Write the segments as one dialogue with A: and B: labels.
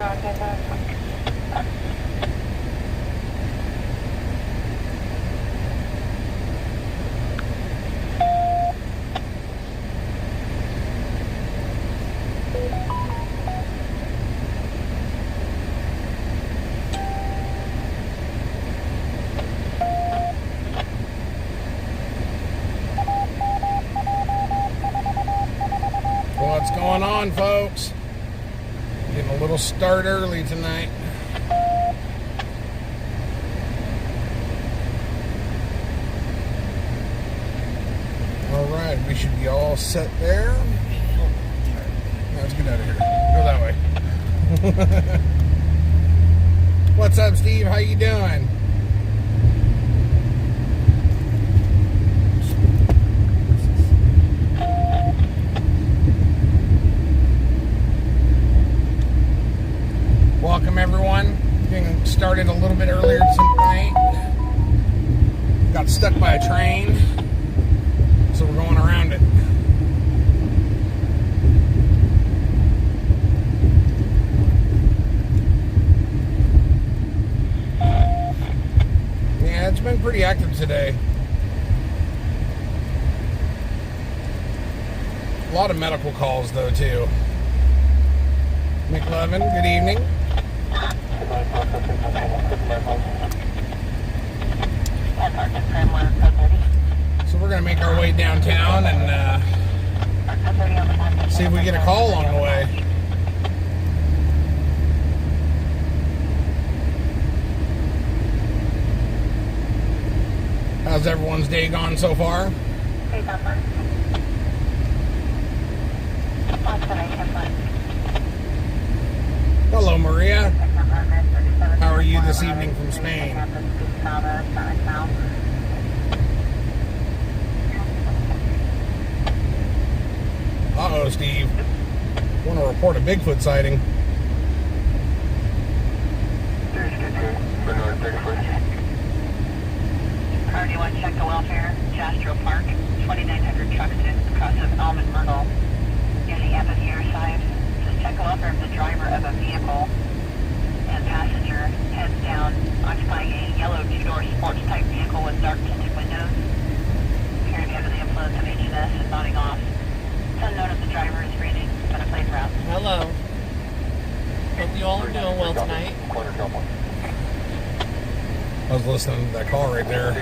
A: What's going on, folks? Getting a little start early tonight. All right, we should be all set there. Now let's get out of here. Go that way. What's up, Steve? How you doing? Welcome, everyone. Getting started a little bit earlier tonight. Got stuck by a train, so we're going around it. Yeah, it's been pretty active today. A lot of medical calls, though, too. McLevin, good evening. So we're going to make our way downtown and see if we get a call along the way. How's everyone's day gone so far? Hello, Maria. How are you this evening from Spain? Uh-oh, Steve. Want to report a Bigfoot sighting.
B: Car, do you want to check the welfare? Jastro Park, 2900 Truxton, across of Almond Myrtle, near the amphitheater side. Just check the welfare of the driver of a vehicle and passenger, heads down, occupying a yellow two-door sports-type vehicle with dark tinted windows. Appearing to be under the influence of H&S and nodding off. It's unknown if the driver is reading, but a plate route.
C: Hello. Hope you all are doing well tonight.
A: I was listening to that call right there.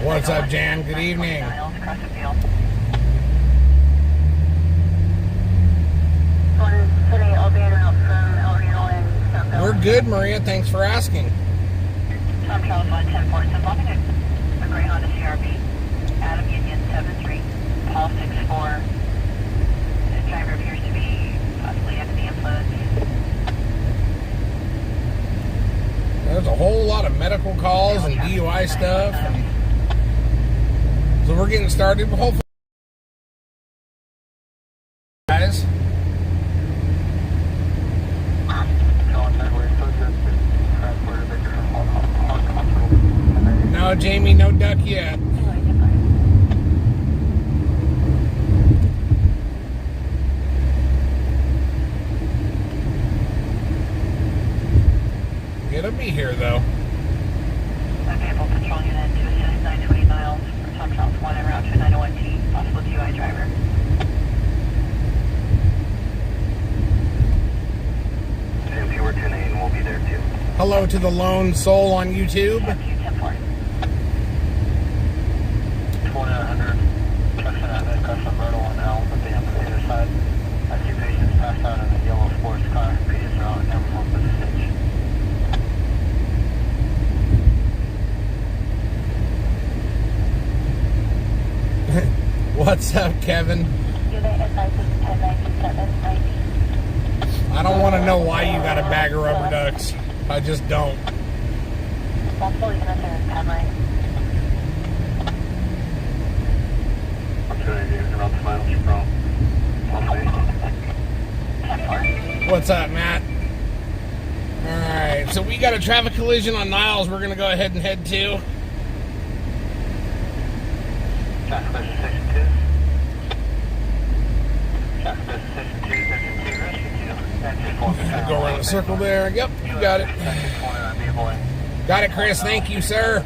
A: What's up, Jan? Good evening. We're good, Maria. Thanks for asking.
B: Tom Charles 11047, blocking it. A gray Honda CRV. Adam Union 73. Paul 64. The driver appears to be possibly under the influence.
A: There's a whole lot of medical calls and DUI stuff. And so we're getting started. Hopefully, guys. No, Jamie, no duck yet. It'll be here, though.
B: Vehicle patrol unit to assist 920 miles from Tom Charles 1 en route to 901T, possible DUI driver. CMP, we're 10 and we'll be there too.
A: Hello to the lone soul on YouTube.
B: 2900, Truxton Avenue, across from Myrtle and Elm at the amphitheater side. I see patients passed out in a yellow sports car. Patients are out and everyone but the stage.
A: What's up, Kevin? I don't want to know why you got a bag of rubber ducks. I just don't. What's up, Matt? Alright, so we got a traffic collision on Niles we're going to go ahead and head to.
B: Traffic collision section 2. Traffic collision section 2,
A: Go around the circle there. Yep, you got it. Got it, Chris. Thank you, sir.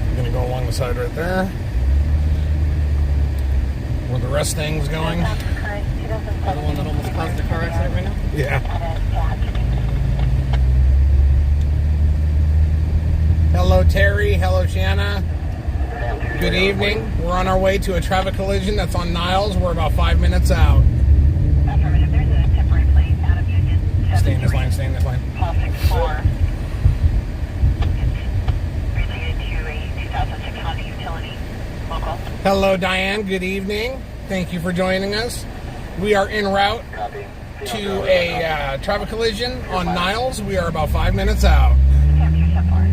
A: I'm gonna go along the side right there, where the rest thing's going.
C: The one that almost caused the car accident right now?
A: Yeah. Hello, Terry. Hello, Shanna. Good evening. We're on our way to a traffic collision that's on Niles. We're about 5 minutes out.
B: Affirmative. There's a temporary plate out of Union.
A: Stay in this line. Stay in this line.
B: Call 64. It's related to a 2006 Honda utility local.
A: Hello, Diane. Good evening. Thank you for joining us. We are en route to a traffic collision on Niles. We are about 5 minutes out.
B: Temperature set for.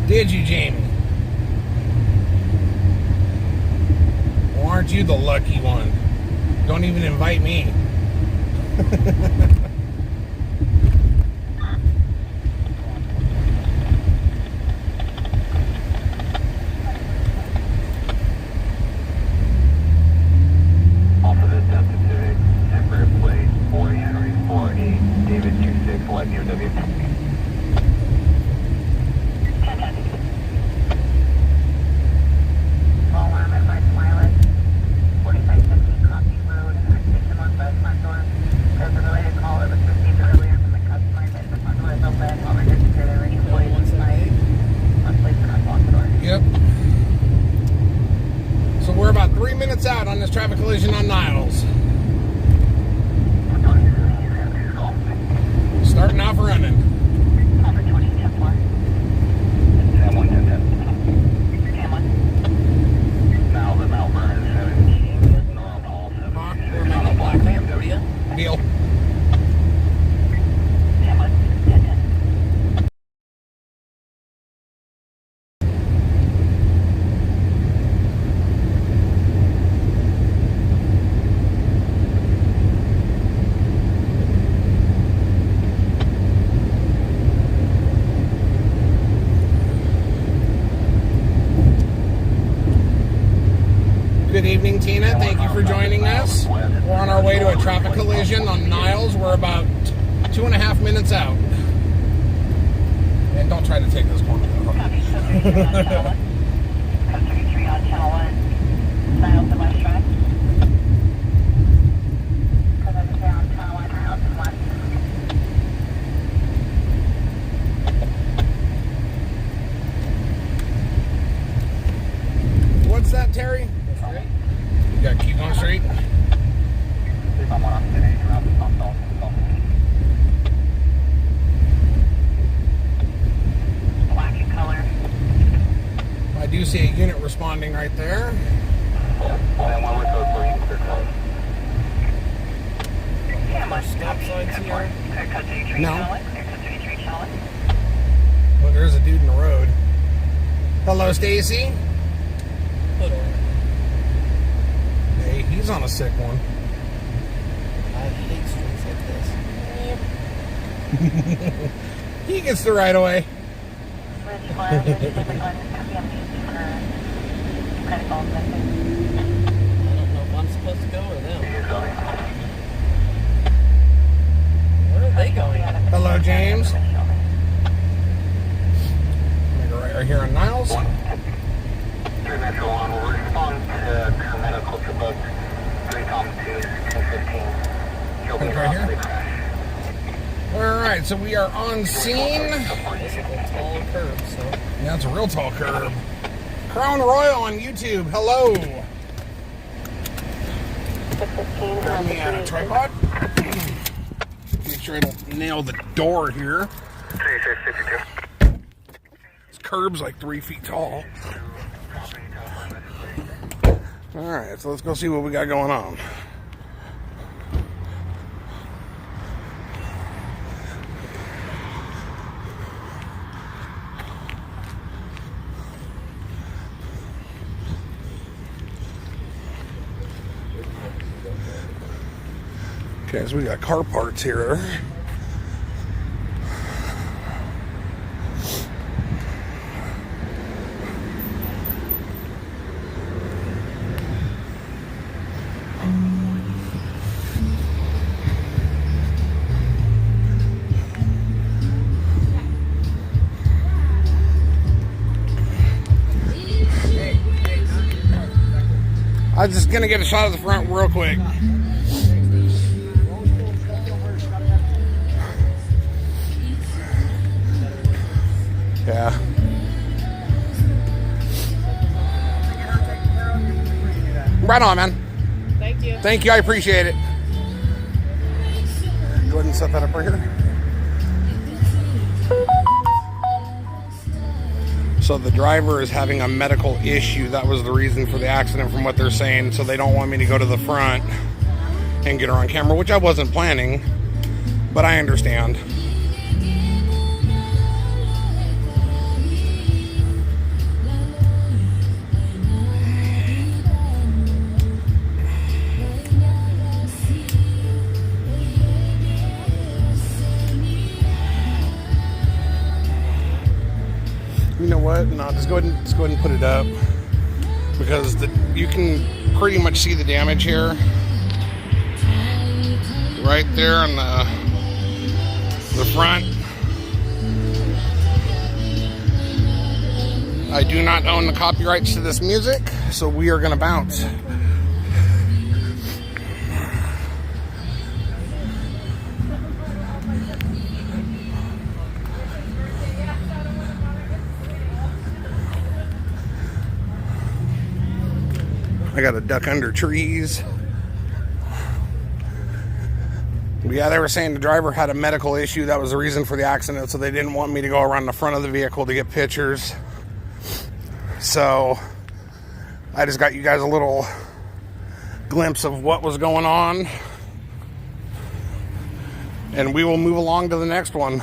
A: Did you, Jamie? Well, aren't you the lucky one? Don't even invite me. Yep. So we're about 3 minutes out on this traffic collision on Niles. Starting off running. Deal. Good evening, Tina. Thank you for joining us. We're on our way to a traffic collision on Niles. We're about 2.5 minutes out. And don't try to take this corner.
B: Copy. So 33 on channel 1. Code 33 on channel 1. Niles and West Drive. Code 33 on channel 1. Niles and West.
A: What's that, Terry? You got to keep going straight.
B: Black in color.
A: I do see a unit responding right there.
C: Stop signs here.
B: Code 33
A: No.
B: channel 1. Code 33 channel 1.
A: Well, there's a dude in the road. Hello, Stacy.
C: Put on.
A: Hey, he's on a sick one.
C: I hate streets like this.
A: He gets the right away.
B: I don't know
C: if I'm supposed to go or them. Where are they going?
A: Hello, James. I'm gonna go right here on Niles.
D: 3 Metro 1 will respond to medical to book 3 Tom 2 215. You'll be
A: Right here?
D: roughly crash.
A: Alright, so we are on scene.
C: This is a tall curb, so.
A: Yeah, it's a real tall curb. Crown Royal on YouTube. Hello. Grab me a tripod. Make sure I don't nail the door here.
D: 3652.
A: This curb's like 3 feet tall. Alright, so let's go see what we got going on. Okay, so we got car parts here. I was just gonna get a shot of the front real quick. Yeah. Right on, man.
C: Thank you.
A: Thank you, I appreciate it. Go ahead and set that up right here. So the driver is having a medical issue. That was the reason for the accident from what they're saying. So they don't want me to go to the front and get her on camera, which I wasn't planning, but I understand. You know what? No, just go ahead and put it up, because you can pretty much see the damage here, right there on the front. I do not own the copyrights to this music, so we are going to bounce. I got to duck under trees. Yeah, they were saying the driver had a medical issue. That was the reason for the accident, so they didn't want me to go around the front of the vehicle to get pictures. So I just got you guys a little glimpse of what was going on, and we will move along to the next one.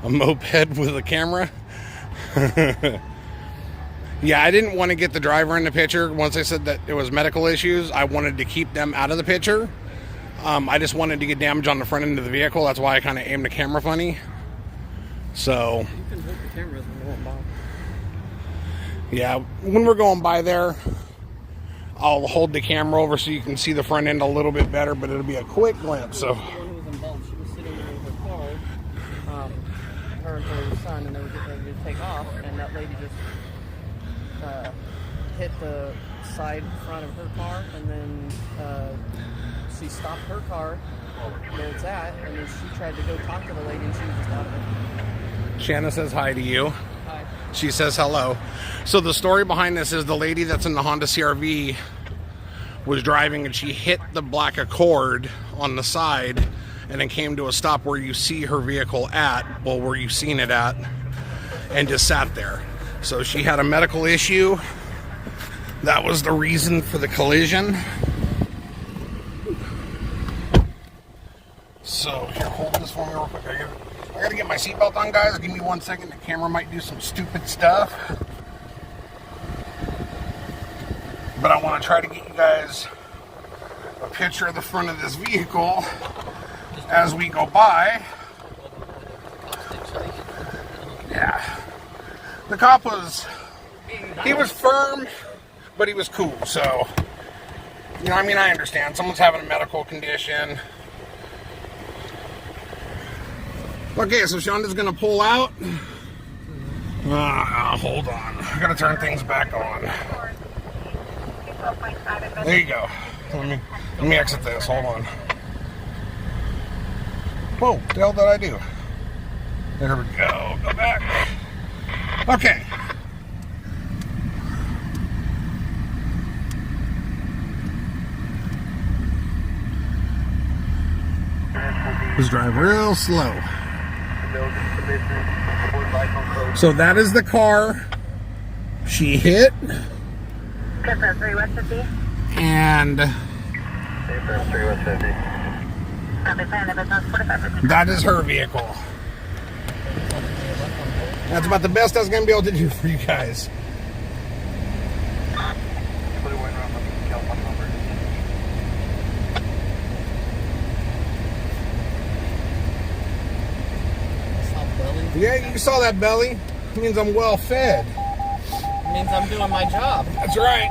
A: A moped with a camera. Yeah, I didn't want to get the driver in the picture. Once they said that it was medical issues, I wanted to keep them out of the picture. I just wanted to get damage on the front end of the vehicle. That's why I kind of aimed the camera funny. So
C: You can hold the cameras when we're going by.
A: yeah, when we're going by there, I'll hold the camera over so you can see the front end a little bit better, but it'll be a quick glimpse. So
C: The one who was involved, she was sitting there in her car, her and her son, and they were getting ready to take off, and that lady just hit the side front of her car, and then she stopped her car where it's at, and then she tried to go talk to the lady, and she was just out of it.
A: Shanna says hi to you.
C: Hi.
A: She says hello. So the story behind this is the lady that's in the Honda CR-V was driving, and she hit the black Accord on the side, and then came to a stop where you see her vehicle at, well, where you've seen it at, and just sat there. So she had a medical issue. That was the reason for the collision. So here, hold this for me real quick. I gotta get my seatbelt on, guys. Give me 1 second. The camera might do some stupid stuff, but I want to try to get you guys a picture of the front of this vehicle as we go by. Yeah. The cop he was firm, but he was cool. So, you know, I mean, I understand. Someone's having a medical condition. Okay, so Shonda's gonna pull out. Hold on. I gotta turn things back on. There you go. Let me exit this. Hold on. Whoa, what the hell did I do? There we go. Go back. Okay. Just drive real slow. So that is the car she hit. And that is her vehicle. That's about the best I was going to be able to do for you guys. Yeah, you saw that belly. It means I'm well fed.
C: It means I'm doing my job.
A: That's right.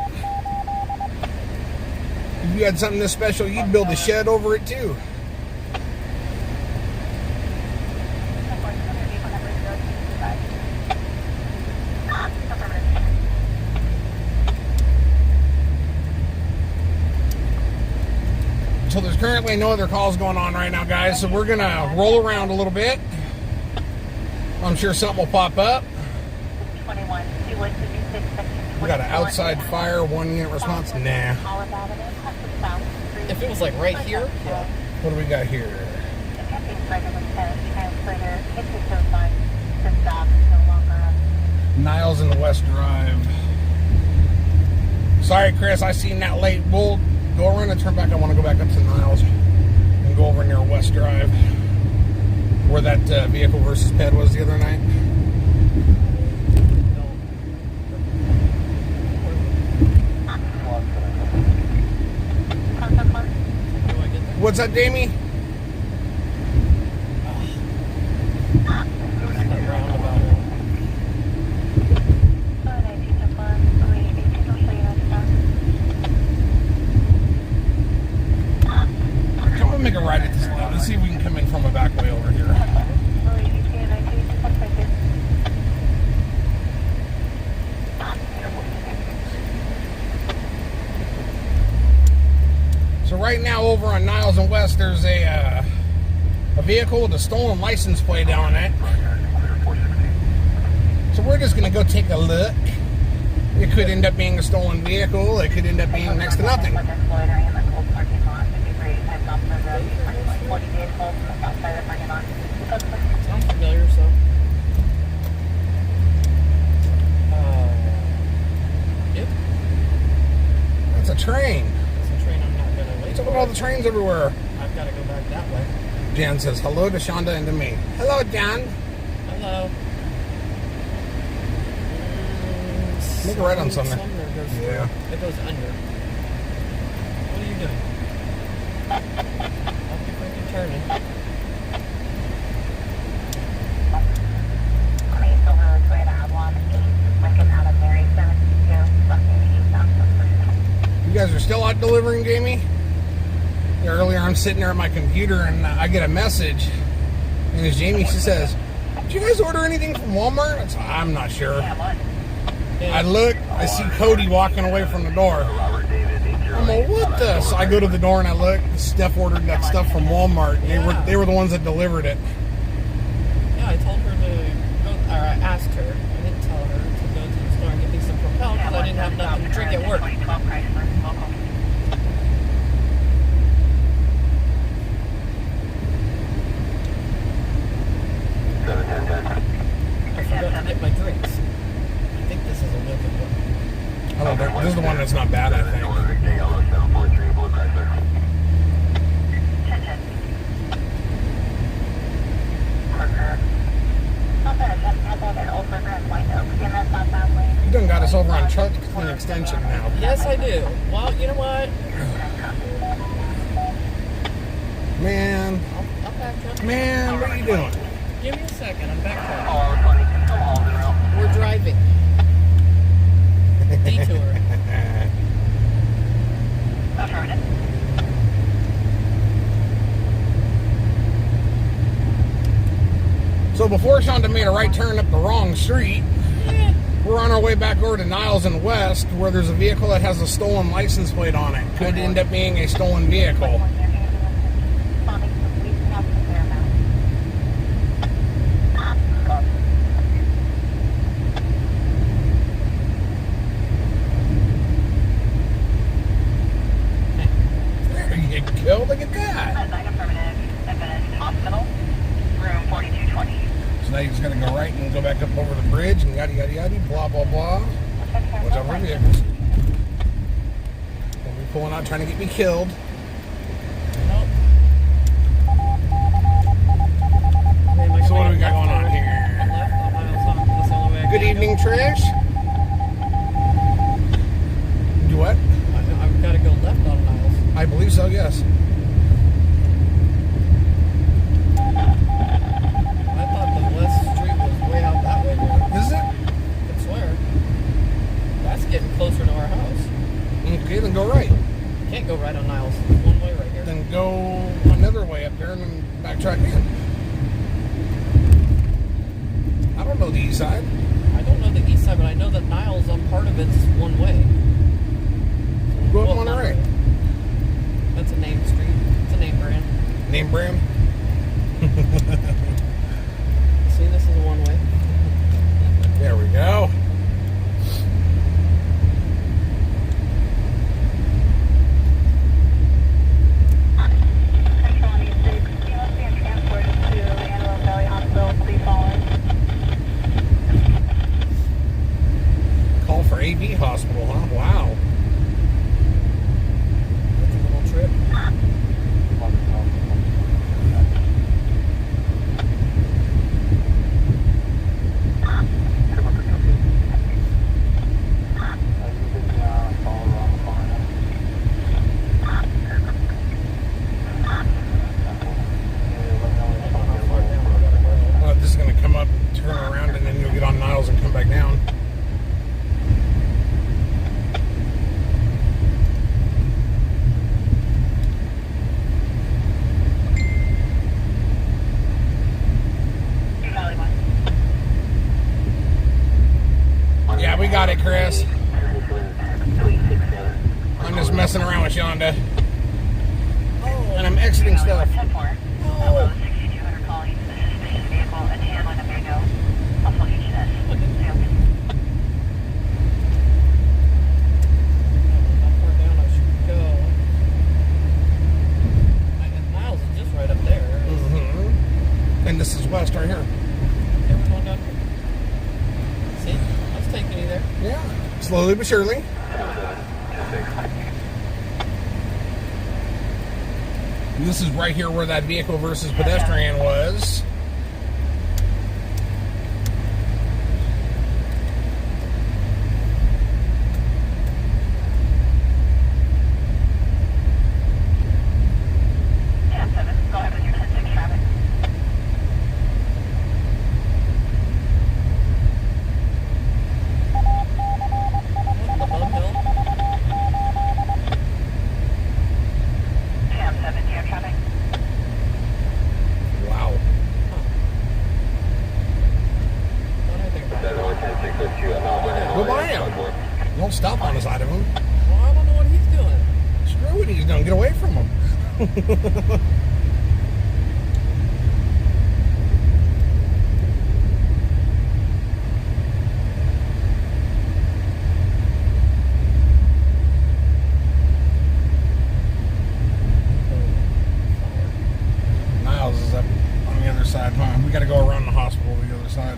A: If you had something this special, you'd build a shed over it too. So there's currently no other calls going on right now, guys. So we're gonna roll around a little bit. I'm sure something will pop up. We got an outside fire, 1 unit response. Nah.
C: If it was like right here, yeah.
A: What do we got here? Niles in the West Drive. Sorry, Chris, I seen that late. We'll go around and turn back. I want to go back up to Niles and go over near West Drive, where that vehicle versus ped was the other night. What's that, Damie? Come on, make a right at this line. Let's see if we can come in from a back way over here. So right now over on Niles and West, there's a vehicle with a stolen license plate on it. So we're just going to go take a look. It could end up being a stolen vehicle. It could end up being next to nothing.
C: Sounds familiar, so. Yep.
A: That's a train.
C: It's a train I'm not gonna wait.
A: What's up with all the trains everywhere?
C: I've got to go back that way.
A: Jan says hello to Shonda and to me. Hello, Jan.
C: Hello.
A: Make a right on Sumner.
C: Goes
A: Yeah.
C: It goes under. What are you doing? I'll be freaking turning.
A: You guys are still out delivering, Jamie? Earlier, I'm sitting there at my computer and I get a message. And it's Jamie. She says, "Did you guys order anything from Walmart?" I said, "I'm not sure." I look, I see Cody walking away from the door. I'm like, what the? So I go to the door and I look. Steph ordered that stuff from Walmart. And they were the ones that delivered it.
C: Yeah, I told her to go, or I asked her. I didn't tell her to go to the store and get me some Propel because I didn't have nothing to drink at work. I forgot to get my drinks. I think this is a liquid one.
A: I don't know. This is the one that's not bad, I think. You done got us over on Truck Clean Extension now.
C: Yes, I do. Well, you know what?
A: Man,
C: I'll back up.
A: man, what are you doing?
C: Give me a second. I'm back home. We're driving. Detour.
A: So before Shonda made a right turn up the wrong street, we're on our way back over to Niles and West, where there's a vehicle that has a stolen license plate on it. Could end up being a stolen vehicle. There you go, look at that.
B: Hospital, room 4220.
A: So now you're just going to go right and go back up over the bridge and yada yada yada, blah blah blah. Watch out for vehicles. We'll be pulling out, trying to get me killed.
C: Nope.
A: So what do we got going on here? Good evening, Trish. Do what?
C: I've got to go left on Niles.
A: I believe so, yes.
C: I thought the West Street was way out that way there.
A: Is it?
C: I swear. That's getting closer to our house.
A: Okay, then go right.
C: You can't go right on Niles. There's one way right here.
A: Then go another way up there and then backtrack in. I don't know the east side.
C: I don't know the east side, but I know that Niles on part of it's one way.
A: Go up
C: Well,
A: on the
C: not
A: right.
C: really. That's a name street. It's a name brand.
A: Name brand.
C: See, this is a one way.
A: There we go.
B: Central on East 6, you must be transported to Antelope Valley Hospital. Please follow.
A: Call for AV hospital, huh? Wow.
C: That's a little trip.
A: Well, this is going to come up, turn around, and then you'll get on Niles and come back down.
B: Valley 1.
A: Yeah, we got it, Chris. I'm just messing around with Shonda. And I'm exiting stuff.
B: 10-4. Hello, 6200 calling the suspicious vehicle and handling a bingo. Also HNS.
C: How far down I should go? Niles is just right up there.
A: Mm-hmm. And this is west right here.
C: Okay, we're going down here. See? I was taking you there.
A: Yeah. Slowly but surely. This is right here where that vehicle versus pedestrian was.
B: Yeah, 7. Go ahead with your 10-6 traffic.
C: The Bum Hill.
B: Cam 7, do you have traffic?
A: Wow.
C: What do I think about it?
A: Go by him. Don't stop on the side of him.
C: Well, I don't know what he's doing.
A: Screw what he's doing. Get away from him. Niles is up on the other side, huh? We got to go around the hospital to the other side.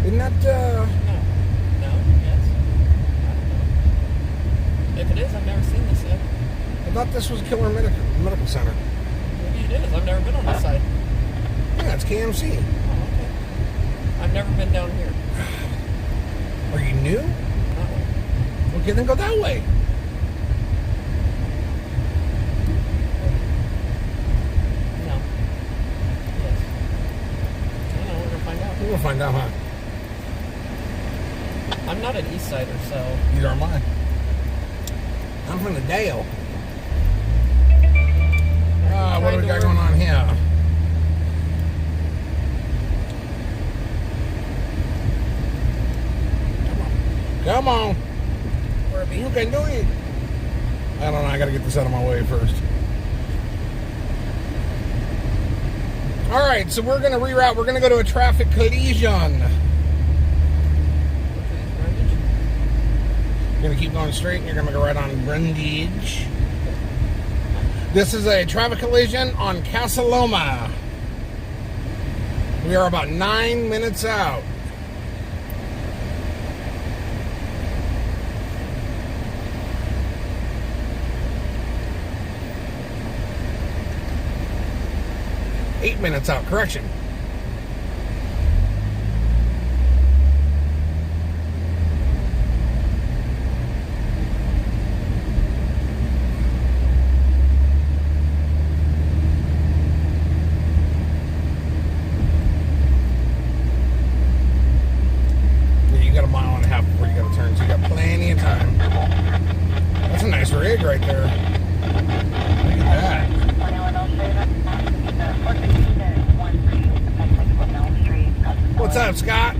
A: Isn't that,
C: No. No? Yes? I don't know. If it is, I've never seen this yet.
A: I thought this was Killer Medical Center.
C: Maybe it is. I've never been on this side.
A: Yeah, it's KMC.
C: Oh, okay. I've never been down here.
A: Are you new?
C: That way.
A: Okay, then go that way.
C: No. Yes. I don't know. We're going to find out.
A: We're gonna find out, huh?
C: I'm not an East Sider, so.
A: Neither am I. I'm from the Dale. What do we got going on here? Come on. You can do it. I don't know. I got to get this out of my way first. All right, so we're going to reroute. We're going to go to a traffic collision. You're going to keep going straight, and you're going to go right on Brundage. This is a traffic collision on Casa Loma. We are about 9 minutes out. Eight minutes out, correction. Yeah, you got a mile and a half before you got to turn, so you got plenty of time. That's a nice rig right there. Look at that. What's up, Scott?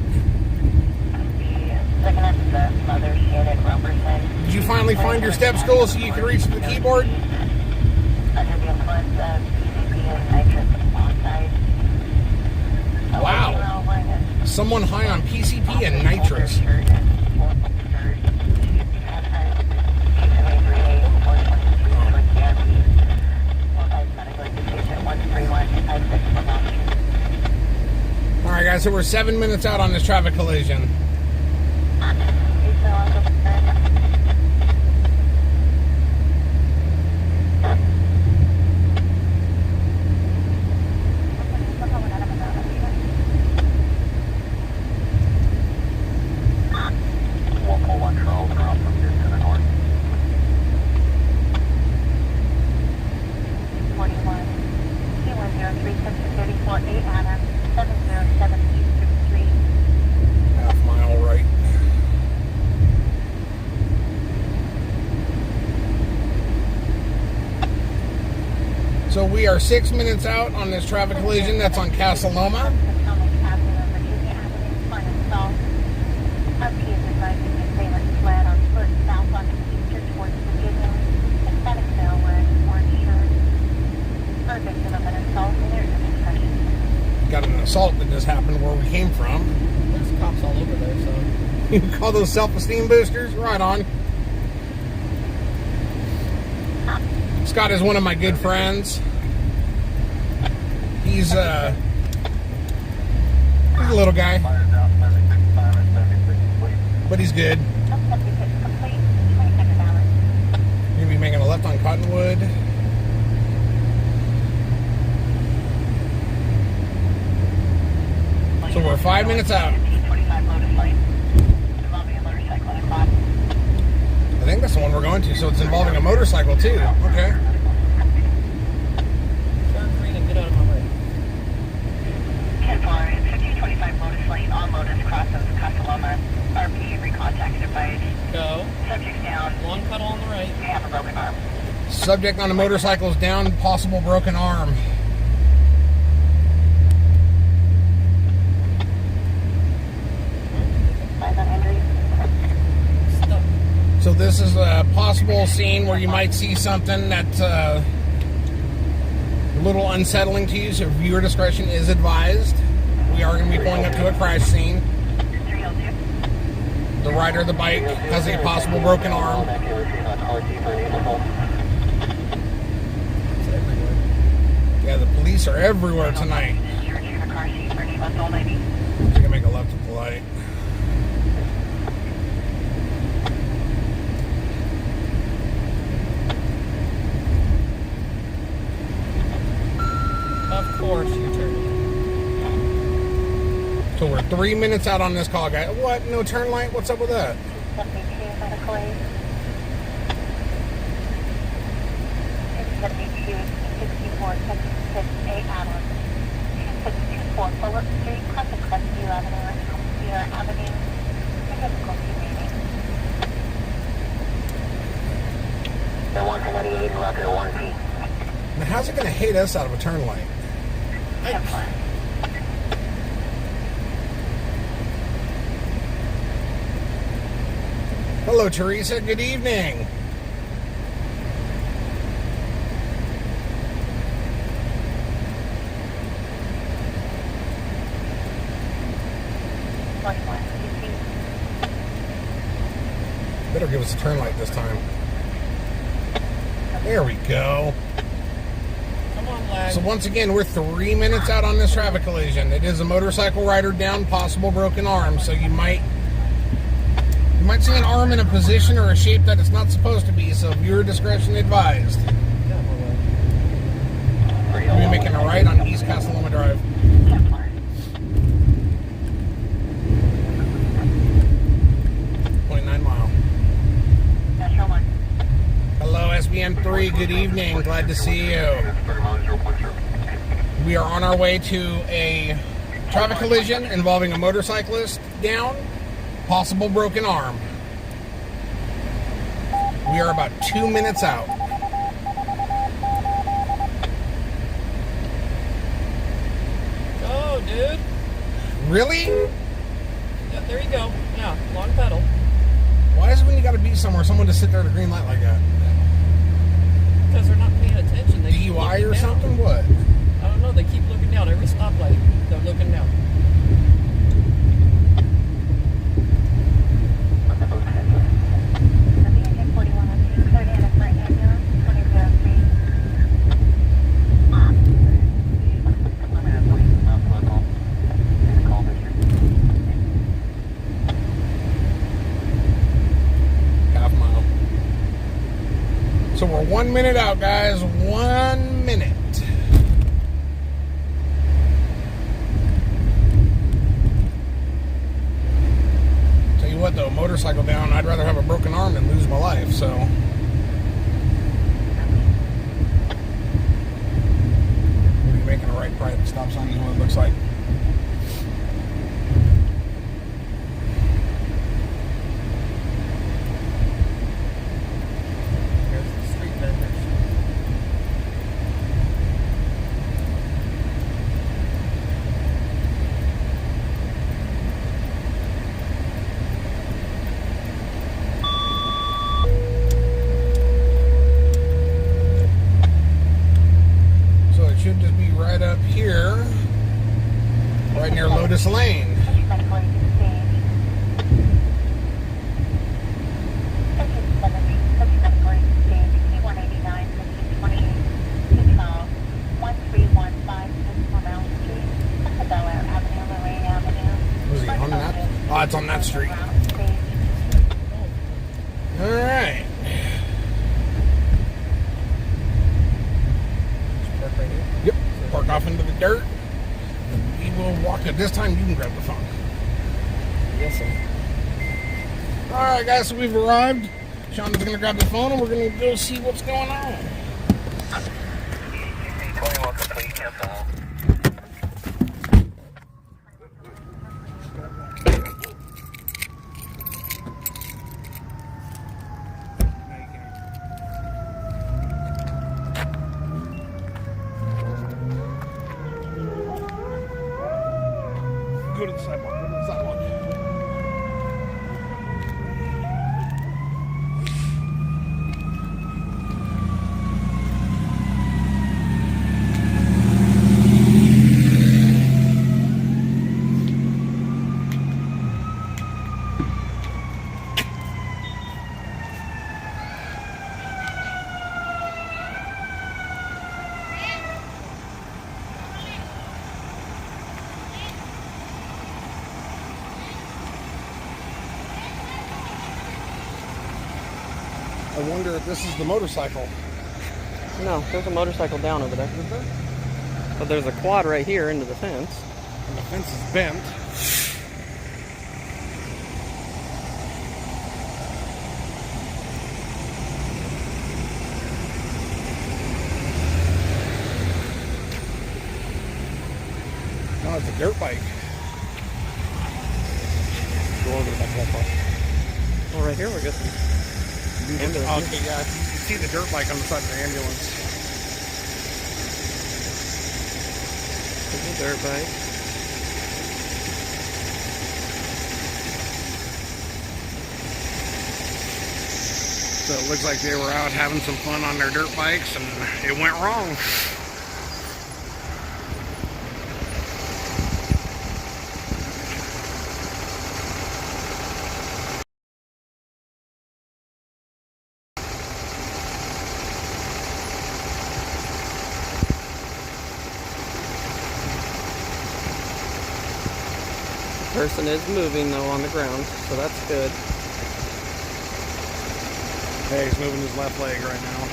A: Did you finally find your step stool so you can reach the keyboard? Wow. Someone high on PCP and nitrous. Alright guys, so we're 7 minutes out on this traffic collision. Half mile right. So we are 6 minutes out on this traffic collision. That's on Casa Loma. Got an assault that just happened where we came from.
C: There's cops all over there, so.
A: You can call those self-esteem boosters? Right on. Scott is one of my good friends. He's a little guy, but he's good. You're gonna be making a left on Cottonwood. So we're 5 minutes out. I think that's the one we're going to, so it's involving a motorcycle too. Okay.
C: Turn green and get out of my way.
B: 10-4, 1525 Lotus Lane on Lotus crosses Casa Loma. RP recontact advice.
C: Go.
B: Subject down.
C: Long pedal on the right.
B: May have a broken arm.
A: Subject on the motorcycle is down, possible broken arm. So this is a possible scene where you might see something that's a little unsettling to you, so viewer discretion is advised. We are going to be pulling up to a crash scene.
B: 302.
A: The rider of the bike has a possible broken arm. Yeah, the police are everywhere tonight.
B: You're in the car seat for any old lady.
A: You can make a left at the light.
C: Of course, you turn.
A: So we're 3 minutes out on this call, guys. What? No turn light? What's up with that?
B: 72 medical aid. 72, 64, 76, 8 Adams. 2624 Bullet Street, crossing Crestview Avenue, Sierra Avenue. Difficulty remaining.
D: The 198 and left at 1P.
A: Now, how's it going to hate us out of a turn light?
B: 10-4.
A: Hello, Teresa. Good evening. Better give us a turn light this time. There we go.
C: Come on, flag.
A: So once again, we're 3 minutes out on this traffic collision. It is a motorcycle rider down, possible broken arm. So you might see an arm in a position or a shape that it's not supposed to be. So viewer discretion advised. We'll be making a right on East Castelloma Drive. 29 mile. Hello, SBM3. Good evening. Glad to see you. We are on our way to a traffic collision involving a motorcyclist down, possible broken arm. We are about 2 minutes out.
C: Oh, dude.
A: Really?
C: Yeah, there you go. Yeah, long pedal.
A: Why is it when you got to be somewhere, someone to sit there at a green light like that?
C: Because they're not paying attention. They keep
A: DUI or
C: looking down.
A: something? What?
C: I don't know. They keep looking down. Every stoplight, they're looking down.
A: Half mile. So we're 1 minute out, guys. 1 minute. Tell you what, though, motorcycle down, I'd rather have a broken arm than lose my life, so. We'll be making a right at the stop sign is what it looks like.
C: Here's the street vendors.
A: So it should just be right up here, right near Lotus Lane. Was he on that? Oh, it's on that street. All right.
C: Park right here.
A: Yep. Park off into the dirt. We will walk it. This time you can grab the phone.
C: Yes, sir.
A: All right, guys. So we've arrived. Sean's going to grab the phone and we're going to go see what's going on.
D: 21 complete, cancel.
A: Go to the sidewalk. Go to the sidewalk. I wonder if this is the motorcycle.
C: No, there's a motorcycle down over there. But there's a quad right here into the fence.
A: And the fence is bent. No, it's a dirt bike. Go over to that wall.
C: Oh, right here we're good. Ambulance.
A: Okay, yeah, you can see the dirt bike on the side of the ambulance.
C: There's a dirt bike.
A: So it looks like they were out having some fun on their dirt bikes and it went wrong.
C: person is moving though on the ground, so that's good.
A: Hey, he's moving his left leg right now.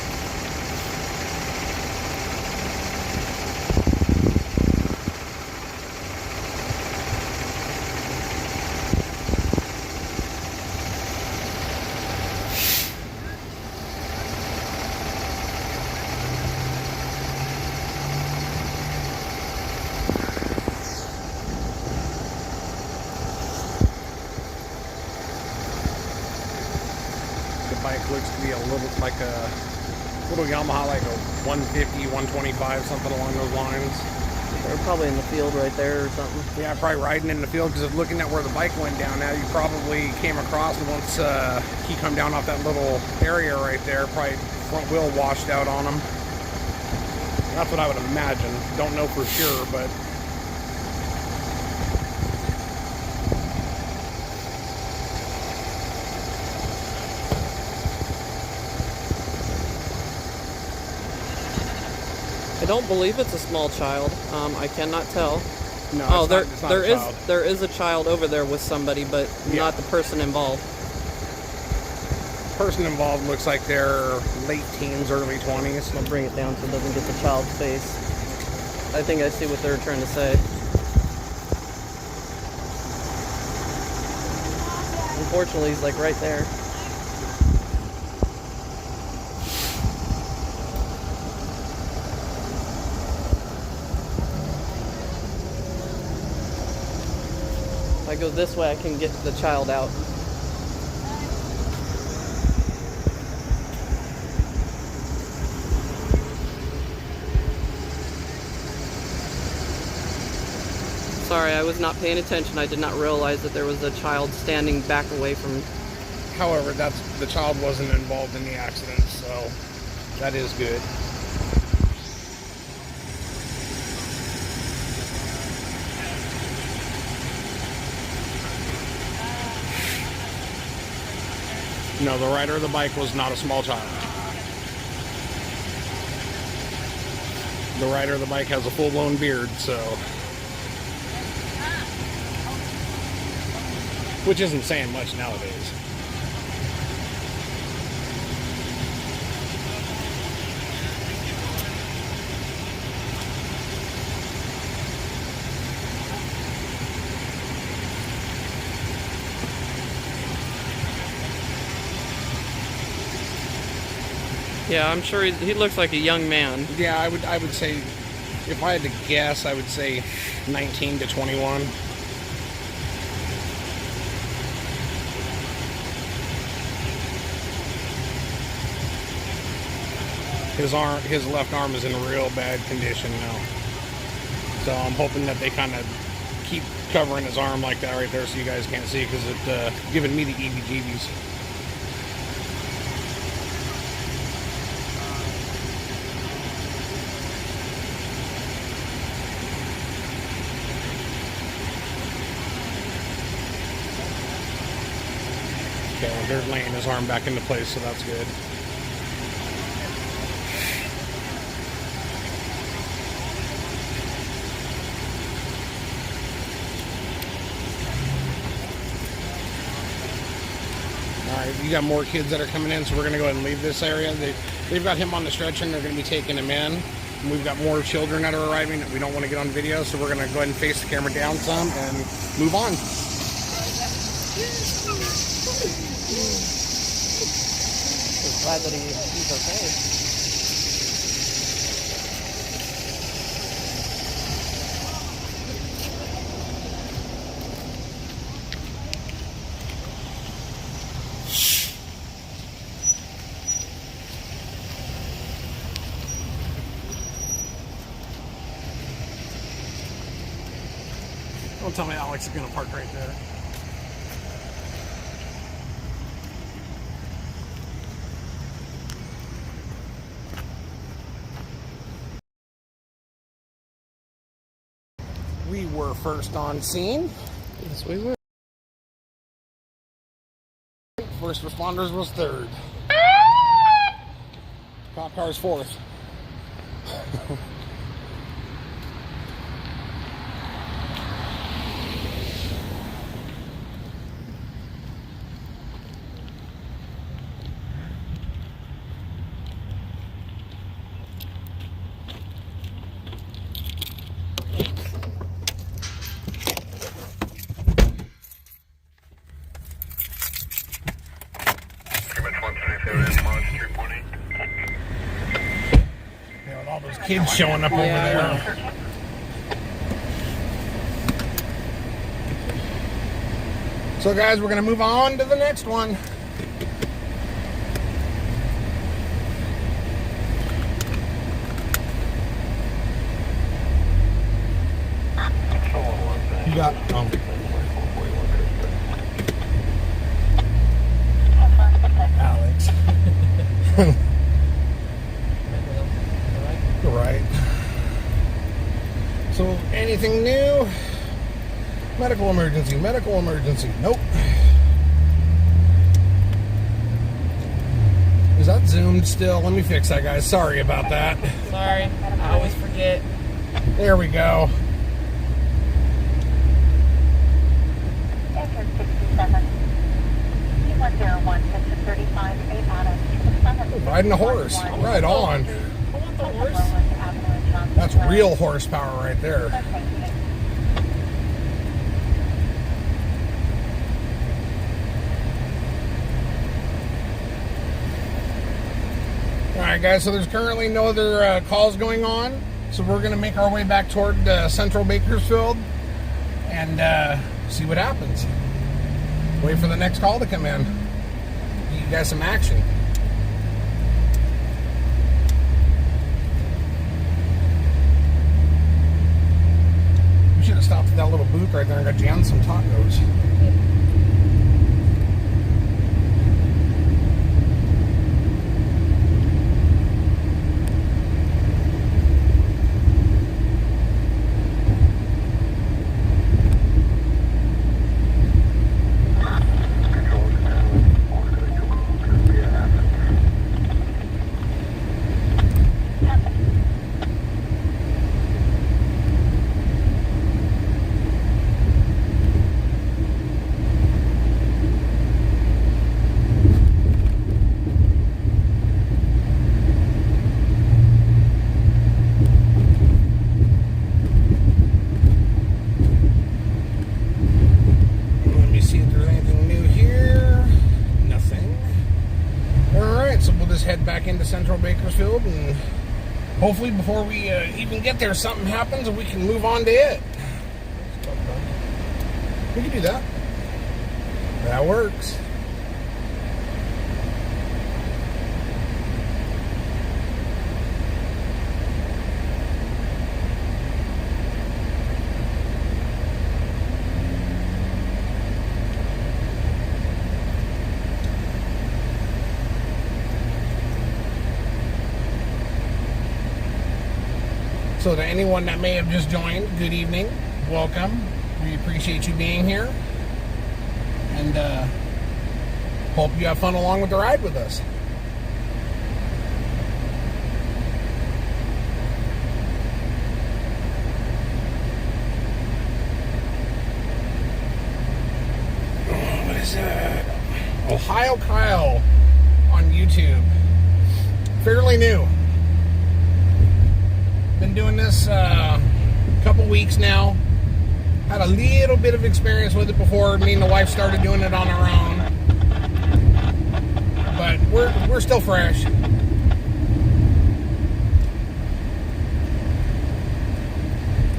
A: Bike looks to be a little like a little Yamaha, like a 150, 125, something along those lines.
C: They're probably in the field right there or something.
A: Yeah, probably riding in the field, because looking at where the bike went down now, you probably came across it once he come down off that little area right there, probably front wheel washed out on him. That's what I would imagine. Don't know for sure, but
C: I don't believe it's a small child. I cannot tell.
A: no.
C: Oh,
A: it's not a child.
C: there is a child over there with somebody, but
A: Yeah.
C: not the person involved.
A: Person involved looks like they're late teens, early 20s.
C: I'll bring it down so it doesn't get the child's face. I think I see what they're trying to say. Unfortunately, he's like right there. If I go this way, I can get the child out. Sorry, I was not paying attention. I did not realize that there was a child standing back away from.
A: However, the child wasn't involved in the accident, so that is good. No, the rider of the bike was not a small child. The rider of the bike has a full-blown beard, so... which isn't saying much nowadays.
C: Yeah, I'm sure he looks like a young man.
A: Yeah, I would say, if I had to guess, I would say 19 to 21. His left arm is in real bad condition now. So I'm hoping that they kind of keep covering his arm like that right there so you guys can't see, because it's giving me the EBGBs. Okay, well, they're laying his arm back into place, so that's good. Alright, you got more kids that are coming in, so we're going to go ahead and leave this area. They've got him on the stretcher, and they're going to be taking him in. And we've got more children that are arriving that we don't want to get on video, so we're going to go ahead and face the camera down some and move on.
C: I'm glad that he's okay.
A: Don't tell me Alex is going to park right there. We were first on scene.
C: Yes, we were.
A: First responders was third. Cop car's fourth. kids showing up over
C: Yeah.
A: there. So guys, we're going to move on to the next one. You got Alex. Right. So anything new? Medical emergency, medical emergency. Nope. Is that zoomed still? Let me fix that, guys. Sorry about that.
C: Sorry, I always forget.
A: There we go.
B: Enter 67. C101, Section 35, 8 Adams, to the front of
A: Riding a horse. Right on.
C: I want the horse.
A: That's real horsepower right there. Alright guys, so there's currently no other calls going on. So we're going to make our way back toward central Bakersfield and see what happens. Wait for the next call to come in. Give you guys some action. We should have stopped at that little booth right there and got jammed some tacos. Head back into central Bakersfield, and hopefully before we even get there something happens and we can move on to it. We can do that. That works. So to anyone that may have just joined, good evening, welcome. We appreciate you being here, and hope you have fun along with the ride with us. What is that? Ohio Kyle on YouTube. Fairly new. Been doing this a couple weeks now. Had a little bit of experience with it before me and the wife started doing it on our own. But we're still fresh.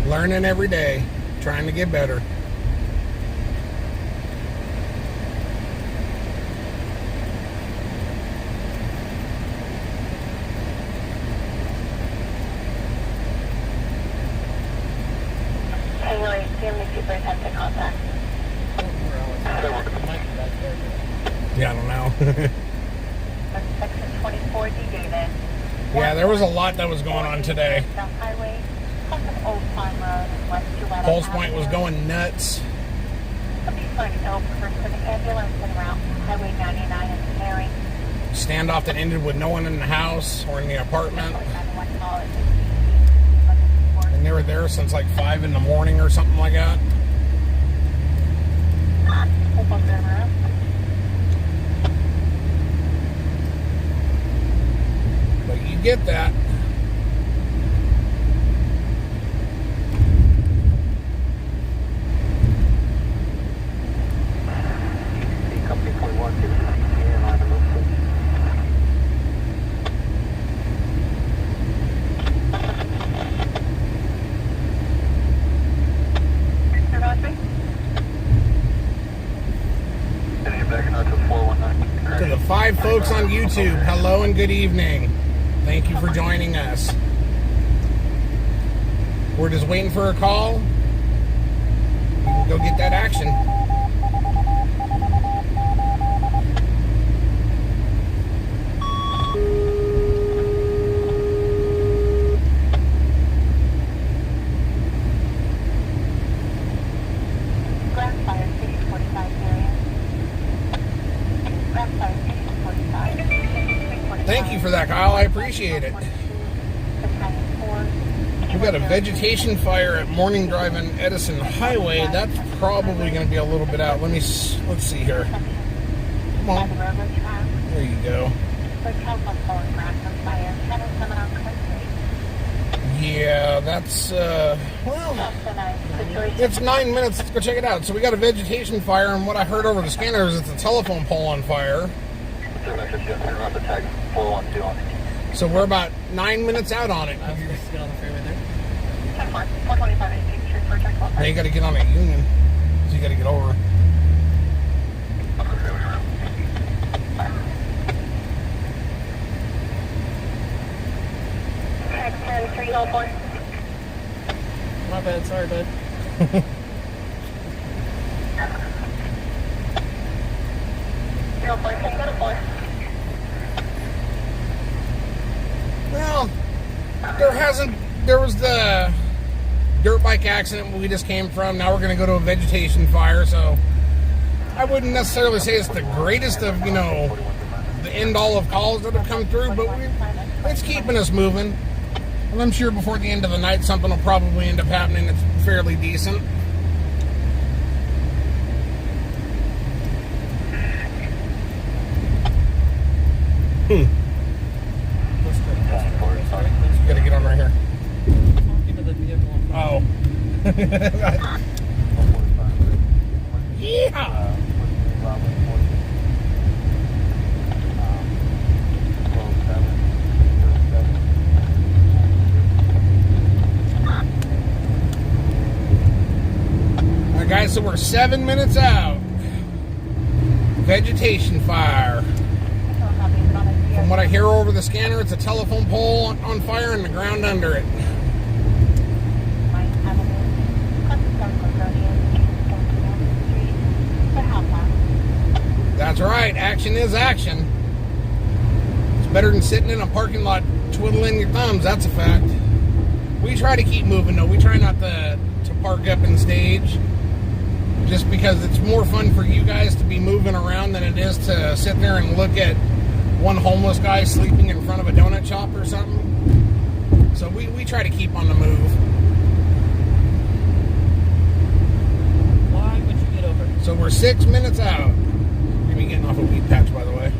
A: Learning every day, trying to get better. Yeah, I don't know.
B: Section 24, D. David.
A: Yeah, there was a lot that was going on today.
B: South Highway, south of Old Farm Road, and west to Red
A: Pulse Point was going nuts.
B: Somebody's going to go for an ambulance en route to Highway 99 in Canary.
A: Standoff that ended with no one in the house or in the apartment. And they were there since like 5 in the morning or something like that. But you get that.
D: Company 21, 216, and line number 6.
A: folks on YouTube, hello and good evening. Thank you for joining us. We're just waiting for a call. We'll go get that action. Thank you for that, Kyle. I appreciate it. We got a vegetation fire at Morning Drive and Edison Highway. That's probably going to be a little bit out. Let's see here. Come on. There you go. Yeah, that's, well, it's 9 minutes. Let's go check it out. So we got a vegetation fire, and what I heard over the scanner is it's a telephone pole on fire. So we're about 9 minutes out on it.
C: I was supposed to get on the freeway there.
A: Now you got to get on at Union, so you got to get over.
C: My bad, sorry, bud.
A: Well, there was the dirt bike accident we just came from. Now we're going to go to a vegetation fire, so I wouldn't necessarily say it's the greatest of, the end all of calls that have come through, but it's keeping us moving. And I'm sure before the end of the night, something will probably end up happening that's fairly decent. You gotta get on right here. Oh. Yeah. Alright guys, so we're 7 minutes out. Vegetation fire. From what I hear over the scanner, it's a telephone pole on fire and the ground under it. That's right, action is action. It's better than sitting in a parking lot twiddling your thumbs, that's a fact. We try to keep moving though, we try not to park up and stage. Just because it's more fun for you guys to be moving around than it is to sit there and look at one homeless guy sleeping in front of a donut shop or something. So we try to keep on the move.
C: Why would you get over?
A: So we're 6 minutes out. We're going to be getting off a weed patch, by the way.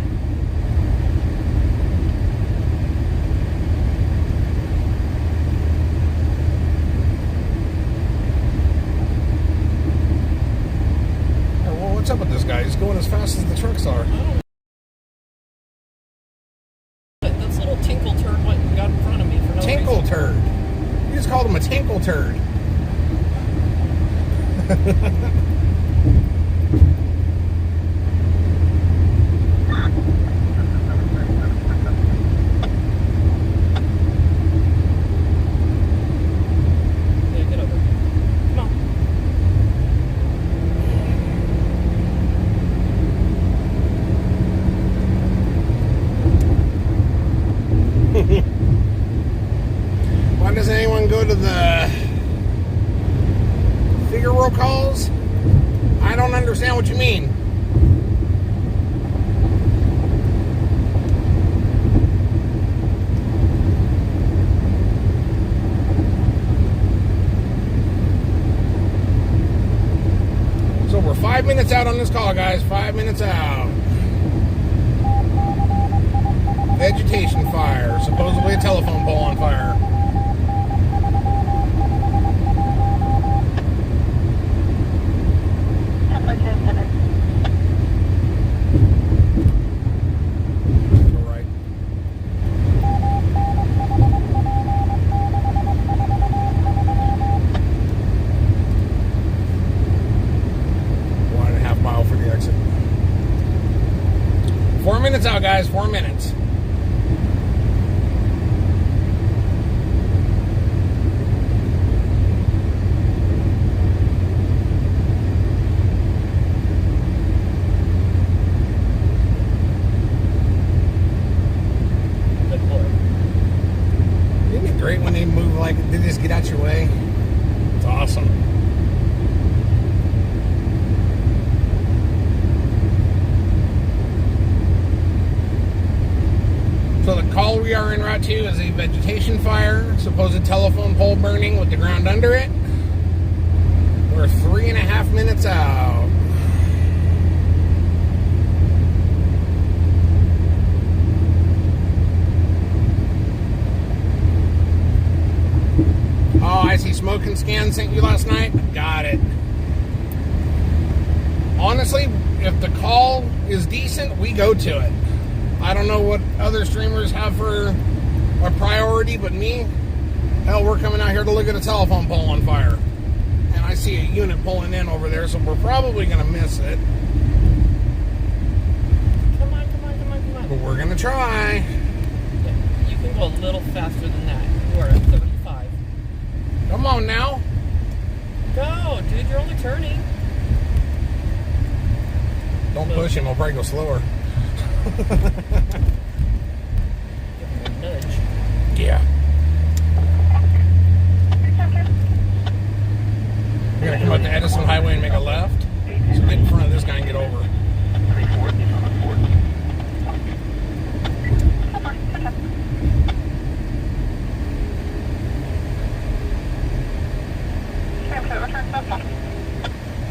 A: Oh, well, what's up with this guy? He's going as fast as the trucks are.
C: This little tinkle turd went and got in front of me for no
A: Tinkle
C: reason.
A: turd. You just called him a tinkle turd.
C: Yeah, get over. Come on.
A: Why doesn't anyone go to the figure roll calls? I don't understand what you mean. So we're 5 minutes out on this call, guys. 5 minutes out. Vegetation fire. Supposedly a telephone pole on fire. Go right. One and a half mile for the exit. 4 minutes out, guys. guys, 4 minutes.
C: Good boy.
A: Isn't it great when they move like they just get out your way? It's awesome. So the call we are en route to is a vegetation fire, supposed telephone pole burning with the ground under it. We're 3.5 minutes out. Oh, I see smoke and scan sent you last night. Got it. Honestly, if the call is decent, we go to it. I don't know what other streamers have for a priority, but me, hell, we're coming out here to look at a telephone pole on fire. And I see a unit pulling in over there, so we're probably going to miss it.
C: Come on, come on, come on, come on.
A: But we're going to try.
C: Yeah, you can go a little faster than that. You are at 35.
A: Come on now.
C: Go, dude, you're only turning.
A: Don't push him, he'll probably go slower.
C: Give him a nudge.
A: Yeah. We're going to come up to Edison Highway and make a left. So get in front of this guy and get over.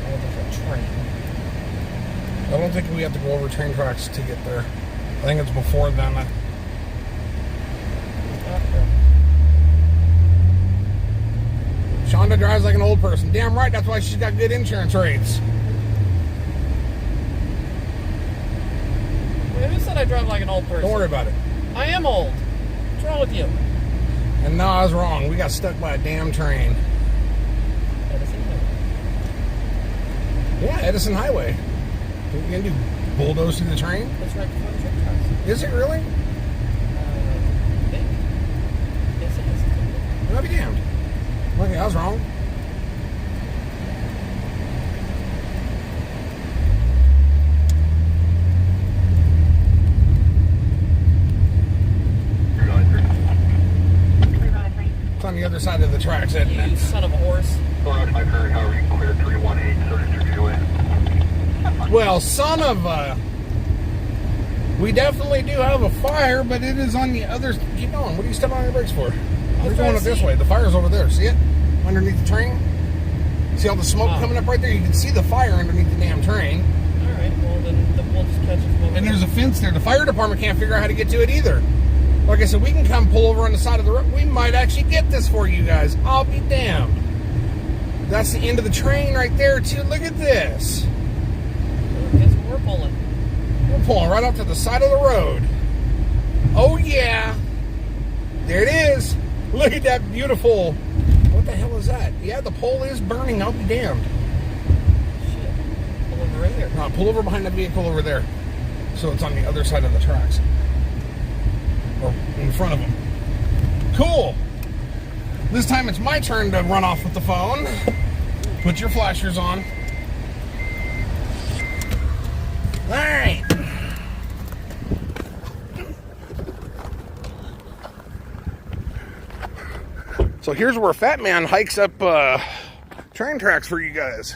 C: Oh, there's a train.
A: I don't think we have to go over train tracks to get there. I think it's before then. Shonda drives like an old person. Damn right, that's why she's got good insurance rates.
C: Wait, who said I drive like an old person?
A: Don't worry about it.
C: I am old. What's wrong with you?
A: And no, I was wrong. We got stuck by a damn train.
C: Edison Highway.
A: Yeah, Edison Highway. What are you gonna do? Bulldoze through the train?
C: That's right before the train tracks.
A: Is it really?
C: I think. Yes, it is.
A: I'll be damned. Okay, I was wrong. It's on the other side of the tracks, isn't
C: You
A: it?
C: son of a horse.
D: My current, however, you can clear 318 33 away.
A: Well, son of a... We definitely do have a fire, but it is on the other... Keep going. What are you stepping on your brakes for? We're going up this way. The fire's over there. See it? Underneath the train? See all the smoke coming up right there? You can see the fire underneath the damn train.
C: Alright, well then we'll just catch it from over
A: And
C: there.
A: there's a fence there. The fire department can't figure out how to get to it either. Like I said, we can come pull over on the side of the road. We might actually get this for you guys. I'll be damned. That's the end of the train right there, too. Look at this.
C: Well, guess what we're pulling?
A: We're pulling right up to the side of the road. Oh, yeah. There it is. Look at that beautiful... What the hell is that? Yeah, the pole is burning. I'll be damned.
C: Shit. Pull over right here.
A: No, pull over behind the vehicle over there. So it's on the other side of the tracks. Or in front of them. Cool. This time it's my turn to run off with the phone. Put your flashers on. All right. So here's where Fat Man hikes up train tracks for you guys.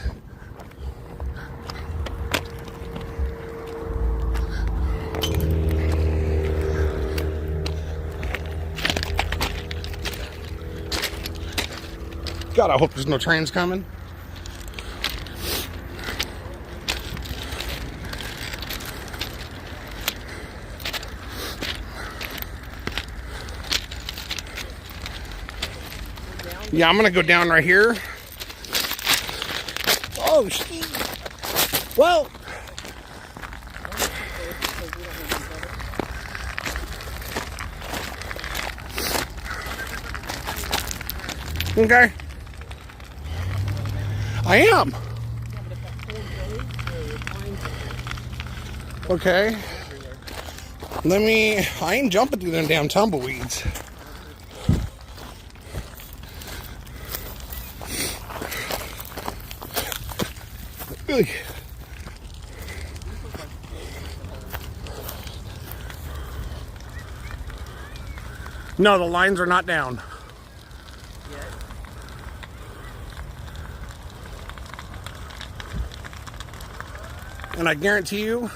A: God, I hope there's no trains coming. Yeah, I'm gonna go down right here. Oh, shit. Well. Okay. I am. Okay. I ain't jumping through them damn tumbleweeds. Ugh. No, the lines are not down. And I guarantee you,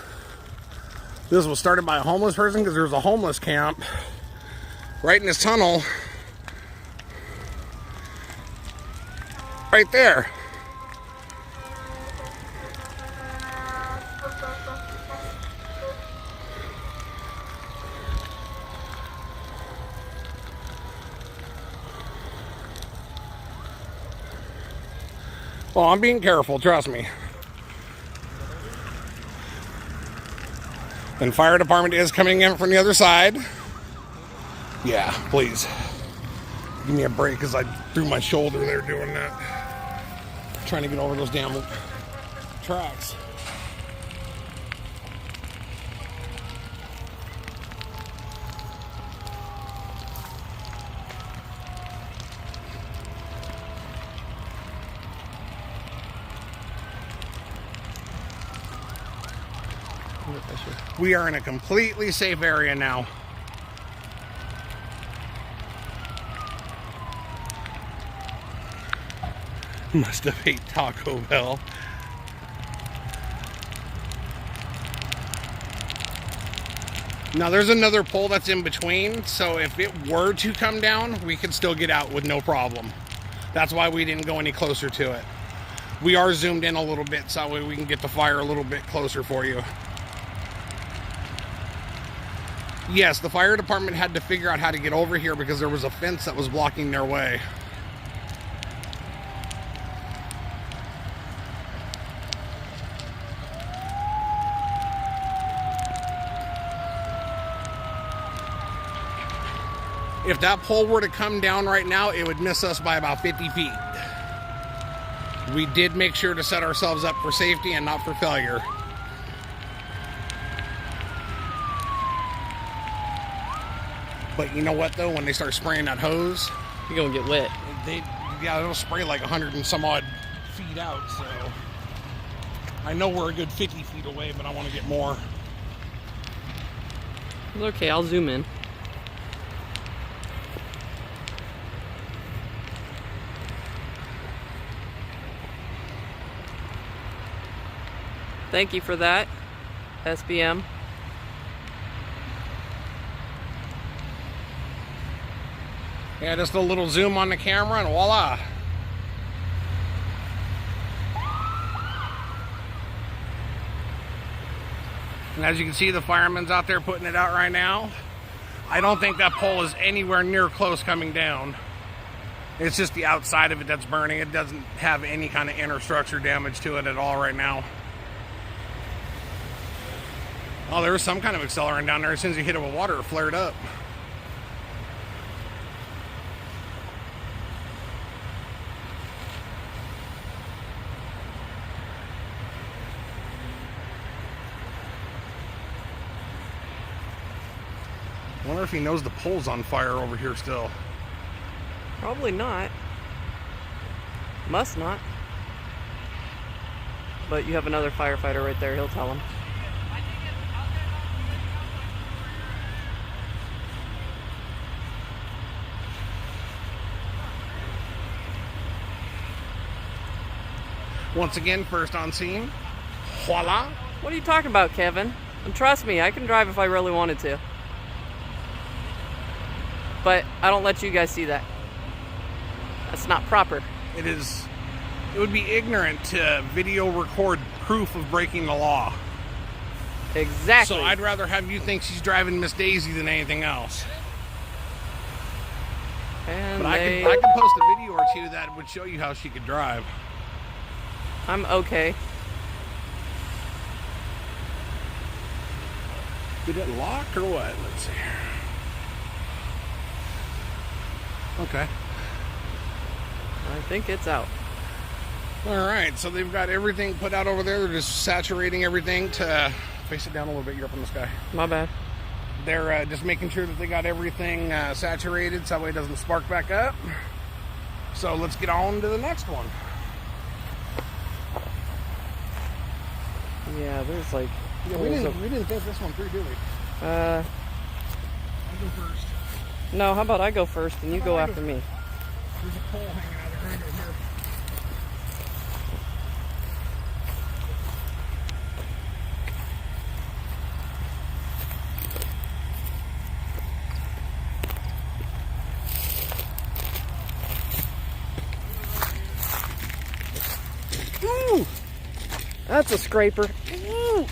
A: this was started by a homeless person, because there's a homeless camp right in this tunnel. Right there. Well, I'm being careful, trust me. And fire department is coming in from the other side. Yeah, please. Give me a break, because I threw my shoulder there doing that. Trying to get over those damn tracks. We are in a completely safe area now. Must have ate Taco Bell. Now there's another pole that's in between, so if it were to come down, we could still get out with no problem. That's why we didn't go any closer to it. We are zoomed in a little bit, so that way we can get the fire a little bit closer for you. Yes, the fire department had to figure out how to get over here because there was a fence that was blocking their way. If that pole were to come down right now, it would miss us by about 50 feet. We did make sure to set ourselves up for safety and not for failure. But you know what though, when they start spraying that hose,
C: You're gonna get wet.
A: It'll spray like 100 and some odd feet out, so I know we're a good 50 feet away, but I want to get more.
C: It's okay, I'll zoom in. Thank you for that, SBM.
A: Yeah, just a little zoom on the camera and voila. And as you can see, the firemen's out there putting it out right now. I don't think that pole is anywhere near close coming down. It's just the outside of it that's burning. It doesn't have any kind of inner structure damage to it at all right now. Oh, there was some kind of accelerant down there. As soon as you hit it with water, it flared up. I wonder if he knows the pole's on fire over here still.
C: Probably not. Must not. But you have another firefighter right there, he'll tell him.
A: Once again, first on scene. Voila.
C: What are you talking about, Kevin? And trust me, I can drive if I really wanted to. But I don't let you guys see that. That's not proper.
A: It would be ignorant to video record proof of breaking the law.
C: Exactly.
A: So I'd rather have you think she's driving Miss Daisy than anything else.
C: And
A: But I could post a video or two that would show you how she could drive.
C: I'm okay.
A: Did it lock or what? Let's see. Okay.
C: I think it's out.
A: Alright, so they've got everything put out over there. They're just saturating everything to face it down a little bit. You're up in the sky.
C: My bad.
A: They're just making sure that they got everything saturated so that way it doesn't spark back up. So let's get on to the next one.
C: Yeah, there's like...
A: Yeah, we didn't think this one through, did we?
C: I'll
A: go first.
C: No, how about I go first and you go after me?
A: There's a pole hanging out of right over here.
C: Ooh, that's a scraper. Ooh.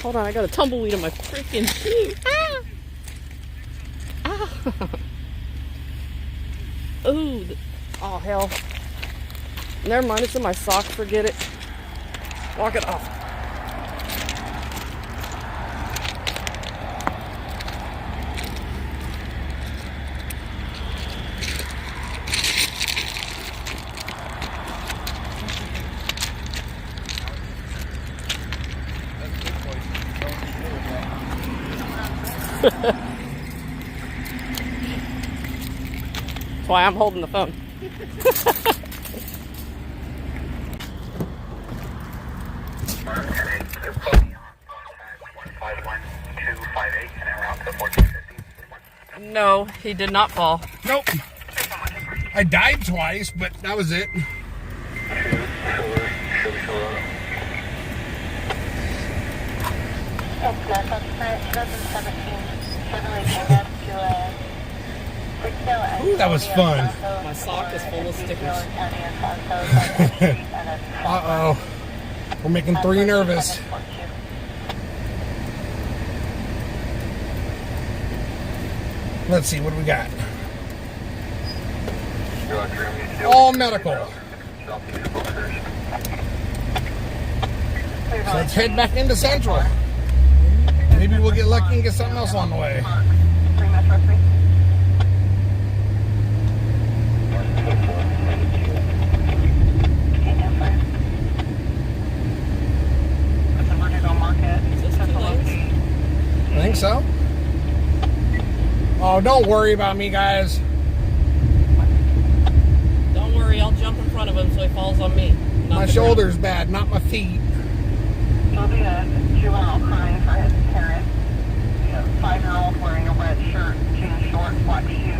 C: Hold on, I got a tumbleweed in my freaking shoe. Ah! Ah! Ooh, oh hell. Never mind, it's in my sock, forget it. Walk it off. That's why I'm holding the phone. No, he did not fall.
A: Nope. I died twice, but that was it. Ooh, that was fun.
C: My sock is full of stickers.
A: Uh-oh. We're making 3 nervous. Let's see, what do we got? All medical. So let's head back into Central. Maybe we'll get lucky and get something else on the way. I think so. Oh, don't worry about me, guys.
C: Don't worry, I'll jump in front of him so he falls on me.
A: My shoulder's bad, not my feet.
B: There'll be a juvenile crying for his parent. A 5-year-old wearing a red shirt, jean shorts, black shoes.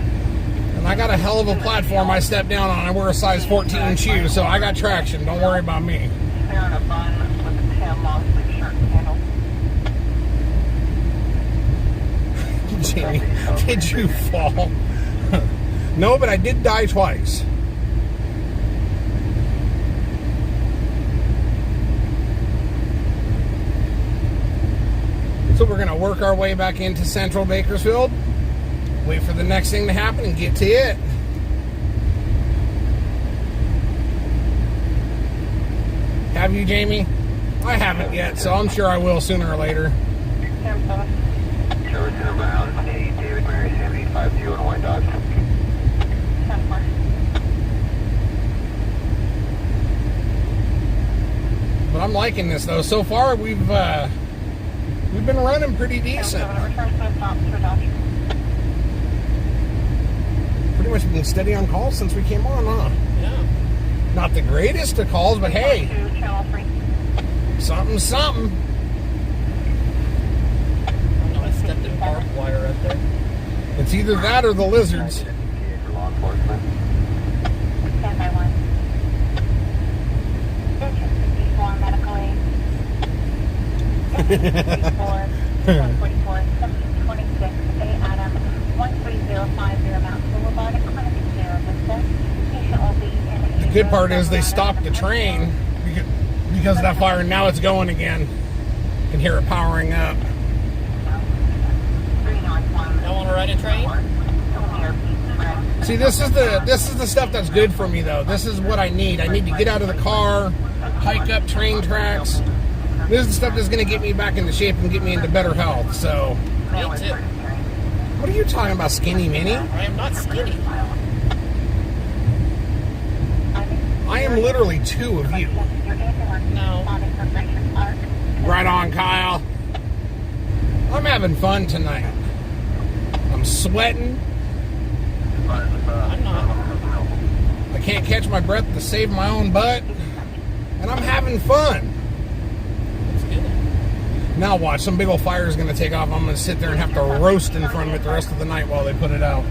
A: And I got a hell of a platform I step down on. I wear a size 14 shoe, so I got traction. Don't worry about me.
B: They're in a bun with a tan long-sleeve shirt and handle.
A: Jamie, did you fall? No, but I did die twice. So we're going to work our way back into Central Bakersfield, wait for the next thing to happen, and get to it. Have you, Jamie? I haven't yet, so I'm sure I will sooner or later.
D: Jefferson around A, David Mary, 7850 and White Dodge.
A: But I'm liking this though. So far we've been running pretty decent. Pretty much been steady on calls since we came on, huh?
C: Yeah.
A: Not the greatest of calls, but hey, something.
C: I stepped in barbed wire right there.
A: It's either that or the lizards.
B: Stand by 1. Engine 54 medical aid. Engine 54, 144, 1726, A Adam, 13050 Mount Boulevard, clinic 0 Vista. Patient will be in a...
A: The good part is they stopped the train because of that fire, and now it's going again. You can hear it powering up.
C: Y'all want to ride a train?
A: See, this is the stuff that's good for me though. This is what I need. I need to get out of the car, hike up train tracks. This is the stuff that's going to get me back into shape and get me into better health. So,
C: Me too.
A: what are you talking about, skinny mini?
C: I am not skinny.
A: I am literally 2 of you.
C: No.
A: Right on, Kyle. I'm having fun tonight. I'm sweating.
C: I'm not.
A: I can't catch my breath to save my own butt. And I'm having fun.
C: That's good.
A: Now watch, some big old fire is going to take off. I'm going to sit there and have to roast in front of it the rest of the night while they put it out.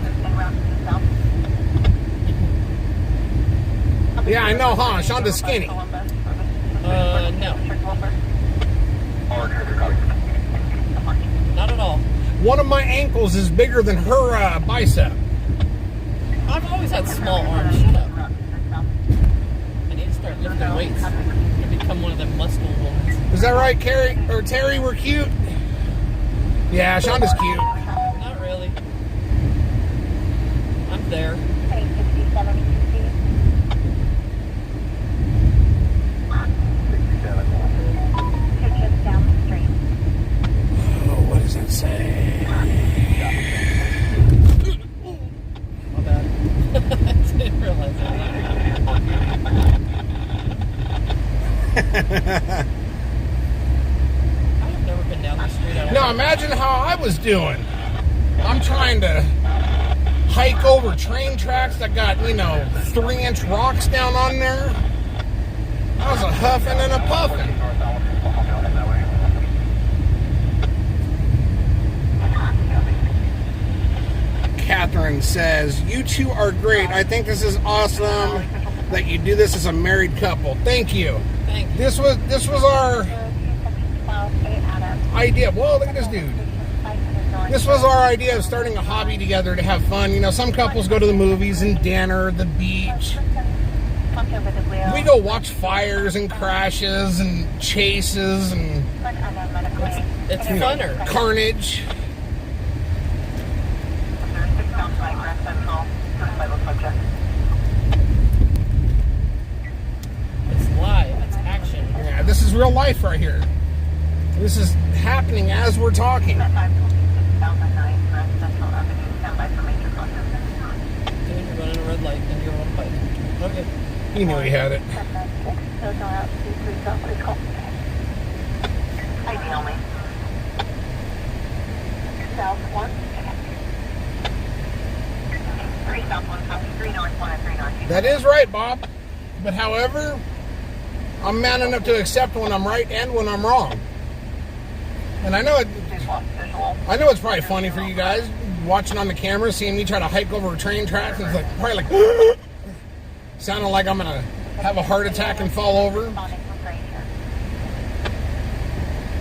A: Yeah, I know, huh? Shonda's skinny.
C: No. Not at all.
A: One of my ankles is bigger than her bicep.
C: I've always had small arms. Shut up. I need to start lifting weights and become one of them muscle ones.
A: Is that right, Carrie? Or Terry, we're cute? Yeah, Shonda's cute.
C: Not really. I'm there.
A: Oh, what does that say?
C: My bad. I didn't realize that. I've never been down the street.
A: Now imagine how I was doing. I'm trying to hike over train tracks that got, 3-inch rocks down on there. I was a huffing and a puffing. Catherine says, "You two are great. I think this is awesome that you do this as a married couple." Thank you.
C: Thank you.
A: This was our idea. Whoa, look at this dude. This was our idea of starting a hobby together to have fun. Some couples go to the movies and dinner, the beach. We go watch fires and crashes and chases and
C: It's funner.
A: carnage.
C: It's live. It's action.
A: Yeah, this is real life right here. This is happening as we're talking.
C: Dude, you're running a red light and you're on a bike. Okay.
A: He knew he had it.
B: Ideally. South 1. 3 south 1 copy. 3 north 1 and 3 north 2.
A: That is right, Bob. But however, I'm man enough to accept when I'm right and when I'm wrong. And I know it's probably funny for you guys watching on the camera, seeing me try to hike over a train track, and it's probably like sounding like I'm gonna have a heart attack and fall over.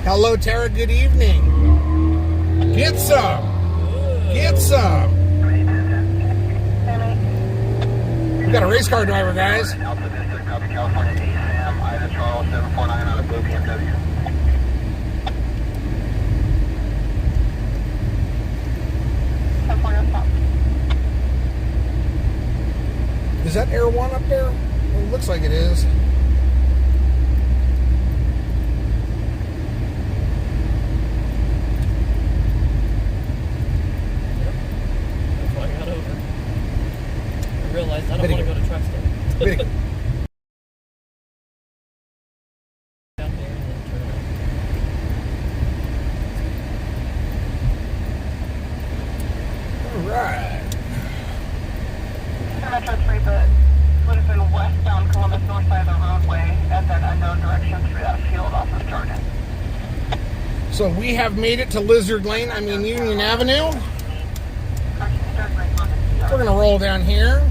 A: Hello, Tara. Good evening. Get some. Get some. We got a race car driver, guys. Is that Air One up there? Well, it looks like it is.
C: That's why I got over. I realized I don't want to go to truck stop.
A: Big.
C: Down here and then turn around.
A: All right.
B: Metro 3, but would have been westbound Columbus, north side of the roadway, and then unknown direction through that field off of Jordan.
A: So we have made it to Lizard Lane, Union Avenue. We're going to roll down here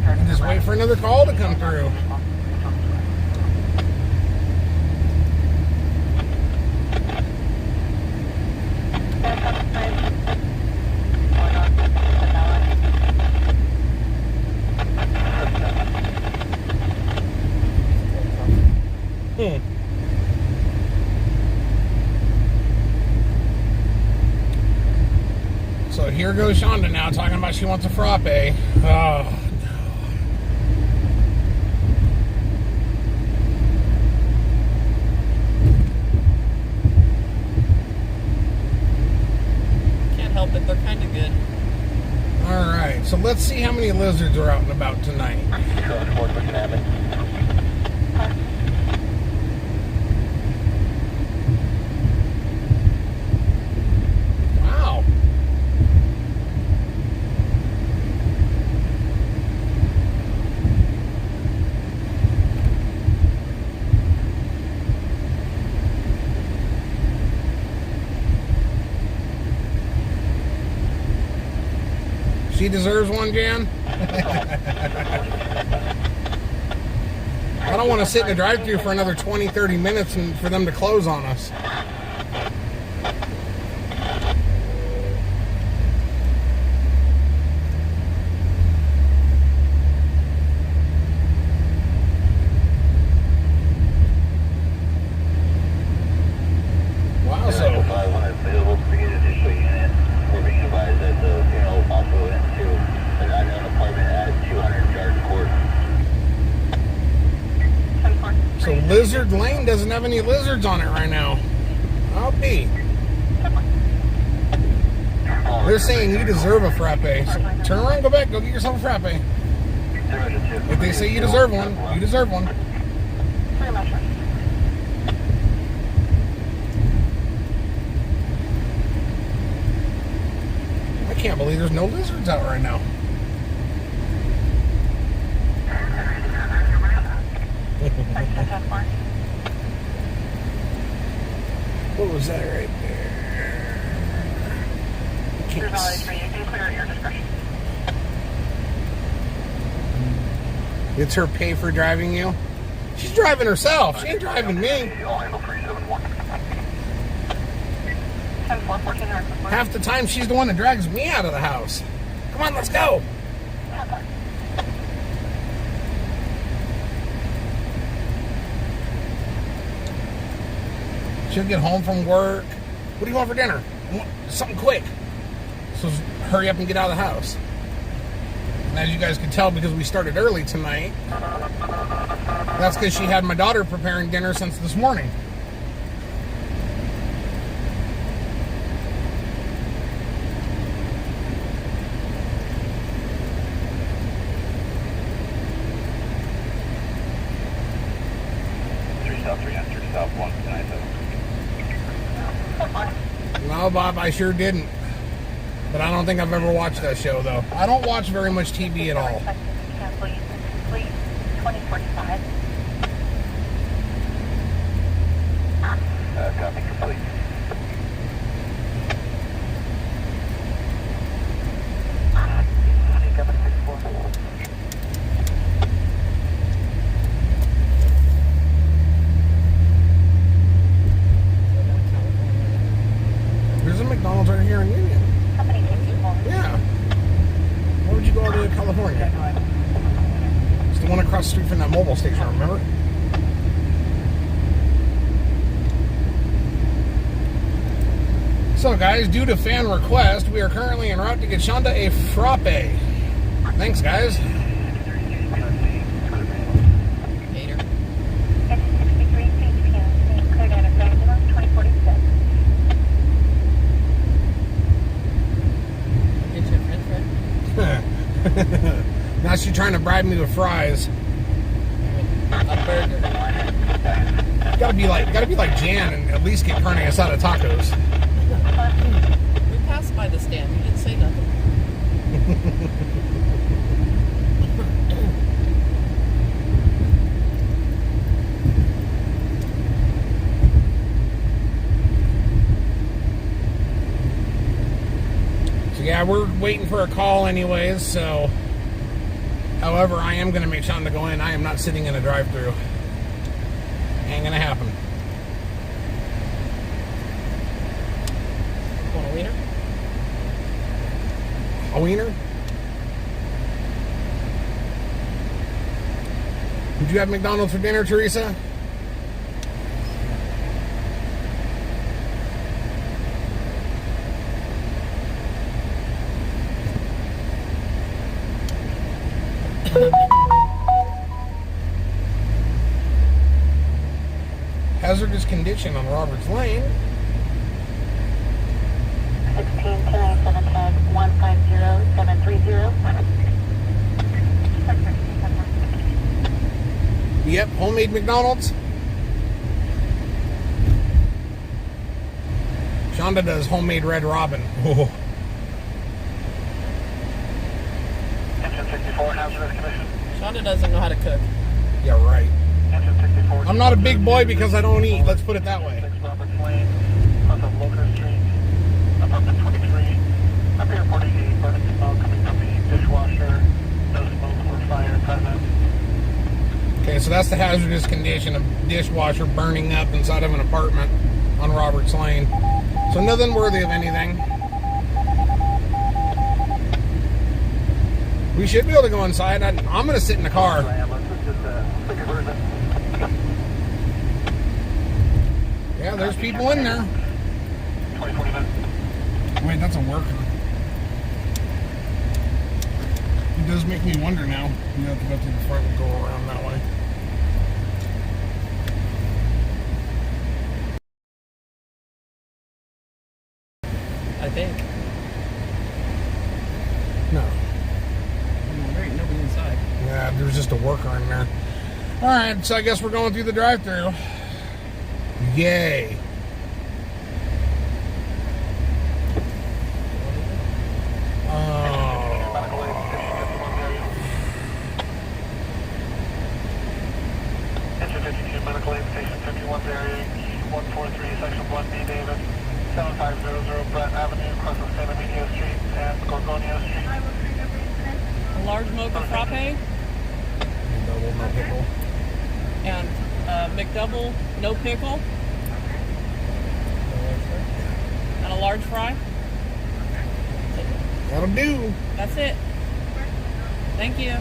A: and just wait for another call to come through. So here goes Shonda now talking about she wants a frappe. Oh,
C: Can't help it. They're kind of good.
A: all right. So let's see how many lizards are out and about tonight. She deserves one, Jan. I don't want to sit in the drive-thru for another 20, 30 minutes and for them to close on us. Wow, so
D: 500 available for the additional unit. We're being advised that the funeral is also into an unknown apartment at 200 Garden Court.
A: So Lizard Lane doesn't have any lizards on it right now. I'll be. They're saying you deserve a frappe. So turn around, go back, go get yourself a frappe. If they say you deserve one, you deserve one. I can't believe there's no lizards out right now. What was that right there? It's her pay for driving you? She's driving herself. She ain't driving me. Half the time she's the one that drags me out of the house. Come on, let's go. She'll get home from work. What do you want for dinner? Something quick. So hurry up and get out of the house. And as you guys can tell, because we started early tonight, that's because she had my daughter preparing dinner since this morning. No, Bob, I sure didn't. But I don't think I've ever watched that show, though. I don't watch very much TV at all.
B: Please, 2045.
D: Copy complete.
A: There's a McDonald's right here in Union. Yeah. Why would you go all the way to California? It's the one across the street from that mobile station, remember? So guys, due to fan request, we are currently en route to get Shonda a frappe. Thanks, guys.
C: Hater.
B: It's 63 p.m. being cleared out of Bakersfield, 2046.
C: Get you a french fry?
A: Now she's trying to bribe me with fries.
C: A burger.
A: Gotta be like Jan and at least get carne asada tacos.
C: We passed by the stand. You didn't say nothing.
A: So yeah, we're waiting for a call anyways, so however, I am gonna make Shonda go in. I am not sitting in a drive-thru. Ain't gonna happen.
C: Want a wiener?
A: A wiener? Did you have McDonald's for dinner, Teresa? Hazardous condition on Roberts Lane.
B: 16-10-7 tag 150730.
A: Yep, homemade McDonald's. Shonda does homemade Red Robin. Oh.
D: Engine 64, hazardous condition.
C: Shonda doesn't know how to cook.
A: Yeah, right.
D: Engine 64.
A: I'm not a big boy because I don't eat. Let's put it that way.
D: 6 Roberts Lane, south of Locust Street, apartment 23, up airport 88, coming from the
A: Okay, so that's the hazardous condition of dishwasher burning up inside of an apartment on Roberts Lane. So nothing worthy of anything. We should be able to go inside. I'm going to sit in the car. Yeah, there's people in there.
D: 20 minutes.
A: Wait, that's a worker. It does make me wonder now. You have to go through the front and go around that way.
C: I think.
A: No.
C: There ain't nobody inside.
A: Yeah, there's just a worker in there. Alright, so I guess we're going through the drive-thru. Yay.
D: Medical aid station 51 area 143 section 1B David 7500 Brett Avenue across the Santa Media Street and Gorgonia Street.
C: A large mocha frappe
A: Double, no pickle.
C: and McDouble, no pickle, and a large fry.
A: That'll do.
C: That's it. Thank you.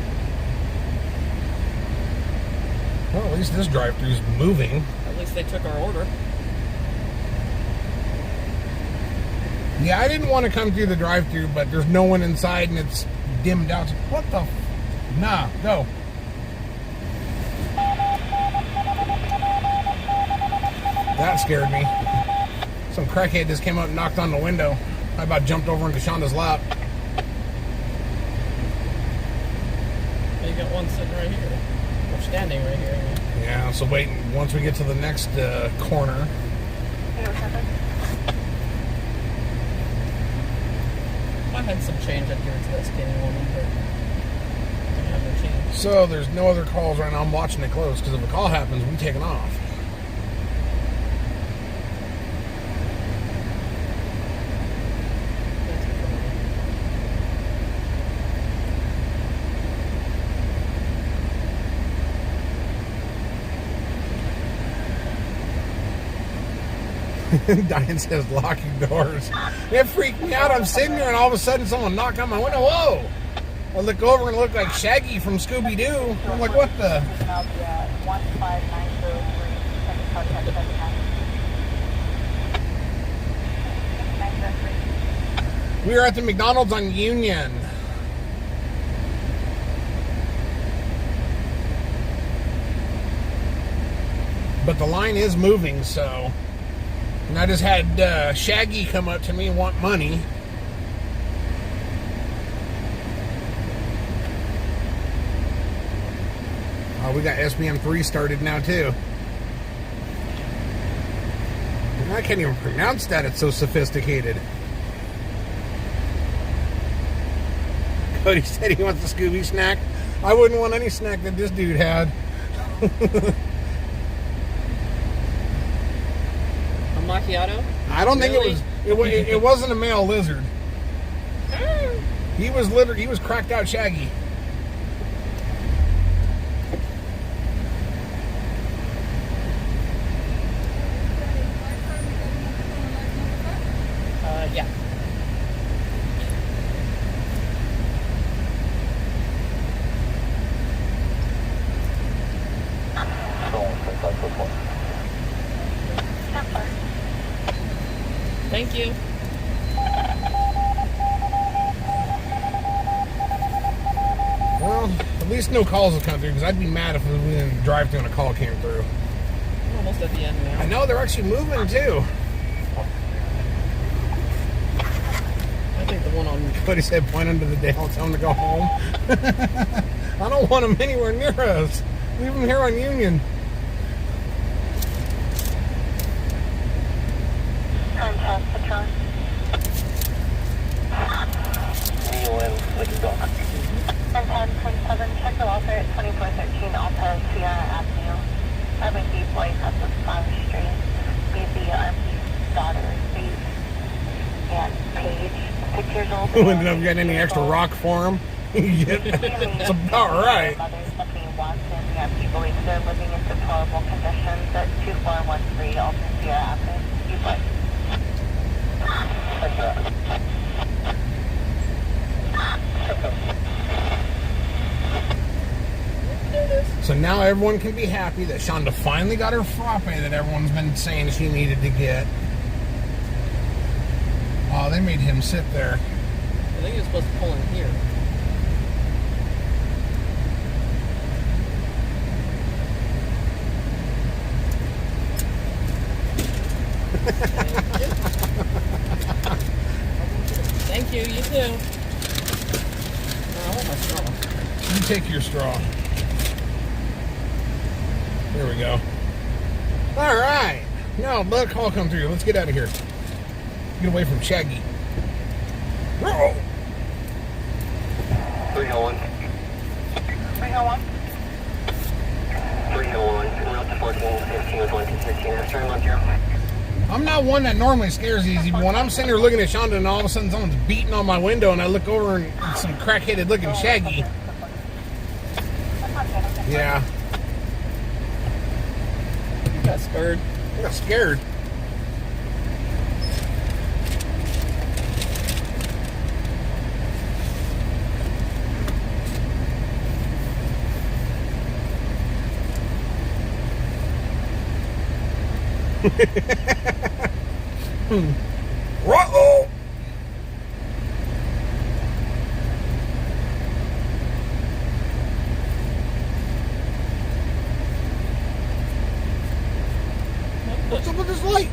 A: Well, at least this drive-thru's moving.
C: At least they took our order.
A: Yeah, I didn't want to come through the drive-thru, but there's no one inside and it's dimmed out. What the? Nah, go. That scared me. Some crackhead just came out and knocked on the window. I about jumped over into Shonda's lap.
C: You got one sitting right here. Or standing right here. I mean.
A: Yeah, so wait, once we get to the next corner.
C: If I had some change, I'd give it to that skinny woman, but I don't have no change.
A: So there's no other calls right now. I'm watching it close because if a call happens, we're taking off. Diane says locking doors. It freaked me out. I'm sitting there and all of a sudden someone knocked on my window. Whoa! I look over and it looked like Shaggy from Scooby-Doo. I'm like, what the? We are at the McDonald's on Union. But the line is moving, so... And I just had Shaggy come up to me and want money. Oh, we got SBM3 started now, too. And I can't even pronounce that. It's so sophisticated. Cody said he wants a Scooby snack. I wouldn't want any snack that this dude had.
C: Macchiato?
A: I don't think it wasn't a male lizard. He was cracked out Shaggy.
C: Yeah. Thank you.
A: Well, at least no calls have come through, because I'd be mad if we didn't drive through and a call came through.
C: We're almost at the end now.
A: I know, they're actually moving too.
C: I think the one on...
A: Cody said point under the Dale, tell him to go home. I don't want him anywhere near us. Leave him here on Union.
B: And 10.7, check the welfare at 2413 Alta Sierra Avenue. Urban Boy up with Farm Street. Baby Army's daughter, Faith, and Paige, 6 years old.
A: Who ended up getting any extra rock for him? It's about right.
B: Mother, Stephanie Watson, Yes, he believes they're living in deplorable conditions at 2413 Alton Sierra Avenue. You play.
A: So now everyone can be happy that Shonda finally got her frappe that everyone's been saying she needed to get. Oh, they made him sit there.
C: I think he was supposed to pull in here. Thank you, you too. I want my straw.
A: You take your straw. There we go. All right. Now, let a call come through. Let's get out of here. Get away from Shaggy. Roll.
D: 301.
B: 301.
D: 301. En route to 1415 with 1216. That's turn left here.
A: I'm not one that normally scares easy, but when I'm sitting here looking at Shonda and all of a sudden someone's beating on my window and I look over and it's some crack-headed looking Shaggy. Yeah.
C: You got scared.
A: I got scared. Uh-oh. What's up with this light?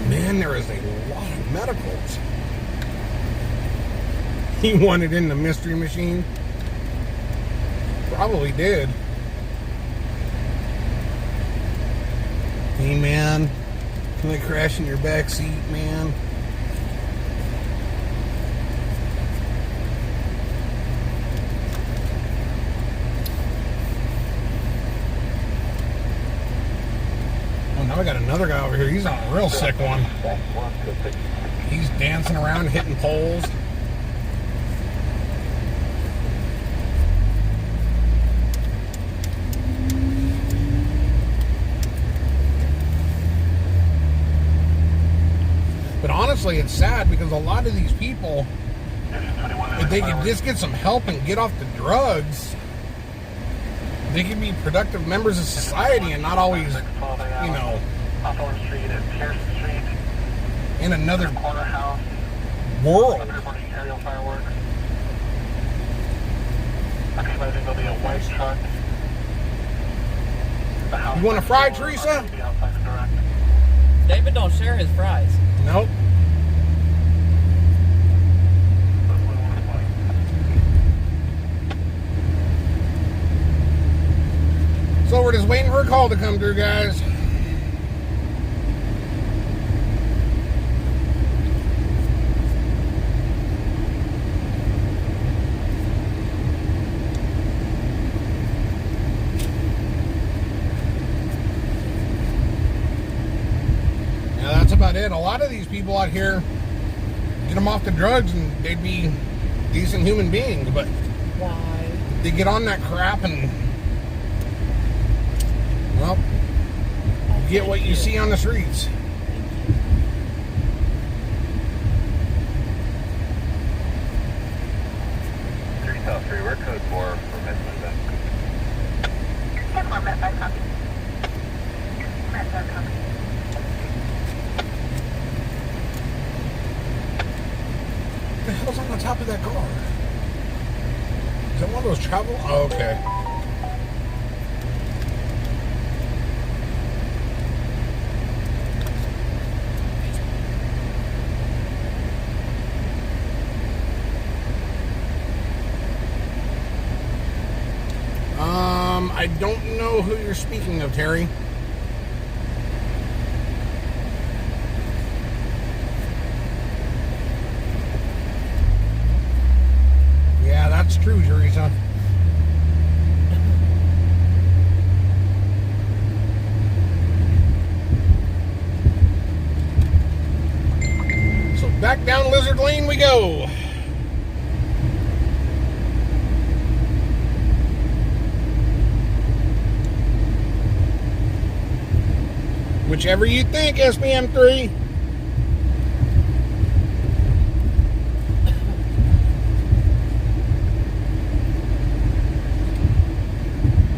A: Man, there is a lot of medicals. He wanted in the mystery machine. Probably did. Hey, man. Can I crash in your back seat, man? Oh, now I got another guy over here. He's on a real sick one. He's dancing around, hitting poles. But honestly, it's sad because a lot of these people, if they could just get some help and get off the drugs, they could be productive members of society and not always, you know, in another world. You want a fry, Teresa?
C: David don't share his fries.
A: Nope. So we're just waiting for a call to come through, guys. About it. A lot of these people out here, get them off the drugs and they'd be decent human beings, but
C: why
A: they get on that crap and, well, you get what you see on the streets.
D: We're code 4 for Midland.
B: 10-4, Met 5 copy. Met 5 copy.
A: What the hell's on the top of that car? Is that one of those travel? Oh, okay. I don't know who you're speaking of, Terry. Yeah, that's true, Teresa. Back down Lizard Lane we go. Whichever you think, SBM3.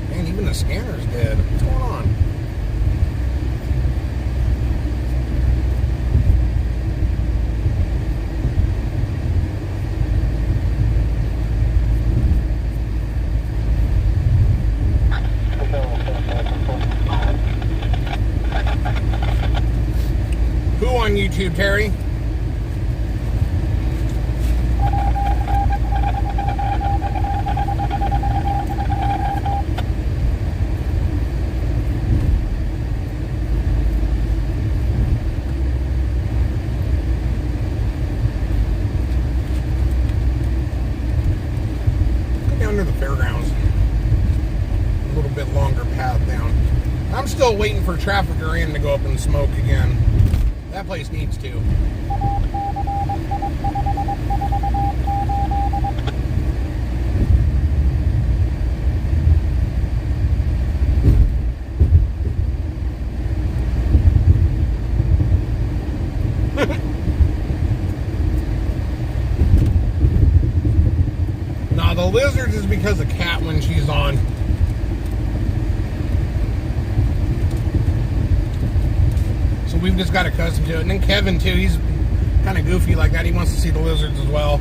A: Man, even the scanner's dead. What's going on? Who on YouTube, Terry? Go down to the fairgrounds. A little bit longer path down. I'm still waiting for Trafficker Inn to go up and smoke again. That place needs to. Nah, the lizards is because of Cat when she's on. So we've just got accustomed to it. And then Kevin, too, he's kind of goofy like that. He wants to see the lizards as well.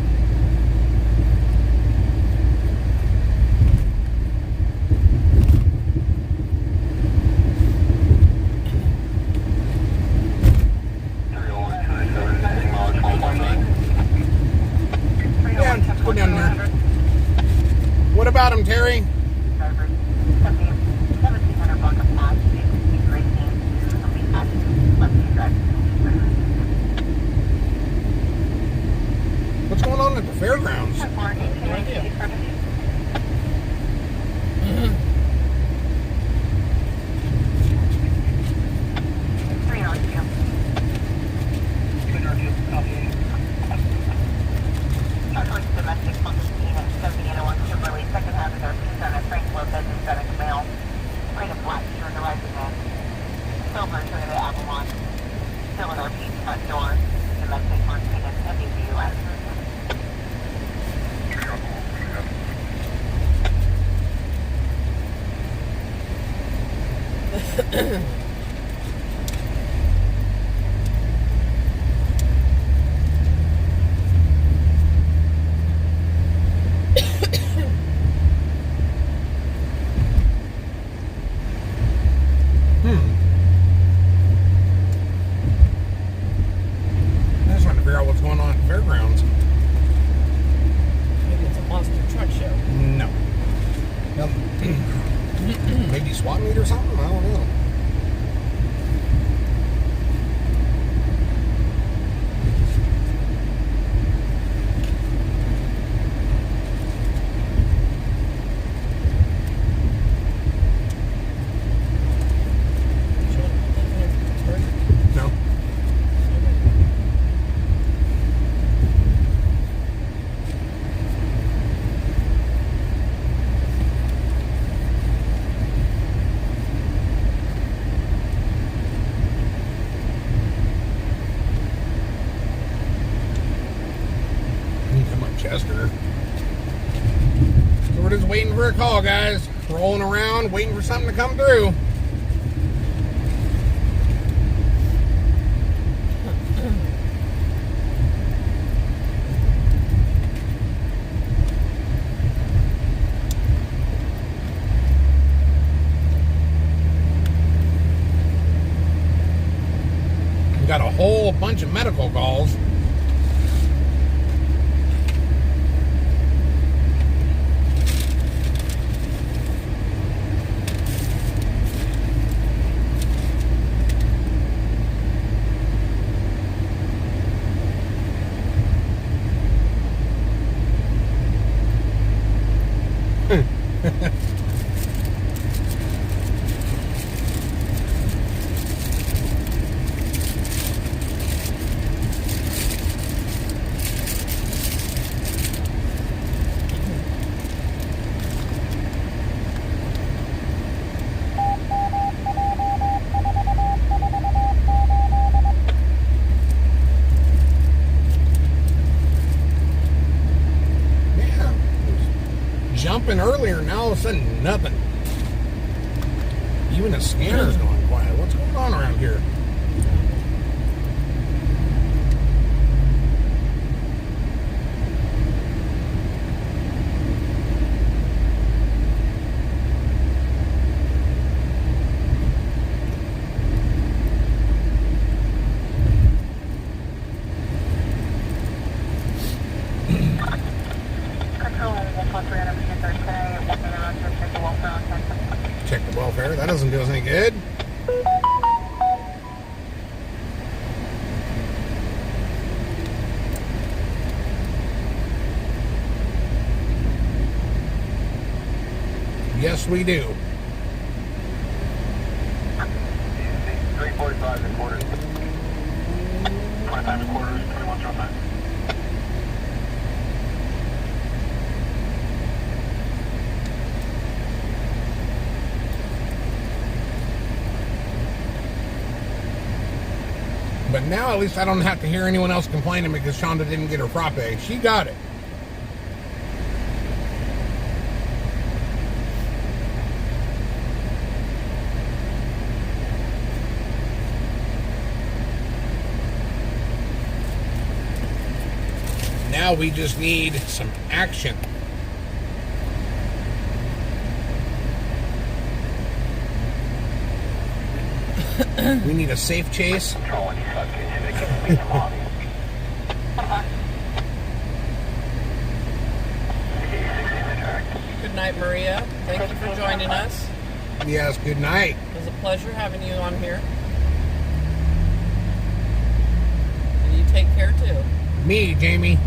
A: Yeah, let's go down there. What about him, Terry? What's going on at the fairgrounds?
B: Domestic function team at 7801 Kimberly, second half of our Tucson at Frank Lopez and FedEx Mail. Green and black, turn the rising man. Silver, turn to Avalon. Still in our peak front door. Domestic function at WBUS.
A: I'm just trying to figure out what's going on at the fairgrounds.
C: Maybe it's a monster truck show.
A: No. Maybe swap meet or something? I don't know. No. Come on, Chester. So we're just waiting for a call, guys. Rolling around, waiting for something to come through. We got a whole bunch of medical calls. beeping earlier, and now all of a sudden, nothing. Even the scanner's going quiet. What's going on around here? Check the welfare. That doesn't do us any good. Yes, we do.
D: 345 and quarters. My time and quarters, 2105.
A: But now at least I don't have to hear anyone else complaining because Shonda didn't get her frappe. She got it. Now we just need some action. We need a safe chase.
C: Good night, Maria. Thank you for joining us.
A: Yes, good night.
C: It was a pleasure having you on here. And you take care, too.
A: Me, Jamie.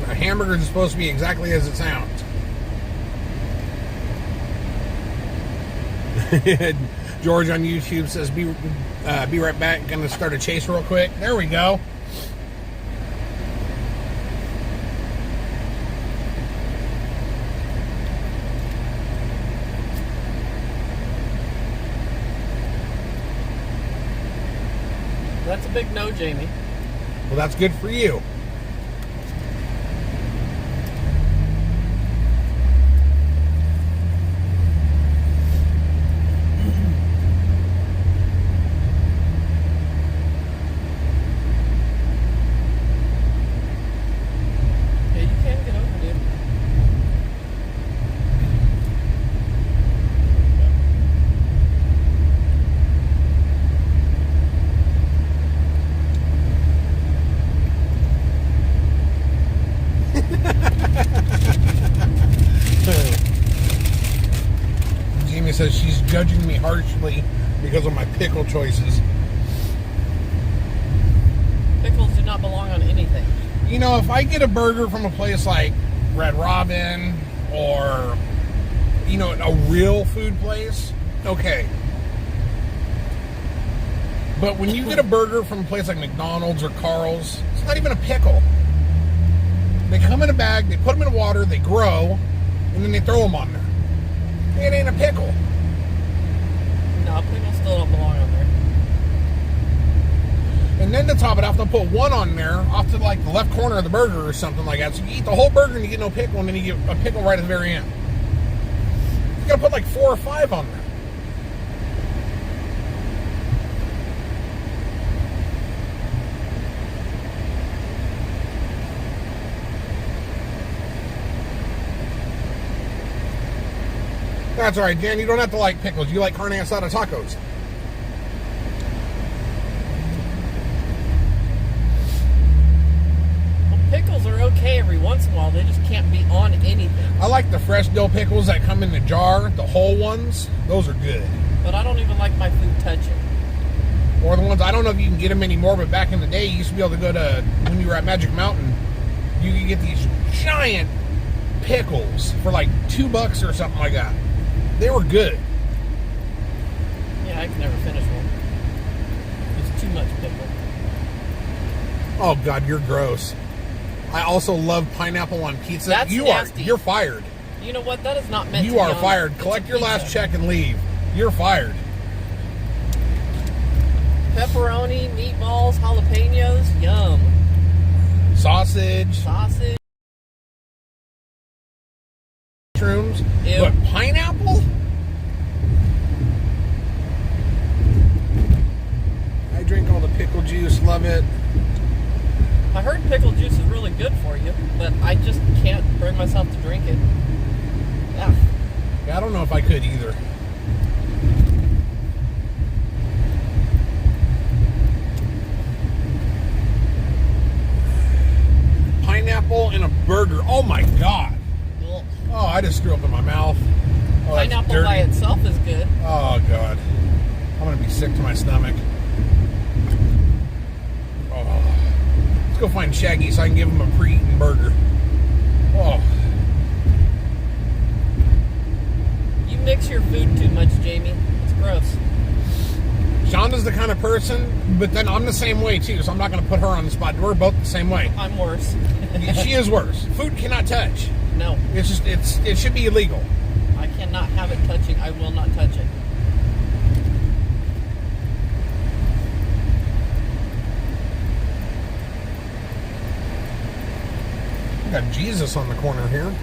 A: A hamburger is supposed to be exactly as it sounds. George on YouTube says, be right back. Gonna start a chase real quick. There we go.
C: That's a big no, Jamie.
A: Well, that's good for you.
C: Yeah, you can get over, dude.
A: Jamie says she's judging me harshly because of my pickle choices.
C: Pickles do not belong on anything.
A: You know, if I get a burger from a place like Red Robin or, you know, a real food place, okay. But when you get a burger from a place like McDonald's or Carl's, it's not even a pickle. They come in a bag, they put them in water, they grow, and then they throw them on there. It ain't a pickle.
C: No, pickles still don't belong on there.
A: And then to top it off, they'll put one on there off to like the left corner of the burger or something like that. So you eat the whole burger and you get no pickle, and then you get a pickle right at the very end. You gotta put like 4 or 5 on there. That's all right, Jan. You don't have to like pickles. You like carne asada tacos.
C: Well, pickles are okay every once in a while. They just can't be on anything.
A: I like the fresh dill pickles that come in the jar, the whole ones. Those are good.
C: But I don't even like my food touching.
A: Or the ones, I don't know if you can get them anymore, but back in the day, you used to be able to go to, when you were at Magic Mountain, you could get these giant pickles for like $2 or something like that. They were good.
C: Yeah, I can never finish one. It's too much pickle.
A: Oh God, you're gross. I also love pineapple on pizza.
C: That's nasty.
A: You're fired.
C: You know what? That is not meant to
A: You
C: be
A: are
C: on.
A: fired.
C: It's
A: Collect
C: a
A: your
C: pizza.
A: last check and leave. You're fired.
C: Pepperoni, meatballs, jalapenos, yum.
A: Sausage, mushrooms,
C: Ew.
A: but pineapple? I drink all the pickle juice, love it.
C: I heard pickle juice is really good for you, but I just can't bring myself to drink it. Yeah.
A: Yeah, I don't know if I could either. Pineapple in a burger. Oh my god.
C: Ugh.
A: Oh, I just threw up in my mouth. Oh, that's
C: Pineapple
A: dirty.
C: by itself is good.
A: Oh god. I'm gonna be sick to my stomach. Oh. Let's go find Shaggy so I can give him a pre-eaten burger. Oh.
C: You mix your food too much, Jamie. It's gross.
A: Shonda's the kind of person, but then I'm the same way too, so I'm not going to put her on the spot. We're both the same way.
C: I'm worse.
A: She is worse. Food cannot touch.
C: No,
A: It's just it should be illegal.
C: I cannot have it touching. I will not touch it.
A: We got Jesus on the corner here.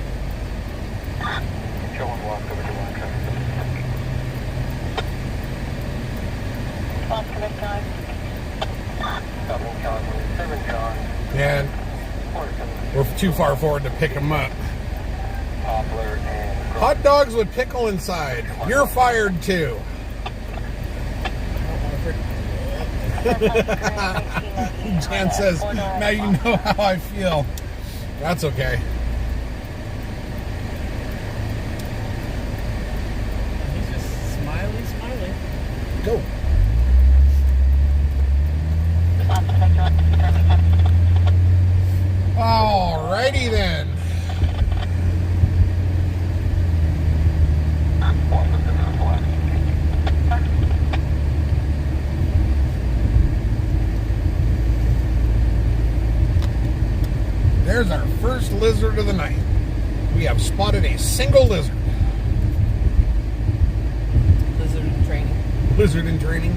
A: And we're too far forward to pick him up. Hot dogs with pickle inside. You're fired too. Jan says, now you know how I feel. That's okay.
C: He's just smiley.
A: Go. Alrighty then. There's our first lizard of the night. We have spotted a single lizard.
C: Lizard in training.
A: Lizard in training.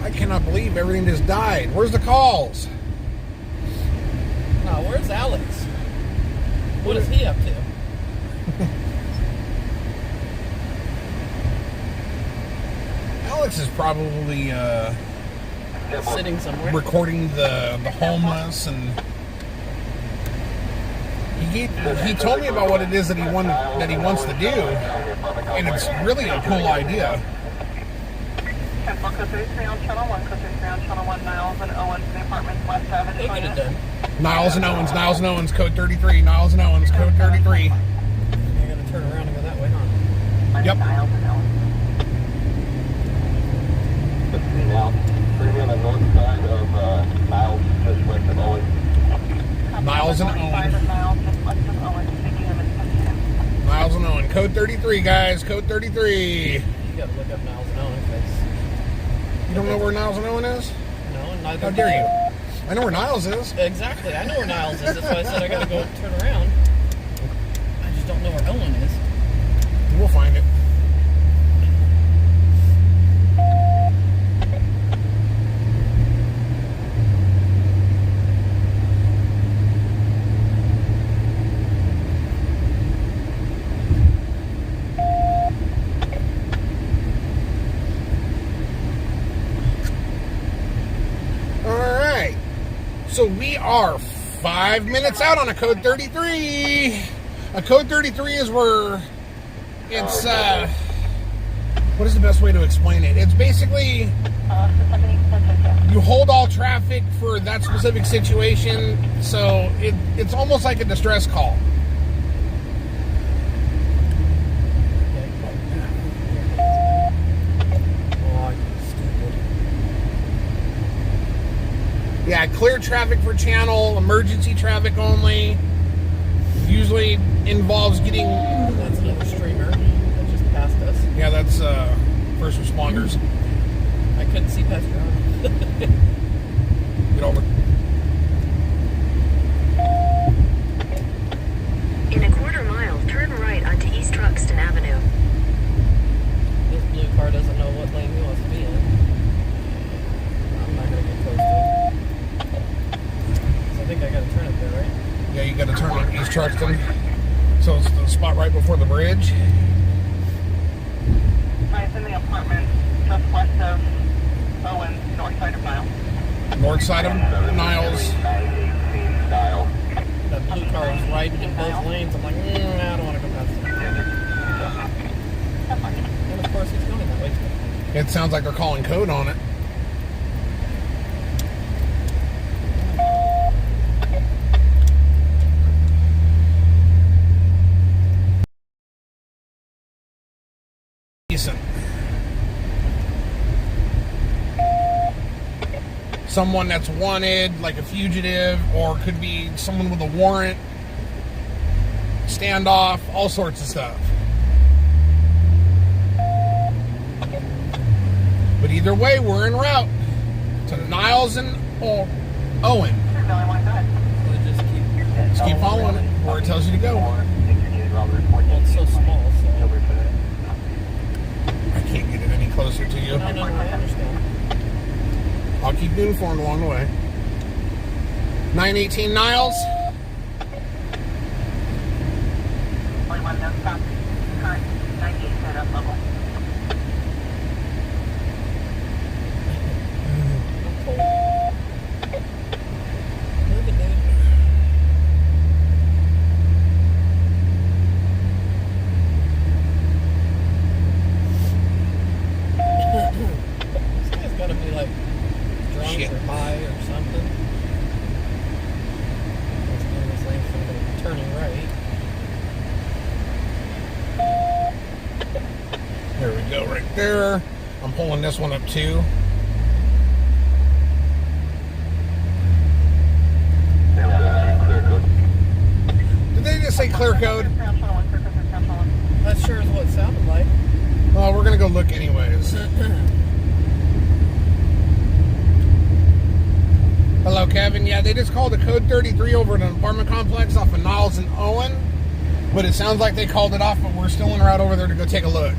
A: I cannot believe everything just died. Where's the calls?
C: No, where's Alex? What is he up to?
A: Alex is probably
C: Sitting somewhere.
A: recording the homeless, and he told me about what it is that he wants to do, and it's really a cool idea.
C: They'll get it done.
A: Niles and Owens, code 33. Niles and Owens, code 33.
C: I gotta turn around and go that way, huh?
A: Yep.
D: Now, bring me on the north side of Niles, just west of Owens.
A: Niles and Owens. Niles and Owens, code 33, guys, code 33.
C: You gotta look up Niles and Owen because
A: You don't know where Niles and Owen is?
C: no, and neither
A: How
C: do
A: dare you? I know where Niles is.
C: Exactly, I know where Niles is. That's why I said I gotta go turn around. I just don't know where Owen is.
A: We'll find it. So we are 5 minutes out on a code 33. A code 33 is where it's, what is the best way to explain it? It's basically, you hold all traffic for that specific situation, so it's almost like a distress call. Yeah, clear traffic for channel, emergency traffic only. Usually involves getting...
C: That's another streamer that just passed us.
A: Yeah, that's first responders.
C: I couldn't see past your arm.
A: Get over.
B: In accordance
E: Truxton Avenue.
C: This blue car doesn't know what lane he wants to be in. I'm not gonna get close to him. So I think I gotta turn it there, right?
A: Yeah, you got to turn on East Truxton. So it's the spot right before the bridge.
B: Right, it's in the apartment just west of Owen, north side of Niles.
A: North side of Niles.
C: That blue car is riding in both lanes. I'm like, I don't want to go past him. And of course he's going that way too.
A: It sounds like they're calling code on it. Decent. Someone that's wanted, like a fugitive, or could be someone with a warrant, standoff, all sorts of stuff. But either way, we're en route to Niles and Owen. Just keep following it where it tells you to go.
C: Well, it's so small, so.
A: I can't get it any closer to you.
C: No, I understand.
A: I'll keep you informed along the way. 918 Niles.
B: Current 98 setup level.
C: I'm cold. Move it, dude. This guy's gotta be like drunk
A: Shit.
C: or high or something. This thing's turning right.
A: There we go, right there. I'm pulling this one up too. Did they just say clear code?
C: That sure is what it sounded like.
A: Well, we're gonna go look anyways. Hello, Kevin. Yeah, they just called a code 33 over at an apartment complex off of Niles and Owen. But it sounds like they called it off, but we're still en route over there to go take a look.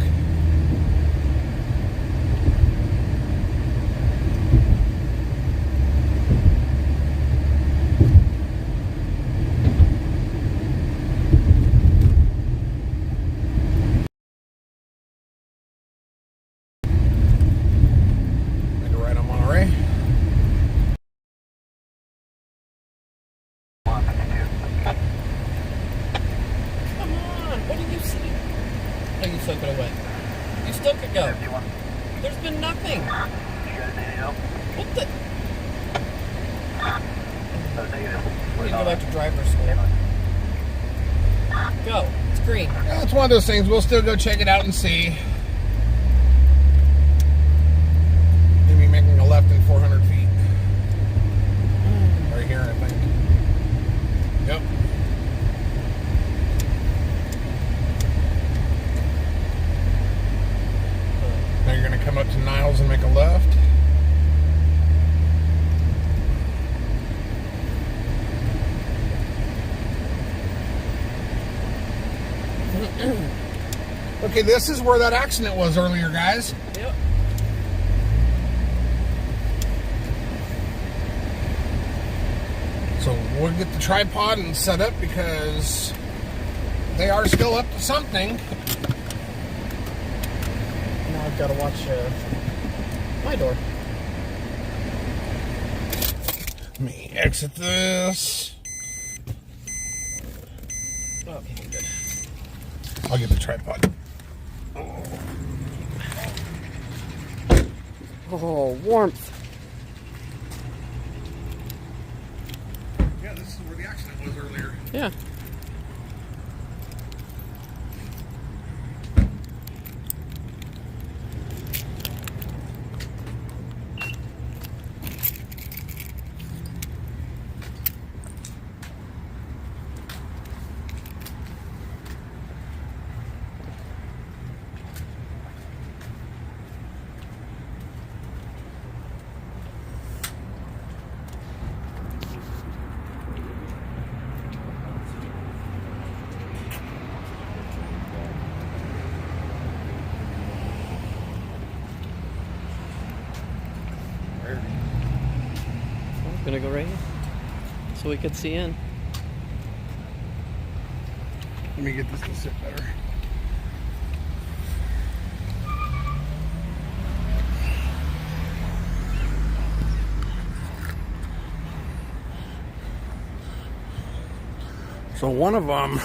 A: Make a right on Monterey.
C: Come on, what do you see? Oh, you still could have went. You still could go. There's been nothing. What the? We need to go back to driver's school. Go. It's green.
A: Yeah, it's one of those things. We'll still go check it out and see. Maybe making a left in 400 feet. Right here, I think. Yep. Now you're going to come up to Niles and make a left. Okay, this is where that accident was earlier, guys.
C: Yep.
A: So we'll get the tripod and set up because they are still up to something.
C: Now I've got to watch my door.
A: Let me exit this.
C: Okay, good.
A: I'll get the tripod.
C: Oh, warmth.
A: Yeah, this is where the accident was earlier.
C: Yeah. Gonna go right here so we could see in.
A: Let me get this to sit better. So one of them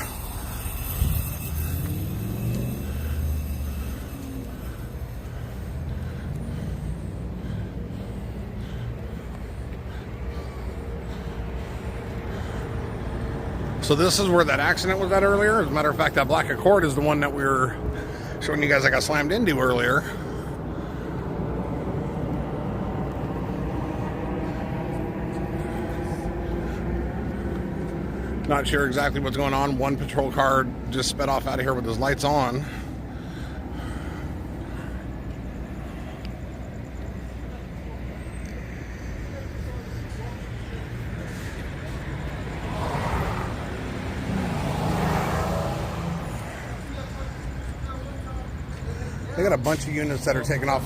A: So this is where that accident was at earlier. As a matter of fact, that black Accord is the one that we were showing you guys I got slammed into earlier. Not sure exactly what's going on. One patrol car just sped off out of here with his lights on. They got a bunch of units that are taking off.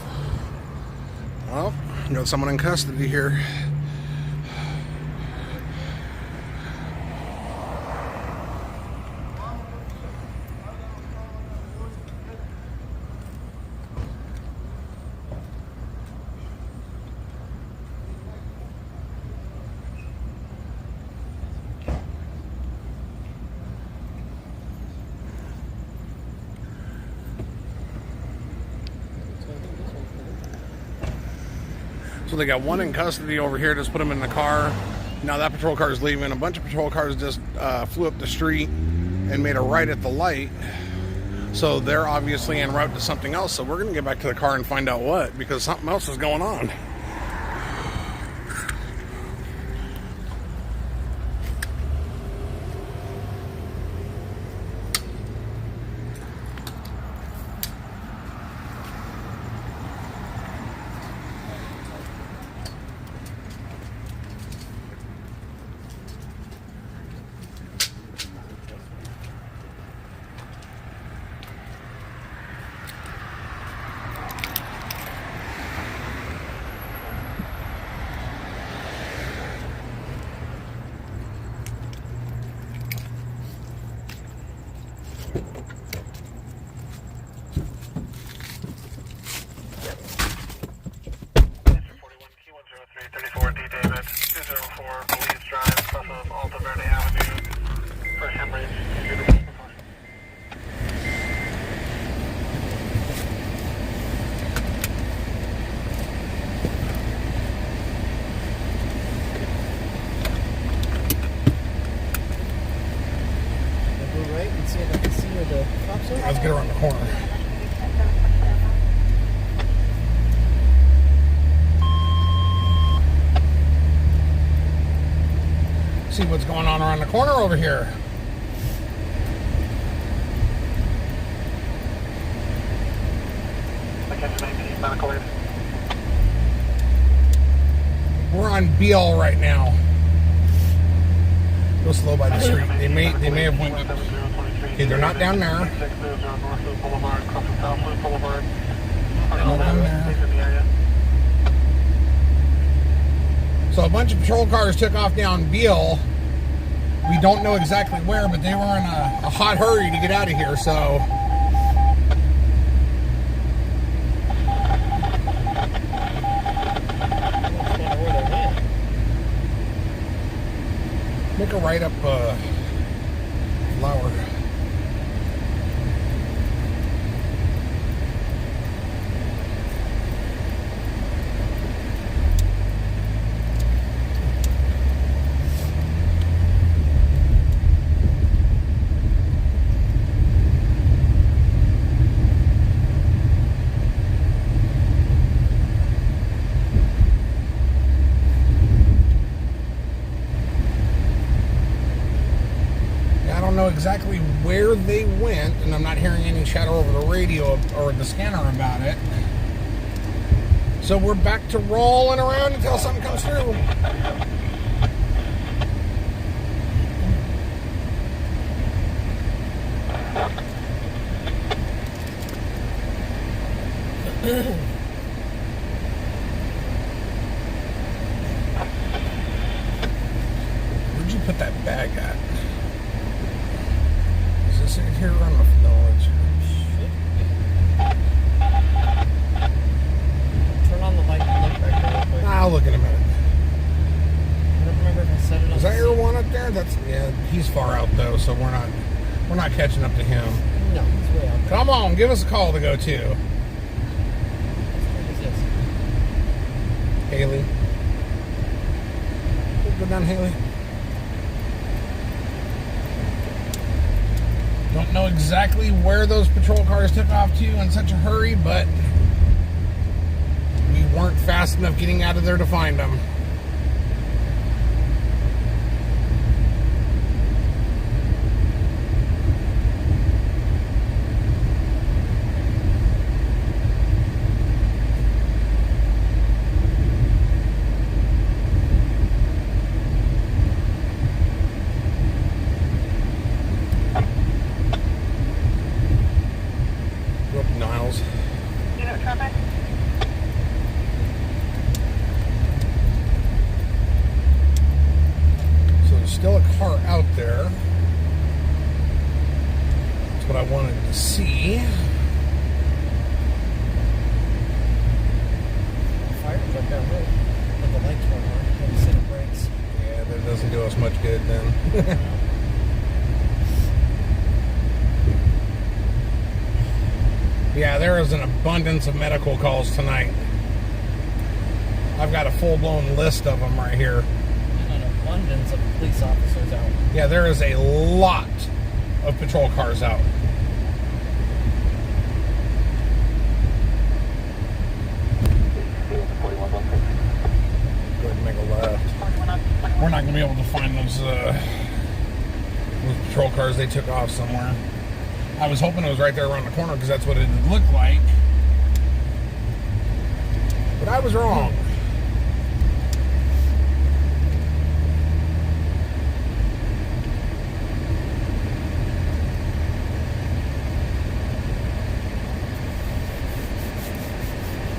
A: Oh, got someone in custody here. So they got one in custody over here, just put him in the car. Now that patrol car is leaving. A bunch of patrol cars just flew up the street and made a right at the light. So they're obviously en route to something else. So we're going to get back to the car and find out what, because something else is going on. Let's get around the corner. See what's going on around the corner over here. We're on BL right now. Go slow by the street. They may have went up. Okay, they're not down there. Not down there. So a bunch of patrol cars took off down Beale. We don't know exactly where, but they were in a hot hurry to get out of here, so. Make a right up Flower. Know exactly where they went, and I'm not hearing any chatter over the radio or the scanner about it. So we're back to rolling around until something comes through. He's far out though, so we're not catching up to him.
C: No, he's way out there.
A: Come on, give us a call to go to.
C: What is this?
A: Haley. Go down, Haley. Don't know exactly where those patrol cars took off to in such a hurry, but we weren't fast enough getting out of there to find them. Niles.
B: Unit traffic.
A: So there's still a car out there. That's what I wanted to see.
C: The fire was like that road. But the lights weren't on. Had to sit on brakes.
A: Yeah, that doesn't do us much good then. Yeah, there is an abundance of medical calls tonight. I've got a full-blown list of them right here.
C: And an abundance of police officers out.
A: Yeah, there is a lot of patrol cars out.
D: Go ahead
A: and make a left. We're not going to be able to find those patrol cars. They took off somewhere. I was hoping it was right there around the corner because that's what it looked like. But I was wrong.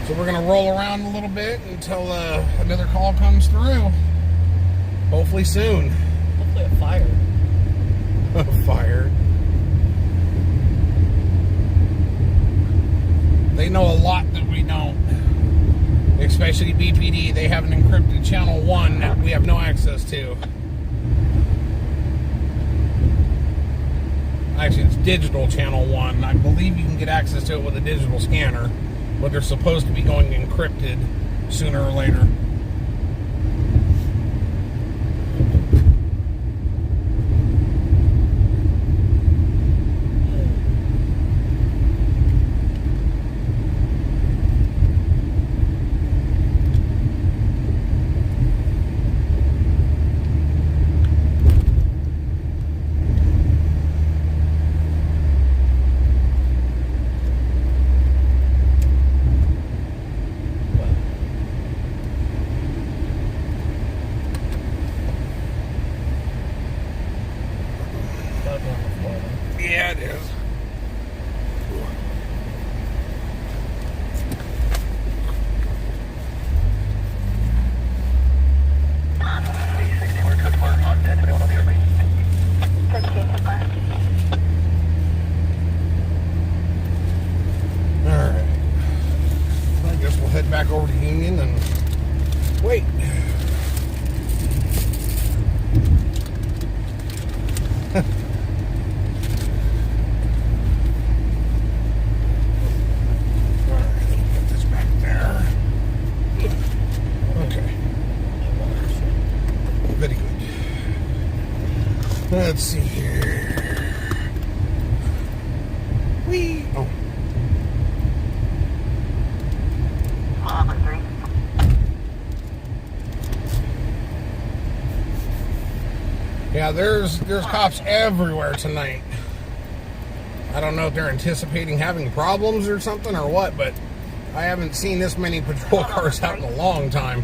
A: So we're going to roll around a little bit until another call comes through. Hopefully soon.
C: Hopefully a fire.
A: A fire. They know a lot that we don't. Especially BPD. They have an encrypted channel 1 that we have no access to. Actually, it's digital channel 1. I believe you can get access to it with a digital scanner. But they're supposed to be going encrypted sooner or later. Yeah, it is. Alright. I guess we'll head back over to Union and wait. Let's see here. Whee! Oh. Yeah, there's cops everywhere tonight. I don't know if they're anticipating having problems or something or what, but I haven't seen this many patrol cars out in a long time.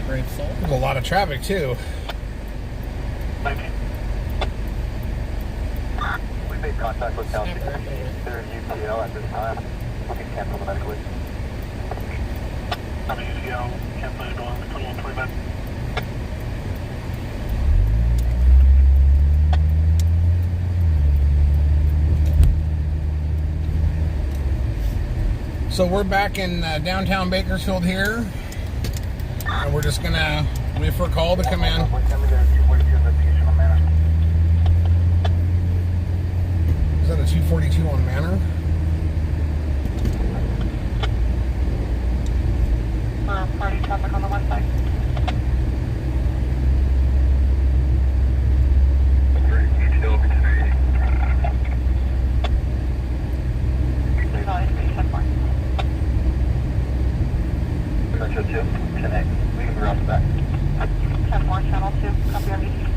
C: Brave soul.
A: There's a lot of traffic too.
D: 19. We made contact with County. They're in UCL at this time. We can cancel the medically. I'm in UCL. Cancel your door. Total of 20 minutes.
A: So we're back in downtown Bakersfield here, and we're just gonna wait for a call to come in. Is that a 242 on Manor?
B: Party traffic on the west side.
D: Metro 2, connect. We can route back.
B: 10-4, channel 2, copy our meeting.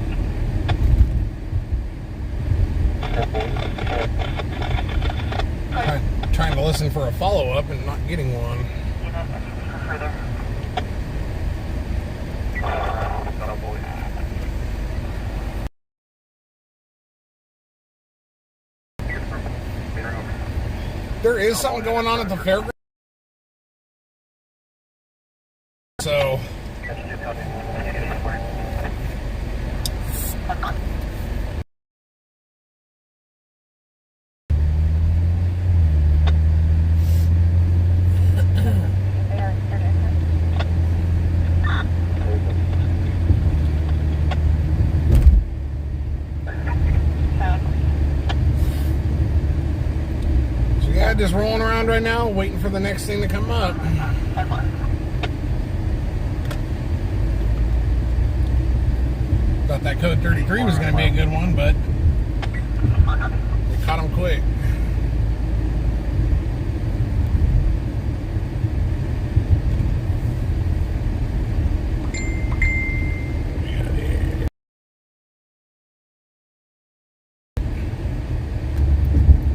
A: Trying to listen for a follow-up and not getting one.
B: Unit, for further.
A: There is something going on at the fairgrounds. So yeah, just rolling around right now, waiting for the next thing to come up. Thought that code 33 was going to be a good one, but they caught him quick.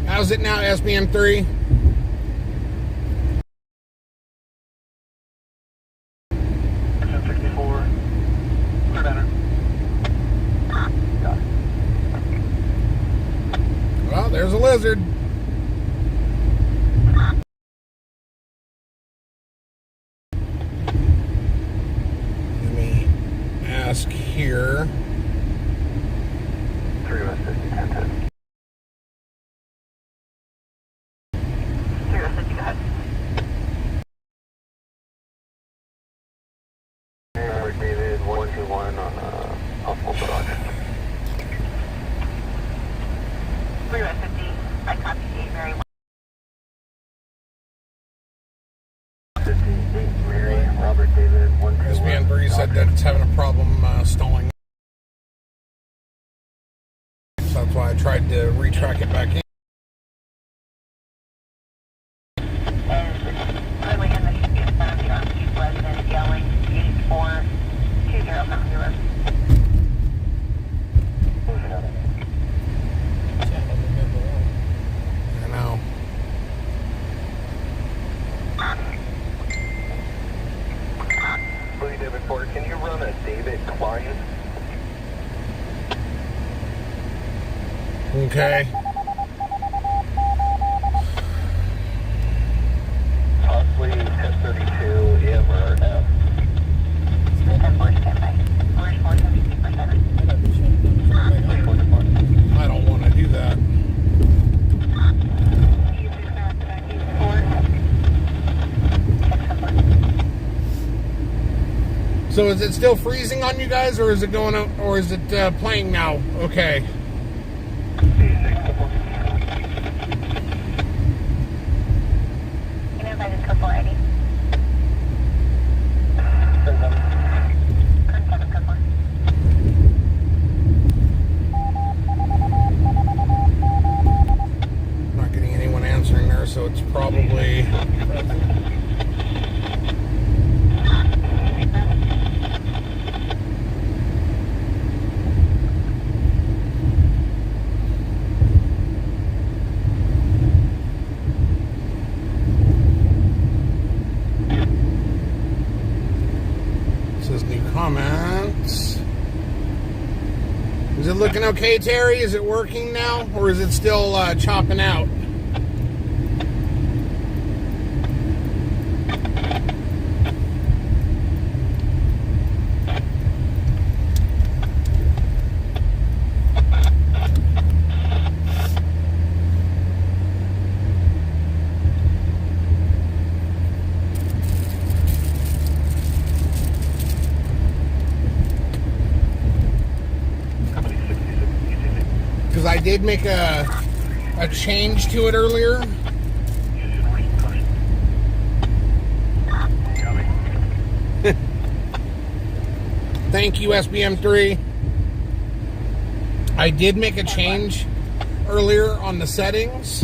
A: How's it now, SBM3? Well, there's a lizard. Let me ask here.
D: 3 West 50, 10-10.
B: 3 West 50, go ahead.
D: David 121 on possible production.
B: 3 West 50, I copy 8 Mary
D: 58 Mary, Robert David 121.
A: SBM3 said that it's having a problem stalling. So that's why I tried to retrack it back in.
B: Early in the should be in front of the Armstrong resident yelling 8420 Mountain Road.
A: I know.
D: Louis David Ford, can you run a David client?
A: Okay.
D: Possibly 1032 M or F.
B: 10-4, standby. Orange 470%.
A: I don't want to do that. So is it still freezing on you guys, or is it going, or is it playing now? Okay.
B: Can I invite us to 480?
A: Not getting anyone answering there, so it's probably. Says new comments. Is it looking okay, Terry? Is it working now, or is it still chopping out? did make a change to it earlier. Thank you, SBM3. I did make a change earlier on the settings.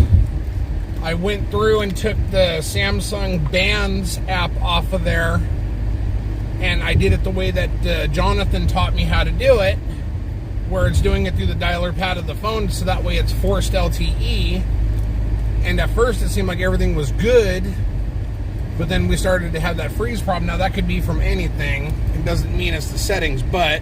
A: I went through and took the Samsung Bands app off of there, and I did it the way that Jonathan taught me how to do it, where it's doing it through the dialer pad of the phone, so that way it's forced LTE. And at first it seemed like everything was good, but then we started to have that freeze problem. Now that could be from anything. It doesn't mean it's the settings, but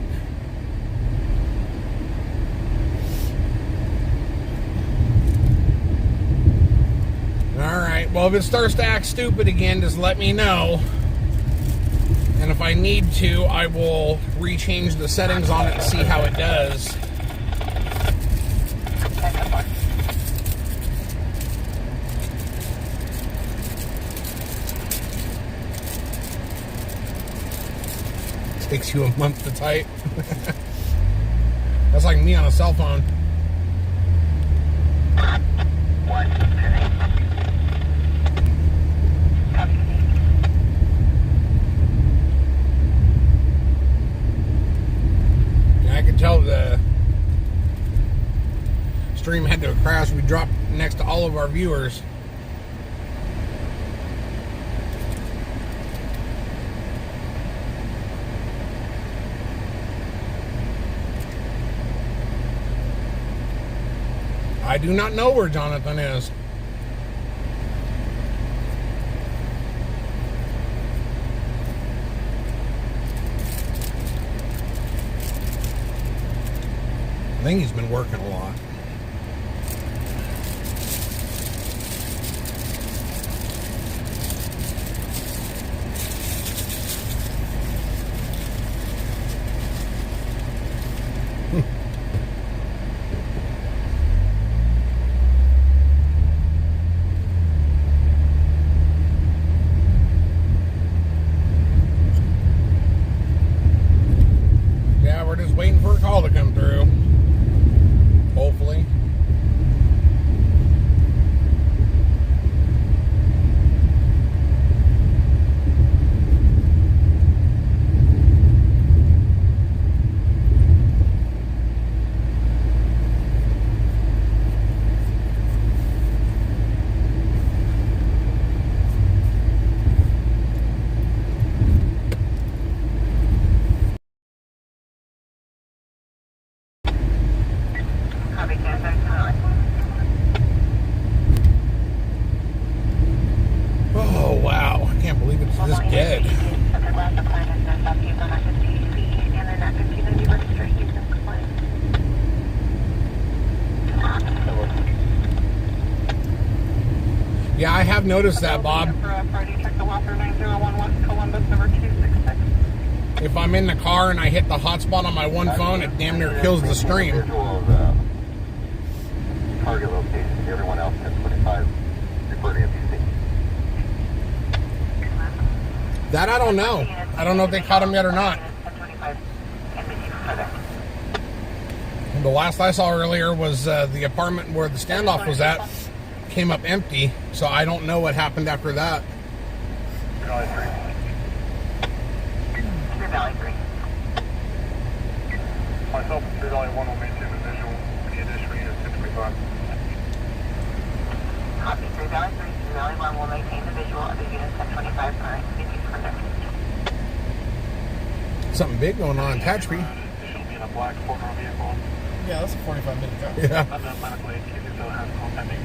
A: alright, well, if it starts to act stupid again, just let me know. And if I need to, I will rechange the settings on it and see how it does. Takes you a month to type. That's like me on a cell phone. I could tell the stream had to crash. We dropped next to all of our viewers. I do not know where Jonathan is. I think he's been working a lot. Waiting for a call to come through. Hopefully. Oh, wow. I can't believe it's this dead. Yeah, I have noticed that, Bob. If I'm in the car and I hit the hotspot on my one phone, it damn near kills the stream.
E: Target location, everyone else 1025, reporting MPC.
A: That I don't know. I don't know if they caught him yet or not. The last I saw earlier was the apartment where the standoff was at came up empty, so I don't know what happened after that.
E: Valley 3. Myself and True Valley 1 will maintain a visual. The additional unit 1025.
B: Copy 3 Valley 3. Valley 1 will maintain the visual of the unit 1025 current.
A: Something big going on in Patchby.
E: She'll be in a black four-door vehicle.
C: Yeah, that's a 45-minute drive.
A: Yeah.
E: Automatically, keep yourself has call pending.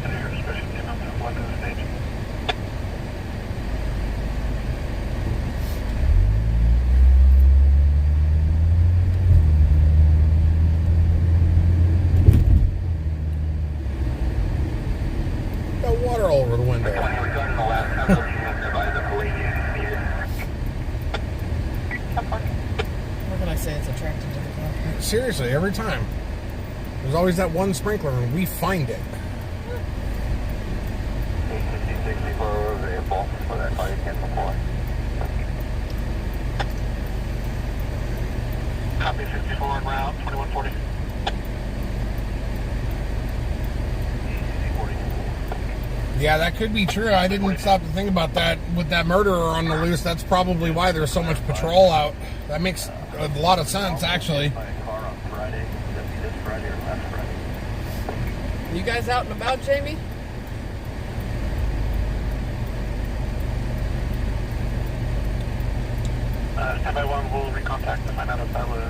E: And your discretion came up to blood to the stage.
A: Got water all over the window.
E: Regarding the last couple of units, advise the police needed.
C: What can I say? It's attracted to the car.
A: Seriously, every time. There's always that one sprinkler and we find it.
E: 1664 vehicle for that car you cancel for. Copy 64 en route, 2140.
A: Yeah, that could be true. I didn't stop to think about that. With that murderer on the loose, that's probably why there's so much patrol out. That makes a lot of sense, actually.
E: My car on Friday. Would that be this Friday or last Friday?
C: You guys out and about, Jamie?
E: Stand by one, we'll recontact to find out if that was...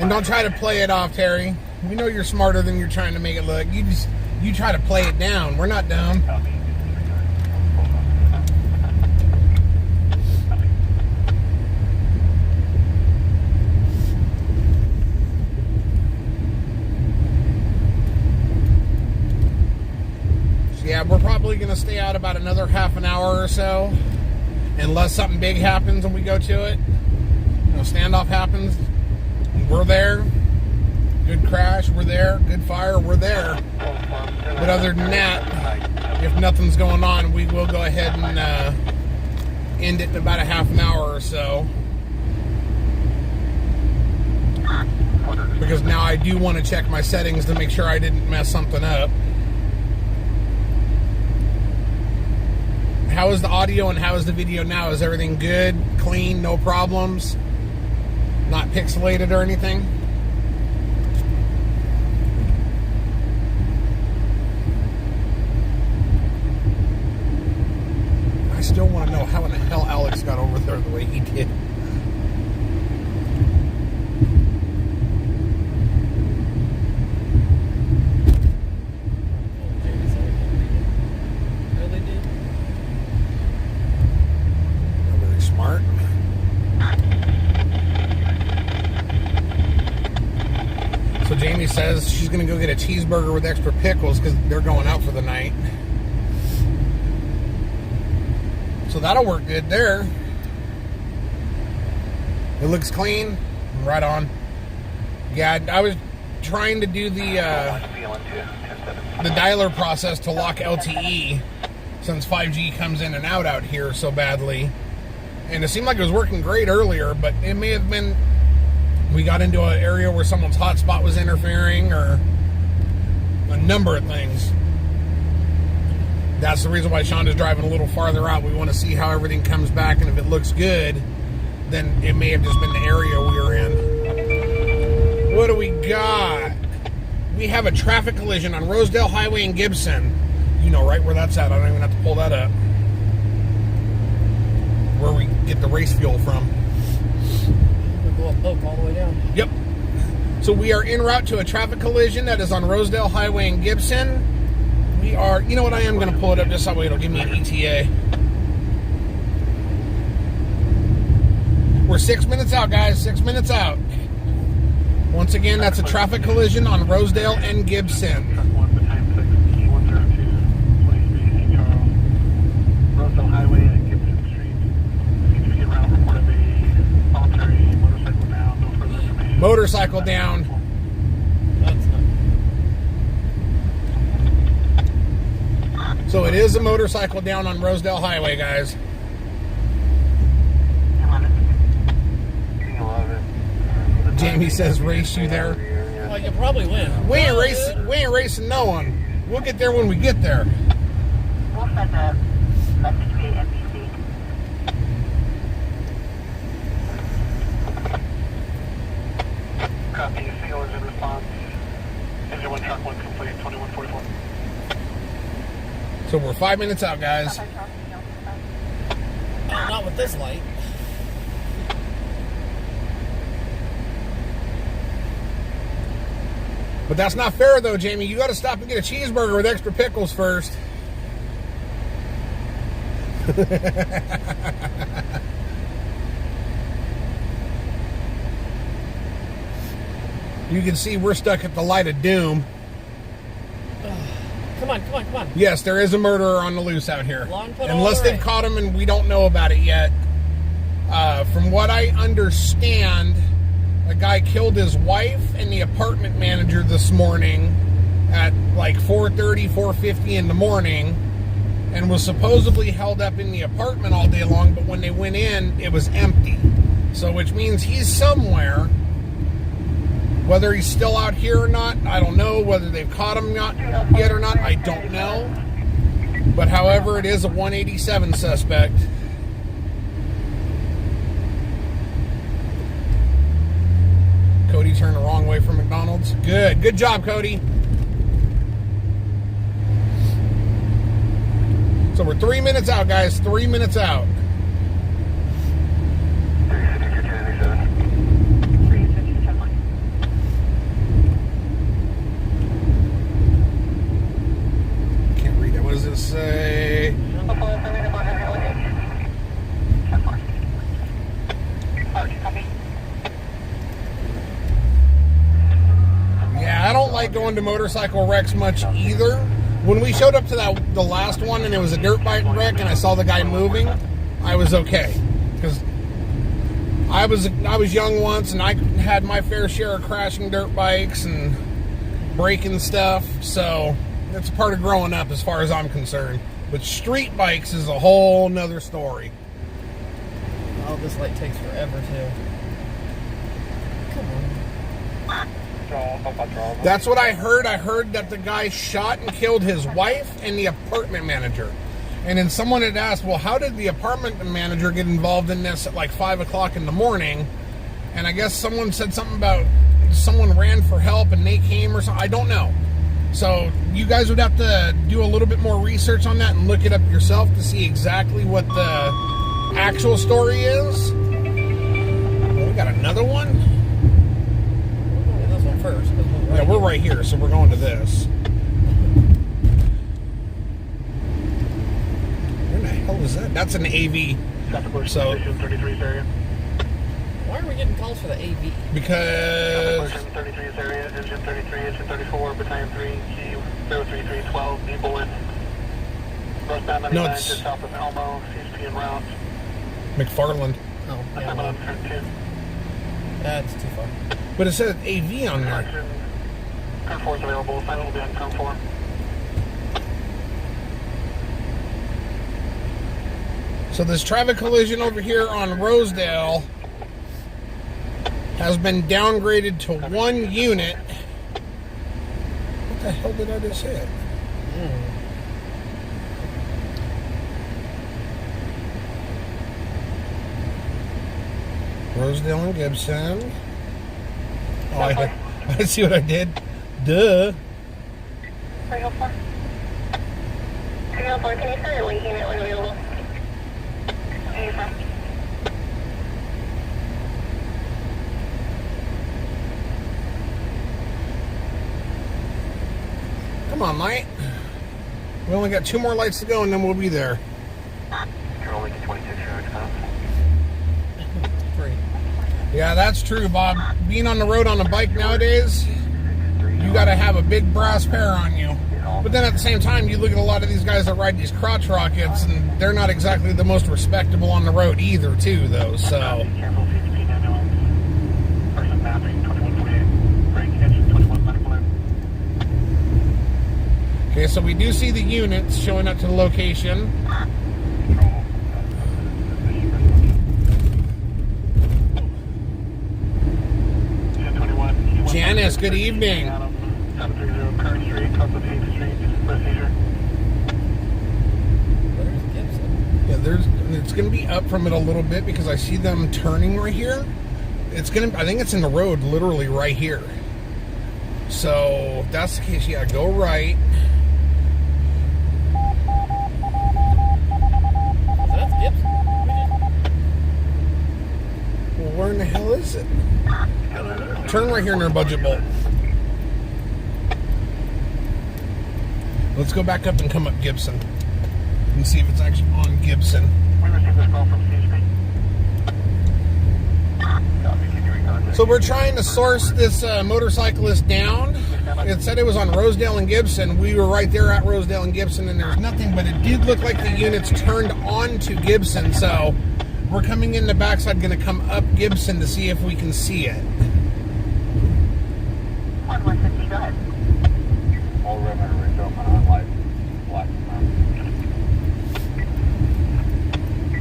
A: And don't try to play it off, Terry. We know you're smarter than you're trying to make it look. You try to play it down. We're not down.
E: Copy.
A: Yeah, we're probably going to stay out about another half an hour or so. Unless something big happens and we go to it. You know, standoff happens. We're there. Good crash, we're there. Good fire, we're there. But other than that, if nothing's going on, we will go ahead and end it in about a half an hour or so. Because now I do want to check my settings to make sure I didn't mess something up. How is the audio and how is the video now? Is everything good, clean, no problems? Not pixelated or anything? I still want to know how in the hell Alex got over there the way he did.
C: Really did.
A: Not very smart. So Jamie says she's going to go get a cheeseburger with extra pickles because they're going out for the night. So that'll work good there. It looks clean. Right on. Yeah, I was trying to do the dialer process to lock LTE since 5G comes in and out here so badly. And it seemed like it was working great earlier, but it may have been we got into an area where someone's hotspot was interfering or a number of things. That's the reason why Shonda's driving a little farther out. We want to see how everything comes back, and if it looks good, then it may have just been the area we were in. What do we got? We have a traffic collision on Rosedale Highway in Gibson. You know right where that's at. I don't even have to pull that up. Where we get the race fuel from.
C: We'll go up Oak all the way down.
A: Yep. So we are en route to a traffic collision that is on Rosedale Highway in Gibson. We are, you know what, I am going to pull it up just that way it'll give me an ETA. We're 6 minutes out, guys. 6 minutes out. Once again, that's a traffic collision on Rosedale and Gibson.
E: Truck 1, battalion 6, key 102, 23 St. Charles, Rosedale Highway and Gibson Street. Seems to be around report of a solitary motorcycle down. No further information.
A: Motorcycle down.
C: That's not.
A: So it is a motorcycle down on Rosedale Highway, guys.
E: 11.
A: Jamie says race you there.
C: Well, you probably win.
A: We ain't racing no one. We'll get there when we get there.
B: We'll send a message via NBC.
E: Copy, single engine response. Engine 1, truck 1 complete, 2144.
A: So we're 5 minutes out, guys.
C: Not with this light.
A: But that's not fair, though, Jamie. You got to stop and get a cheeseburger with extra pickles first. You can see we're stuck at the light of doom.
C: Come on, come on, come on.
A: Yes, there is a murderer on the loose out here.
C: Lawn pedal
A: Unless
C: all the
A: they've
C: way.
A: caught him and we don't know about it yet. From what I understand, a guy killed his wife and the apartment manager this morning at like 4:30, 4:50 in the morning, and was supposedly held up in the apartment all day long, but when they went in, it was empty. So which means he's somewhere. Whether he's still out here or not, I don't know. Whether they've caught him yet or not, I don't know. But however, it is a 187 suspect. Cody turned the wrong way from McDonald's. Good job, Cody. So we're 3 minutes out, guys. 3 minutes out. Can't read it. What does it say? Yeah, I don't like going to motorcycle wrecks much either. When we showed up to the last one and it was a dirt bike wreck and I saw the guy moving, I was okay. Because I was young once and I had my fair share of crashing dirt bikes and breaking stuff. So that's a part of growing up as far as I'm concerned. But street bikes is a whole nother story.
C: Oh, this light takes forever too. Come on.
A: That's what I heard. I heard that the guy shot and killed his wife and the apartment manager. And then someone had asked, well, how did the apartment manager get involved in this at like 5 o'clock in the morning? And I guess someone said something about someone ran for help and they came or something. I don't know. So you guys would have to do a little bit more research on that and look it up yourself to see exactly what the actual story is. Oh, we got another one?
C: This one first.
A: Yeah, we're right here, so we're going to this. Where the hell is that? That's an AV. So,
E: 33 area.
C: Why are we getting calls for the AV?
A: Because
E: 33 area, engine 33, engine 34, battalion 3, key 03312, Evelyn. Northbound 99,
A: No,
E: just south of Elmo, CSP en route.
A: McFarland.
C: Oh,
E: I'm
C: yeah.
E: on turn 2.
C: That's too far.
A: But it says AV on there.
E: Correction. Turn 4 is available, sign will be on turn 4.
A: So this traffic collision over here on Rosedale has been downgraded to 1 unit. What the hell did I just hit? Rosedale and Gibson. Oh, I see what I did. Duh.
B: 304. 304, can you send a link unit when available? 304.
A: Come on, mate. We only got 2 more lights to go and then we'll be there.
E: Control Lincoln 26, your expense.
C: Free.
A: Yeah, that's true, Bob. Being on the road on a bike nowadays, you got to have a big brass pair on you. But then at the same time, you look at a lot of these guys that ride these crotch rockets, and they're not exactly the most respectable on the road either, too, though. So,
E: Careful, CHP ambulance. Person mapping 2148. Brake engine 21 medical in.
A: okay, so we do see the units showing up to the location. Janice, good evening.
E: 730 Current Street, top of 8th Street, procedure.
C: Where's Gibson?
A: Yeah, it's going to be up from it a little bit because I see them turning right here. I think it's in the road literally right here. So if that's the case, yeah, go right.
C: So that's Gibson.
A: Well, where in the hell is it? Turn right here near Budget Bolt. Let's go back up and come up Gibson and see if it's actually on Gibson.
E: We received this call from CHP.
A: So we're trying to source this motorcyclist down. It said it was on Rosedale and Gibson. We were right there at Rosedale and Gibson, and there's nothing, but it did look like the units turned on to Gibson. So we're coming in the backside, going to come up Gibson to see if we can see it.
B: 1150, go ahead.
E: All river is open on light. Black.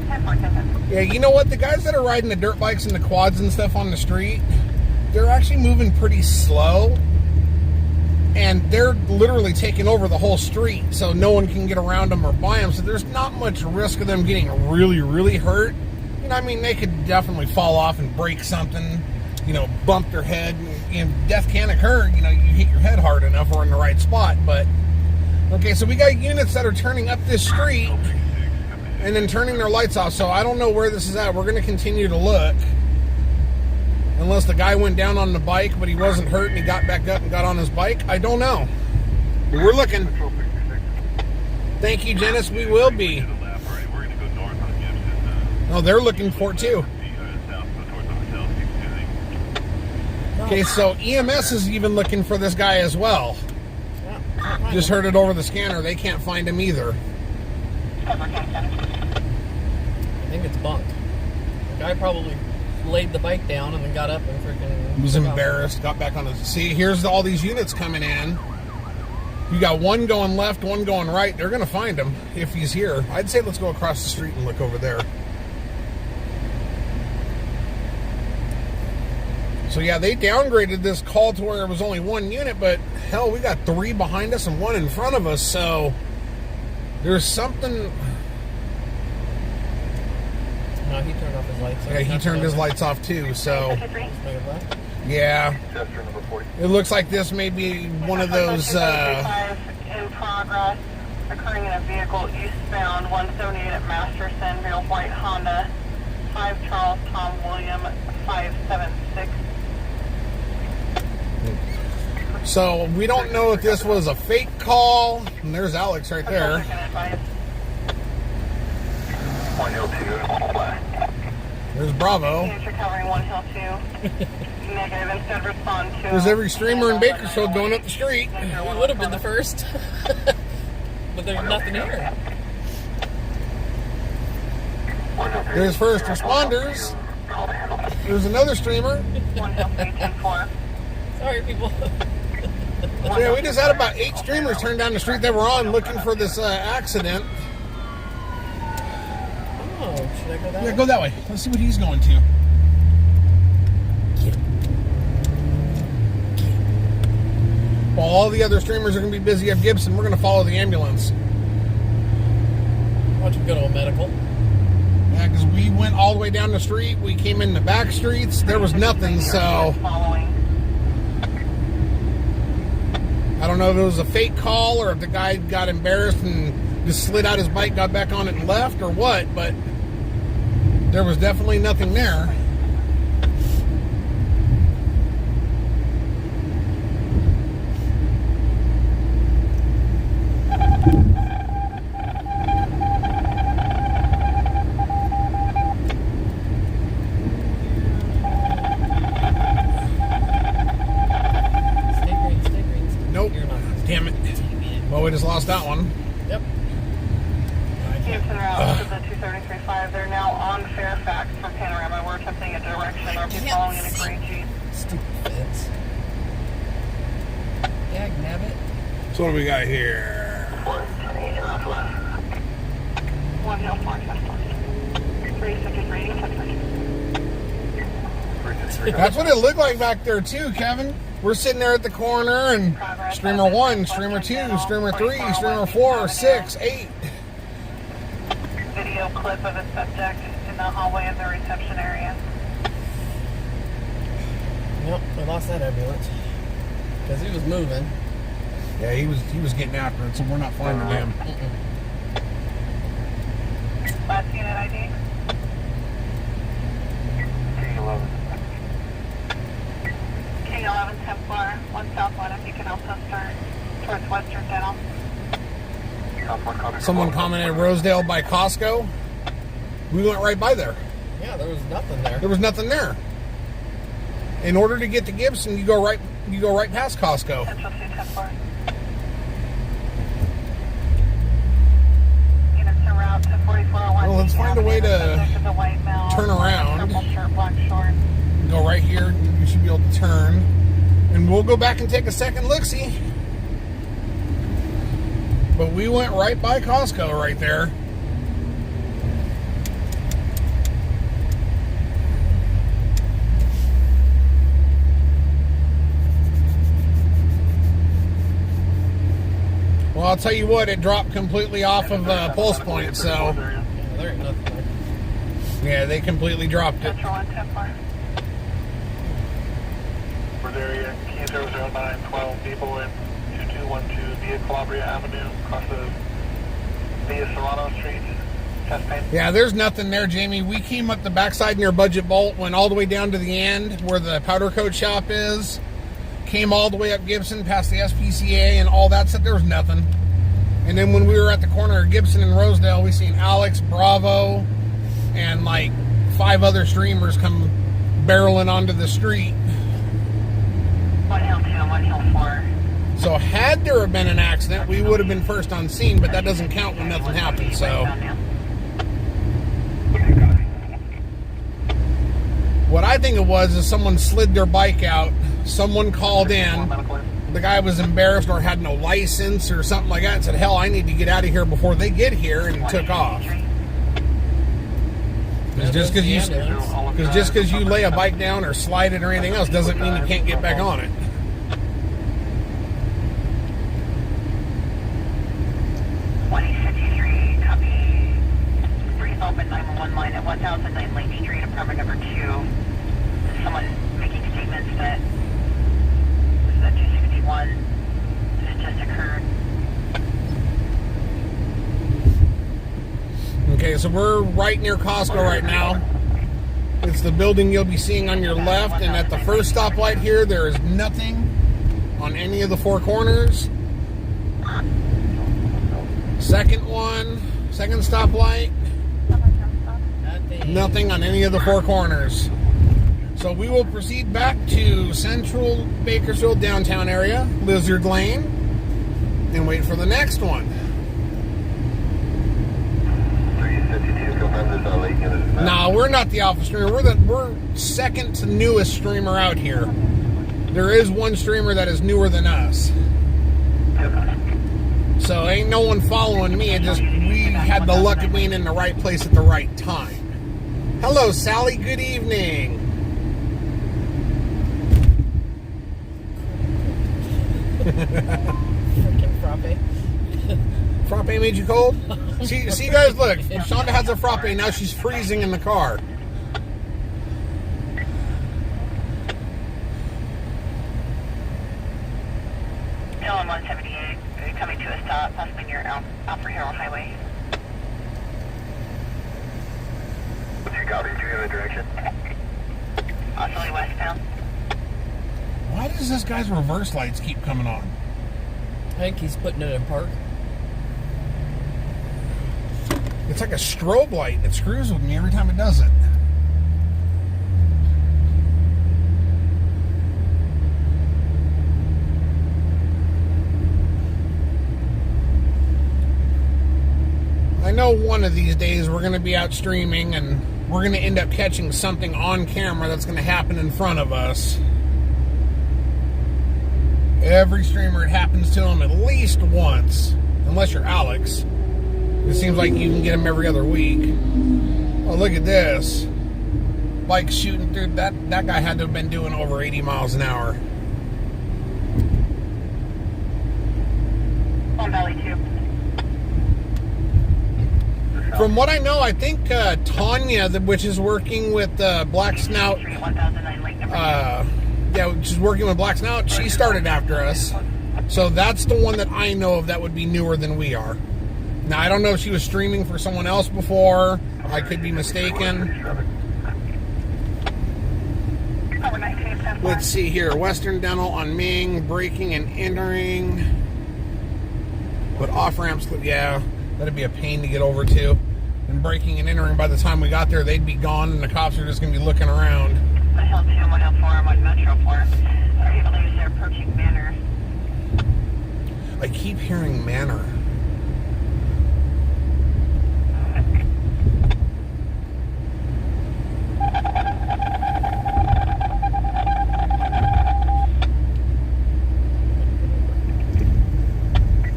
B: 10-4,
A: Yeah, you know what? The guys that are riding the dirt bikes and the quads and stuff on the street, they're actually moving pretty slow. and they're literally taking over the whole street, so no one can get around them or by them. So there's not much risk of them getting really, really hurt. You know, I mean, they could definitely fall off and break something, you know, bump their head, and death can occur. You know, you hit your head hard enough or in the right spot. But okay, so we got units that are turning up this street and then turning their lights off. So I don't know where this is at. We're going to continue to look. Unless the guy went down on the bike, but he wasn't hurt and he got back up and got on his bike. I don't know. But we're looking. Thank you, Janice. We will be. Oh, they're looking for it too. Okay, so EMS is even looking for this guy as well. Just heard it over the scanner. They can't find him either.
C: I think it's bunked. The guy probably laid the bike down and then got up and freaking
A: was embarrassed, got back on his... See, here's all these units coming in. You got one going left, one going right. They're going to find him if he's here. I'd say let's go across the street and look over there. So yeah, they downgraded this call to where it was only one unit, but hell, we got 3 behind us and 1 in front of us, so there's something...
C: No, he turned off his lights.
A: Yeah, he turned his lights off too, so... Yeah. It looks like this may be one of those...
B: in progress, occurring in a vehicle eastbound 178 at Masterson, real white Honda, 5 Charles Tom William 576.
A: So we don't know if this was a fake call. And there's Alex right there. There's Bravo.
B: You're covering 1 Hill 2. Negative, instead respond to...
A: There's every streamer in Bakersfield going up the street.
C: We would have been the first. But there's nothing here.
A: There's first responders. There's another streamer.
B: 1 Hill 3, 10-4.
C: Sorry, people.
A: So yeah, we just had about 8 streamers turn down the street that we're on looking for this accident.
C: Oh, should I go that way?
A: Yeah, go that way. Let's see what he's going to. While all the other streamers are going to be busy at Gibson, we're going to follow the ambulance.
C: Watch a good old medical.
A: Yeah, because we went all the way down the street. We came in the back streets. There was nothing, so... I don't know if it was a fake call or if the guy got embarrassed and just slid out his bike, got back on it and left or what, but there was definitely nothing there. Damn it. Well, we just lost that one.
C: Yep.
B: Hampton route to the 233.5. They're now on Fairfax from Panorama. We're attempting a direction. Are you following in a green Jeep?
C: Stupid fence. Dag nabbit.
A: So what do we got here?
B: 1 Hill 4, 353.
A: That's what it looked like back there too, Kevin. We're sitting there at the corner and streamer 1, streamer 2, streamer 3, streamer 4, 6, 8.
B: Video clip of a subject in the hallway of the reception area.
C: Yep, we lost that ambulance. Because he was moving.
A: Yeah, he was getting after it, so we're not finding him.
B: Last unit ID. King 11 Templar, 1 Southwood, if you can also start towards Western Dental.
A: Someone commented Rosedale by Costco. We went right by there.
C: Yeah, there was nothing there.
A: There was nothing there. In order to get to Gibson, you go right past Costco.
B: Central 2 Templar. Units en route to 4401.
A: Well, let's find a way to turn around.
B: Purple shirt, black short.
A: Go right here. You should be able to turn. And we'll go back and take a second look-see. But we went right by Costco right there. Well, I'll tell you what, it dropped completely off of pulse point, so
C: Yeah, there ain't nothing there.
A: yeah, they completely dropped it.
B: Central 110
E: For the area, Key 00912, Depot and 2212 via Calabria Avenue, across the via Serrano Street, test paint.
A: Yeah, there's nothing there, Jamie. We came up the backside near Budget Bolt, went all the way down to the end where the powder coat shop is, came all the way up Gibson past the SPCA and all that stuff. There was nothing. And then when we were at the corner of Gibson and Rosedale, we seen Alex, Bravo, and like 5 other streamers come barreling onto the street.
B: 1 Hill 2, 1 Hill 4.
A: So had there have been an accident, we would have been first on scene, but that doesn't count when nothing happened. So what I think it was is someone slid their bike out, someone called in, the guy was embarrassed or had no license or something like that and said, hell, I need to get out of here before they get here, and took off. Because just because you lay a bike down or slide it or anything else doesn't mean you can't get back on it.
B: Copy. Open 911 line at 1009 Lake Street, apartment number 2. Someone making statements that this is at 261. This just occurred.
A: Okay, so we're right near Costco right now. It's the building you'll be seeing on your left, and at the first stoplight here, there is nothing on any of the 4 corners. Second stoplight, nothing on any of the 4 corners. So we will proceed back to Central Bakersfield downtown area, Lizard Lane, and wait for the next one. No, we're not the alpha streamer. We're second to newest streamer out here. There is one streamer that is newer than us. So ain't no one following me. It just we had the luck of being in the right place at the right time. Hello, Sally. Good evening.
C: Freaking frappe.
A: Frappe made you cold? See, guys, look. Shonda has a frappe. Now she's freezing in the car.
B: Dylan 178, coming to a stop, possibly near Alfred Harrell Highway.
E: Copy, 2 in the direction.
B: Possibly westbound.
A: Why does this guy's reverse lights keep coming on?
C: I think he's putting it in park.
A: It's like a strobe light. It screws with me every time it does it. I know one of these days we're going to be out streaming and we're going to end up catching something on camera that's going to happen in front of us. Every streamer, it happens to them at least once, unless you're Alex. It seems like you can get them every other week. Oh, look at this. Bike shooting through. That guy had to have been doing over 80 miles an hour.
B: On Valley 2.
A: From what I know, I think Tanya, which is working with Black Snout,
B: Street 1009 Lake number 2.
A: yeah, which is working with Black Snout, she started after us. So that's the one that I know of that would be newer than we are. Now, I don't know if she was streaming for someone else before. I could be mistaken. Let's see here. Western Dental on Ming, braking and entering. But off-ramps, yeah, that'd be a pain to get over to. And braking and entering, by the time we got there, they'd be gone, and the cops are just going to be looking around.
B: 1 Hill 2, 1 Hill 4, I'm on Metro 4. He believes they're approaching Manor.
A: I keep hearing Manor.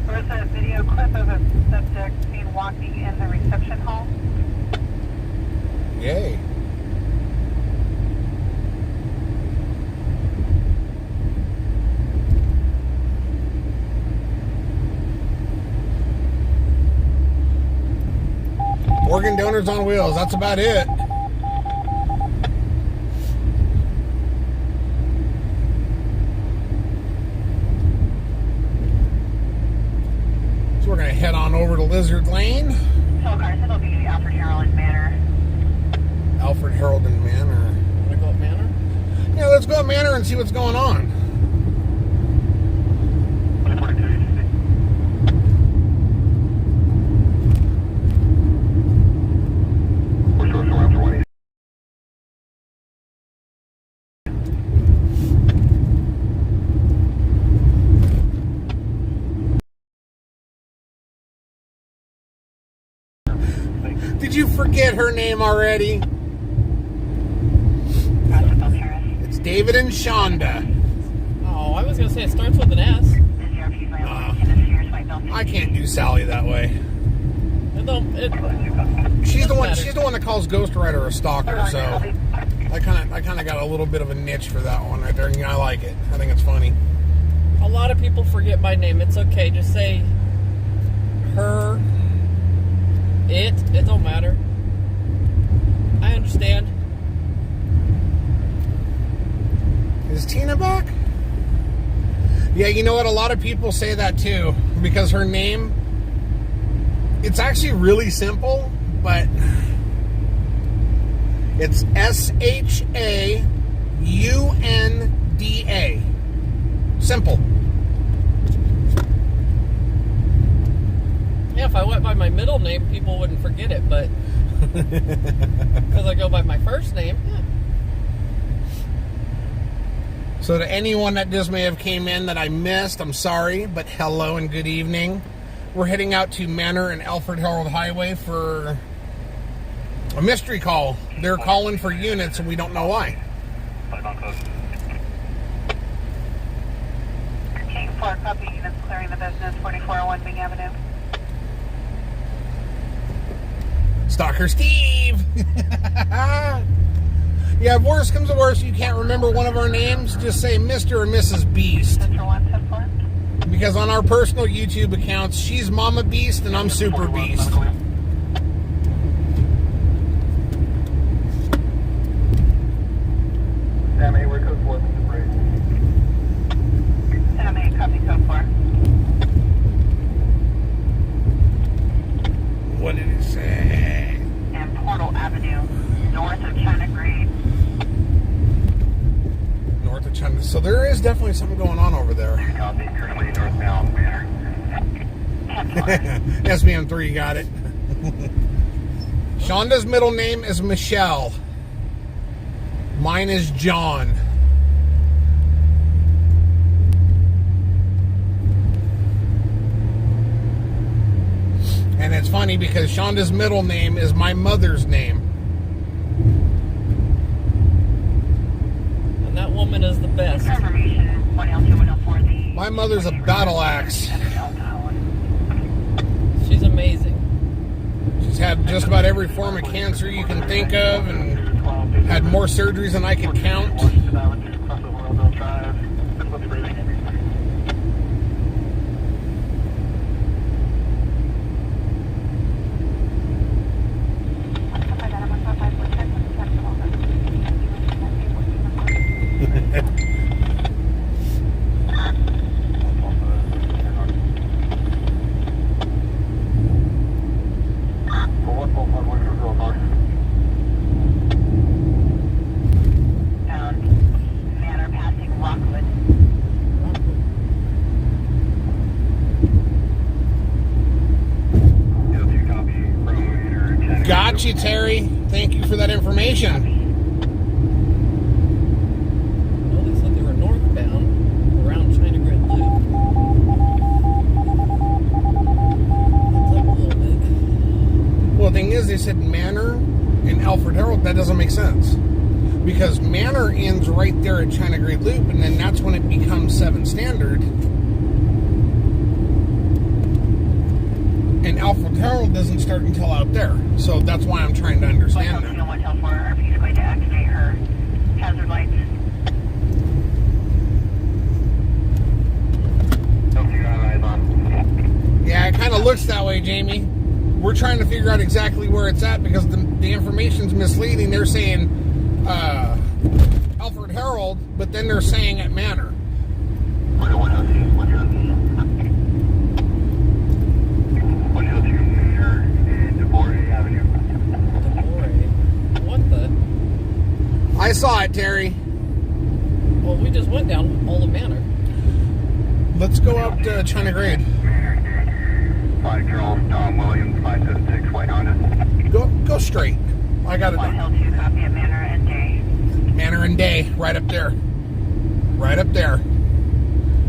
B: There's a video clip of a subject seen walking in the reception hall.
A: Yay. Organ donors on wheels. That's about it. So we're going to head on over to Lizard Lane.
B: So cars, it'll be Alfred Harold Manor.
A: Alfred Harold and Manor.
C: Want to go up Manor?
A: Yeah, let's go up Manor and see what's going on.
E: 2042 UTC. We're short around 20.
A: Did you forget her name already?
B: Bakersfield Terrace.
A: It's David and Shonda.
C: Oh, I was going to say it starts with an S.
B: This ERP is my in the Sears White Belt.
A: I can't do Sally that way. She's the one. She's the one that calls Ghost Rider a stalker. So I kind of got a little bit of a niche for that one right there, and I like it. I think it's funny.
C: A lot of people forget my name. It's okay. Just say her. It don't matter. I understand.
A: Is Tina back? Yeah, you know what? A lot of people say that too, because her name, it's actually really simple, but it's Shanda. Simple.
C: Yeah, if I went by my middle name, people wouldn't forget it, but because I go by my first name, yeah.
A: So to anyone that just may have came in that I missed, I'm sorry, but hello and good evening. We're heading out to Manor and Alfred Harold Highway for a mystery call. They're calling for units and we don't know why.
B: King 4 copy units clearing the business, 4401 Bing Avenue.
A: Stalker Steve! Yeah, if worse comes to worse, you can't remember one of our names, just say Mr. or Mrs. Beast.
B: Central 174.
A: Because on our personal YouTube accounts, she's Mama Beast and I'm Super Beast.
E: Sam 8, we're code 4, Mr. Brady.
B: Sam 8 copy code 4.
A: What did it say?
B: And Portal Avenue, north of China Grade.
A: North of China. So there is definitely something going on over there.
E: Copy, currently northbound Manor.
A: SBM3 got it. Shonda's middle name is Michelle. Mine is John. And it's funny because Shonda's middle name is my mother's name.
C: And that woman is the best.
B: Confirmation 1L2 104.
A: My mother's a battle axe.
C: She's amazing.
A: She's had just about every form of cancer you can think of and had more surgeries than I can count.
E: Washington Avenue, across the Royal Drive. Mr. Brady.
B: Manor passing Rockwood.
A: Got you, Terry. Thank you for that information.
C: Well, they said they were northbound around China Grid Loop. That's up a little bit.
A: Well, the thing is, they said Manor and Alfred Harold. That doesn't make sense. Because Manor ends right there at China Grade Loop, and then that's when it becomes 7 Standard. And Alfred Harold doesn't start until out there. So that's why I'm trying to understand that.
B: 1L4, RP is going to activate her hazard lights.
A: Yeah, it kind of looks that way, Jamie. we're trying to figure out exactly where it's at because the information's misleading. They're saying Alfred Harold, but then they're saying at Manor.
E: 102 Manor and DeVore Avenue.
C: What the?
A: I saw it, Terry.
C: Well, we just went down all the Manor.
A: Let's go up to China Grade.
E: 5 Charles, Tom Williams, 576 White Honda.
A: Go straight. I got it.
B: 1 Hill 2, copy of Manor and Day.
A: Manor and Day, right up there. Right up there.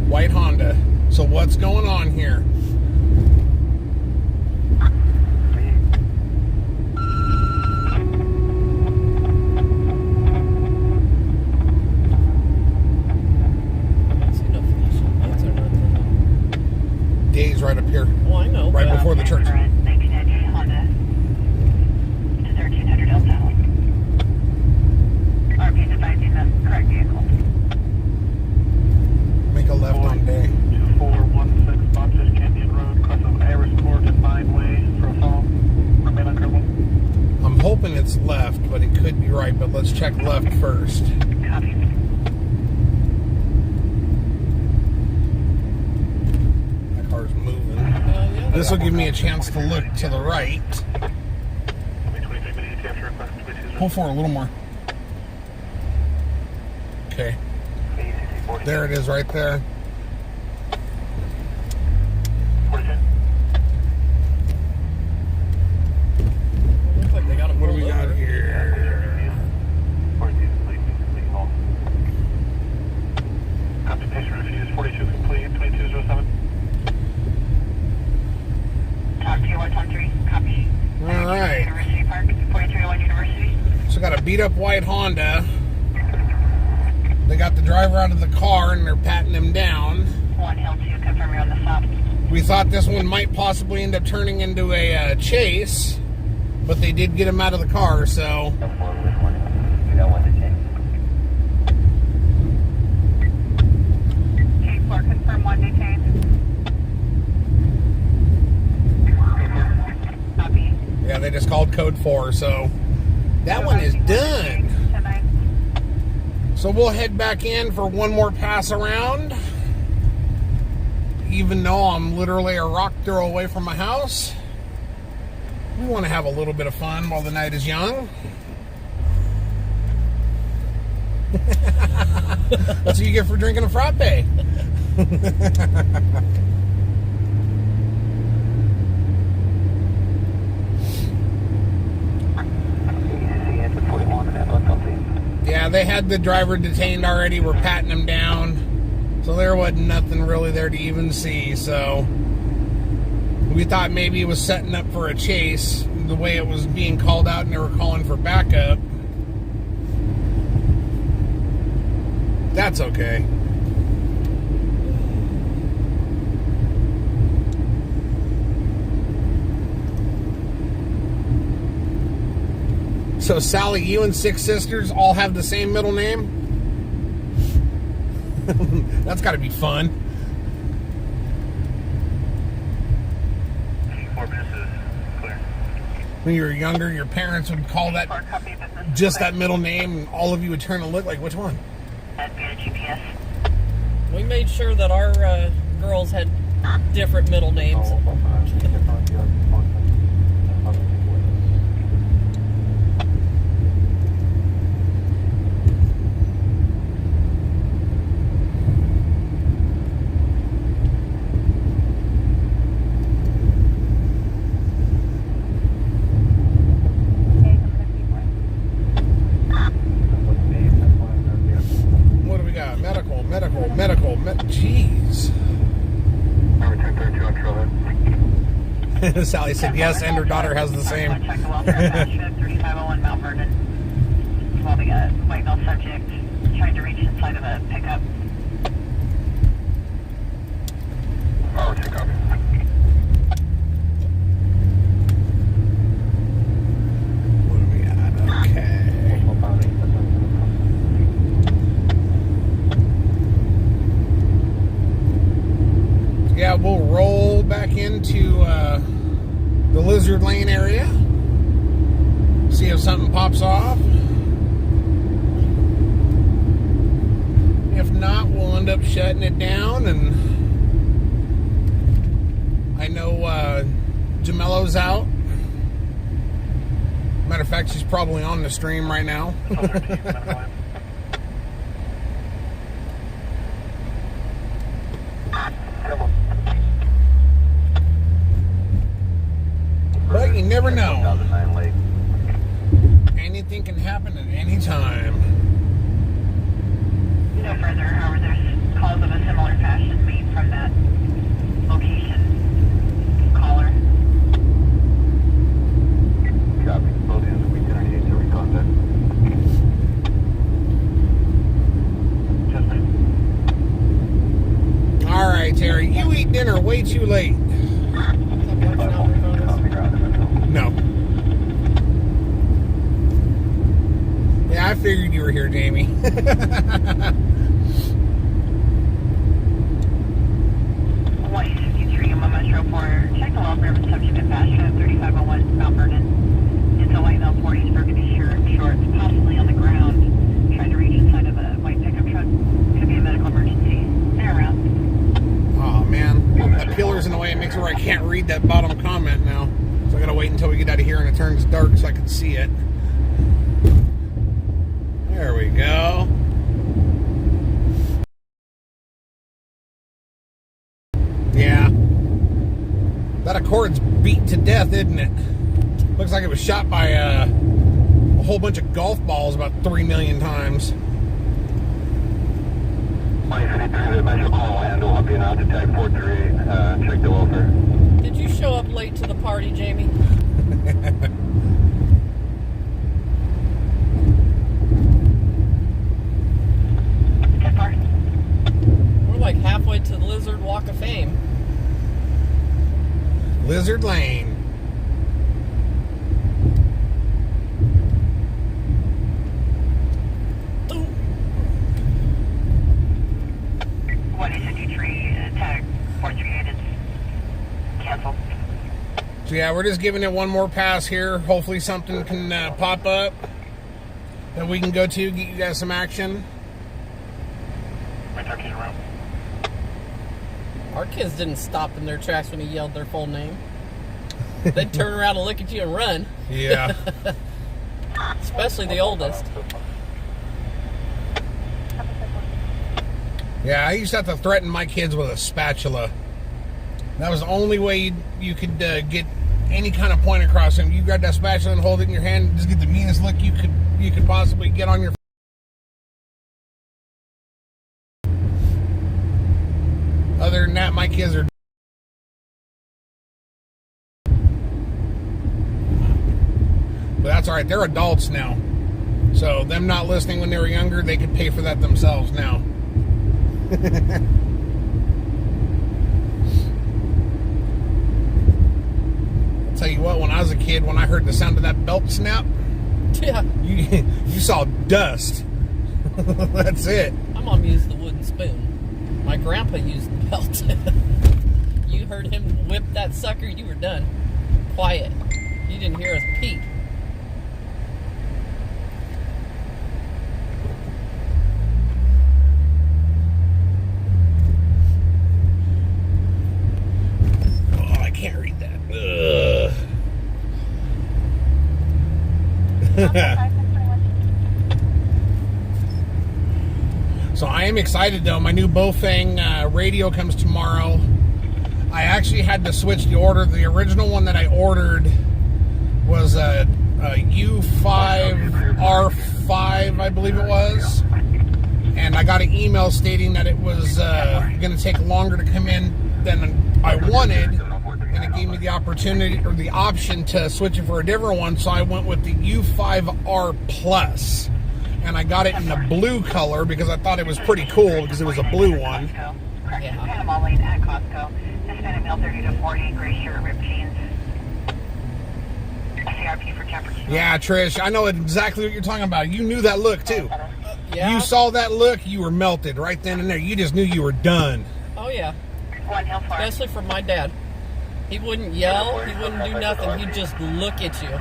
A: White Honda. So what's going on here? Day's right up here.
C: Oh, I know.
A: Right before the church.
B: 1990 Honda to 1300 L Town. RP's advising the correct vehicle.
A: Make a left on Day.
E: 2416 Bobfish Canyon Road, cross of Iris Court and 9-way for a fall. Remain on curb 1.
A: I'm hoping it's left, but it could be right. But let's check left first.
B: Copy.
A: That car's moving.
C: Yeah.
A: This will give me a chance to look to the right.
E: 23 minutes after request.
A: Pull forward a little more. Okay. There it is right there.
E: 42.
C: Looks like they got him
A: What do we
C: pulled
A: got
C: over.
A: here?
E: 42 complete. Copy, patient refused. 42 complete. 2207.
B: Talk to you 113. Copy.
A: All right.
B: University Park, 4301 University.
A: So got a beat up white Honda. They got the driver out of the car and they're patting him down.
B: 1 Hill 2, confirm you're on the stop.
A: We thought this one might possibly end up turning into a chase, but they did get him out of the car, so.
B: K4, confirm 1 detained. Copy.
A: Yeah, they just called code 4, so that one is done.
B: 10-9.
A: So we'll head back in for one more pass around. Even though I'm literally a rock throw away from my house, we want to have a little bit of fun while the night is young. That's what you get for drinking a frappe. Yeah, they had the driver detained already. We're patting him down. So there wasn't nothing really there to even see. So we thought maybe he was setting up for a chase the way it was being called out and they were calling for backup. That's okay. So Sally, you and 6 sisters all have the same middle name? That's got to be fun.
E: 4 minutes is clear.
A: When you were younger, your parents would call that
B: K4, copy business.
A: just that middle name, and all of you would turn and look like, which one?
B: That'd be a GPS.
C: We made sure that our girls had different middle names.
A: What do we got? Medical. Jeez.
E: Number 1032 on Trailhead.
A: Sally said yes, and her daughter has the same.
B: Check the welfare attachment, 3501 Mount Vernon. Involving a white male subject trying to reach inside of a pickup.
E: Power check up.
A: What do we got? Okay. Yeah, we'll roll back into the Lizard Lane area. See if something pops off. If not, we'll end up shutting it down. And I know Jamello's out. Matter of fact, she's probably on the stream right now. But you never know. Anything can happen at any time.
B: No further, however, there's calls of a similar fashion made from that location caller.
E: Copy. Both ends of week 98 to recontact. Just made.
A: All right, Terry, you eat dinner way too late. No. Yeah, I figured you were here, Jamie.
B: White 53 Metro 4, check the welfare of a subject at Bastion 3501 Mount Vernon. It's a white male 40s burgundy shirt and shorts, possibly on the ground, trying to reach inside of a white pickup truck. Could be a medical emergency. They're around.
A: Oh, man. That pillar's in the way. It makes it where I can't read that bottom comment now. So I gotta wait until we get out of here and it turns dark so I can see it. There we go. Yeah. That Accord's beat to death, isn't it? Looks like it was shot by a whole bunch of golf balls about 3 million times.
E: White 53 to Metro call handle. I'll be out to tag 438. Check the welfare.
C: Did you show up late to the party, Jamie?
B: Good part.
C: We're like halfway to the Lizard Walk of Fame.
A: Lizard Lane.
B: What is a Detroit tag 438 is canceled.
A: So yeah, we're just giving it one more pass here. Hopefully something can pop up that we can go to, get you guys some action.
E: My turkey's around.
C: Our kids didn't stop in their tracks when he yelled their full name. They'd turn around and look at you and run.
A: Yeah.
C: Especially the oldest.
A: Yeah, I used to have to threaten my kids with a spatula. That was the only way you could get any kind of point across them. You grab that spatula and hold it in your hand and just get the meanest look you could possibly get on your. Other than that, my kids are. But that's all right. They're adults now, so them not listening when they were younger, they could pay for that themselves now. I'll tell you what, when I was a kid, when I heard the sound of that belt snap,
C: Yeah.
A: you saw dust. That's it.
C: My mom used the wooden spoon. My grandpa used the belt. You heard him whip that sucker, you were done. Quiet. You didn't hear us peep.
A: Oh, I can't read that. Ugh. So I am excited though. My new Bofang radio comes tomorrow. I actually had to switch the order. The original one that I ordered was a U5R5, I believe it was. And I got an email stating that it was going to take longer to come in than I wanted. And it gave me the opportunity or the option to switch it for a different one. So I went with the U5R Plus. And I got it in the blue color because I thought it was pretty cool because it was a blue one.
B: Yeah. Panama Lane at Costco. Suspended meal 30 to 40, gray shirt, ripped jeans. CRP for temperature.
A: Yeah, Trish, I know exactly what you're talking about. You knew that look too.
C: Yeah.
A: You saw that look, you were melted right then and there. You just knew you were done.
C: Oh, yeah.
B: One hill far.
C: Especially from my dad. He wouldn't yell. He wouldn't do nothing. He'd just look at you.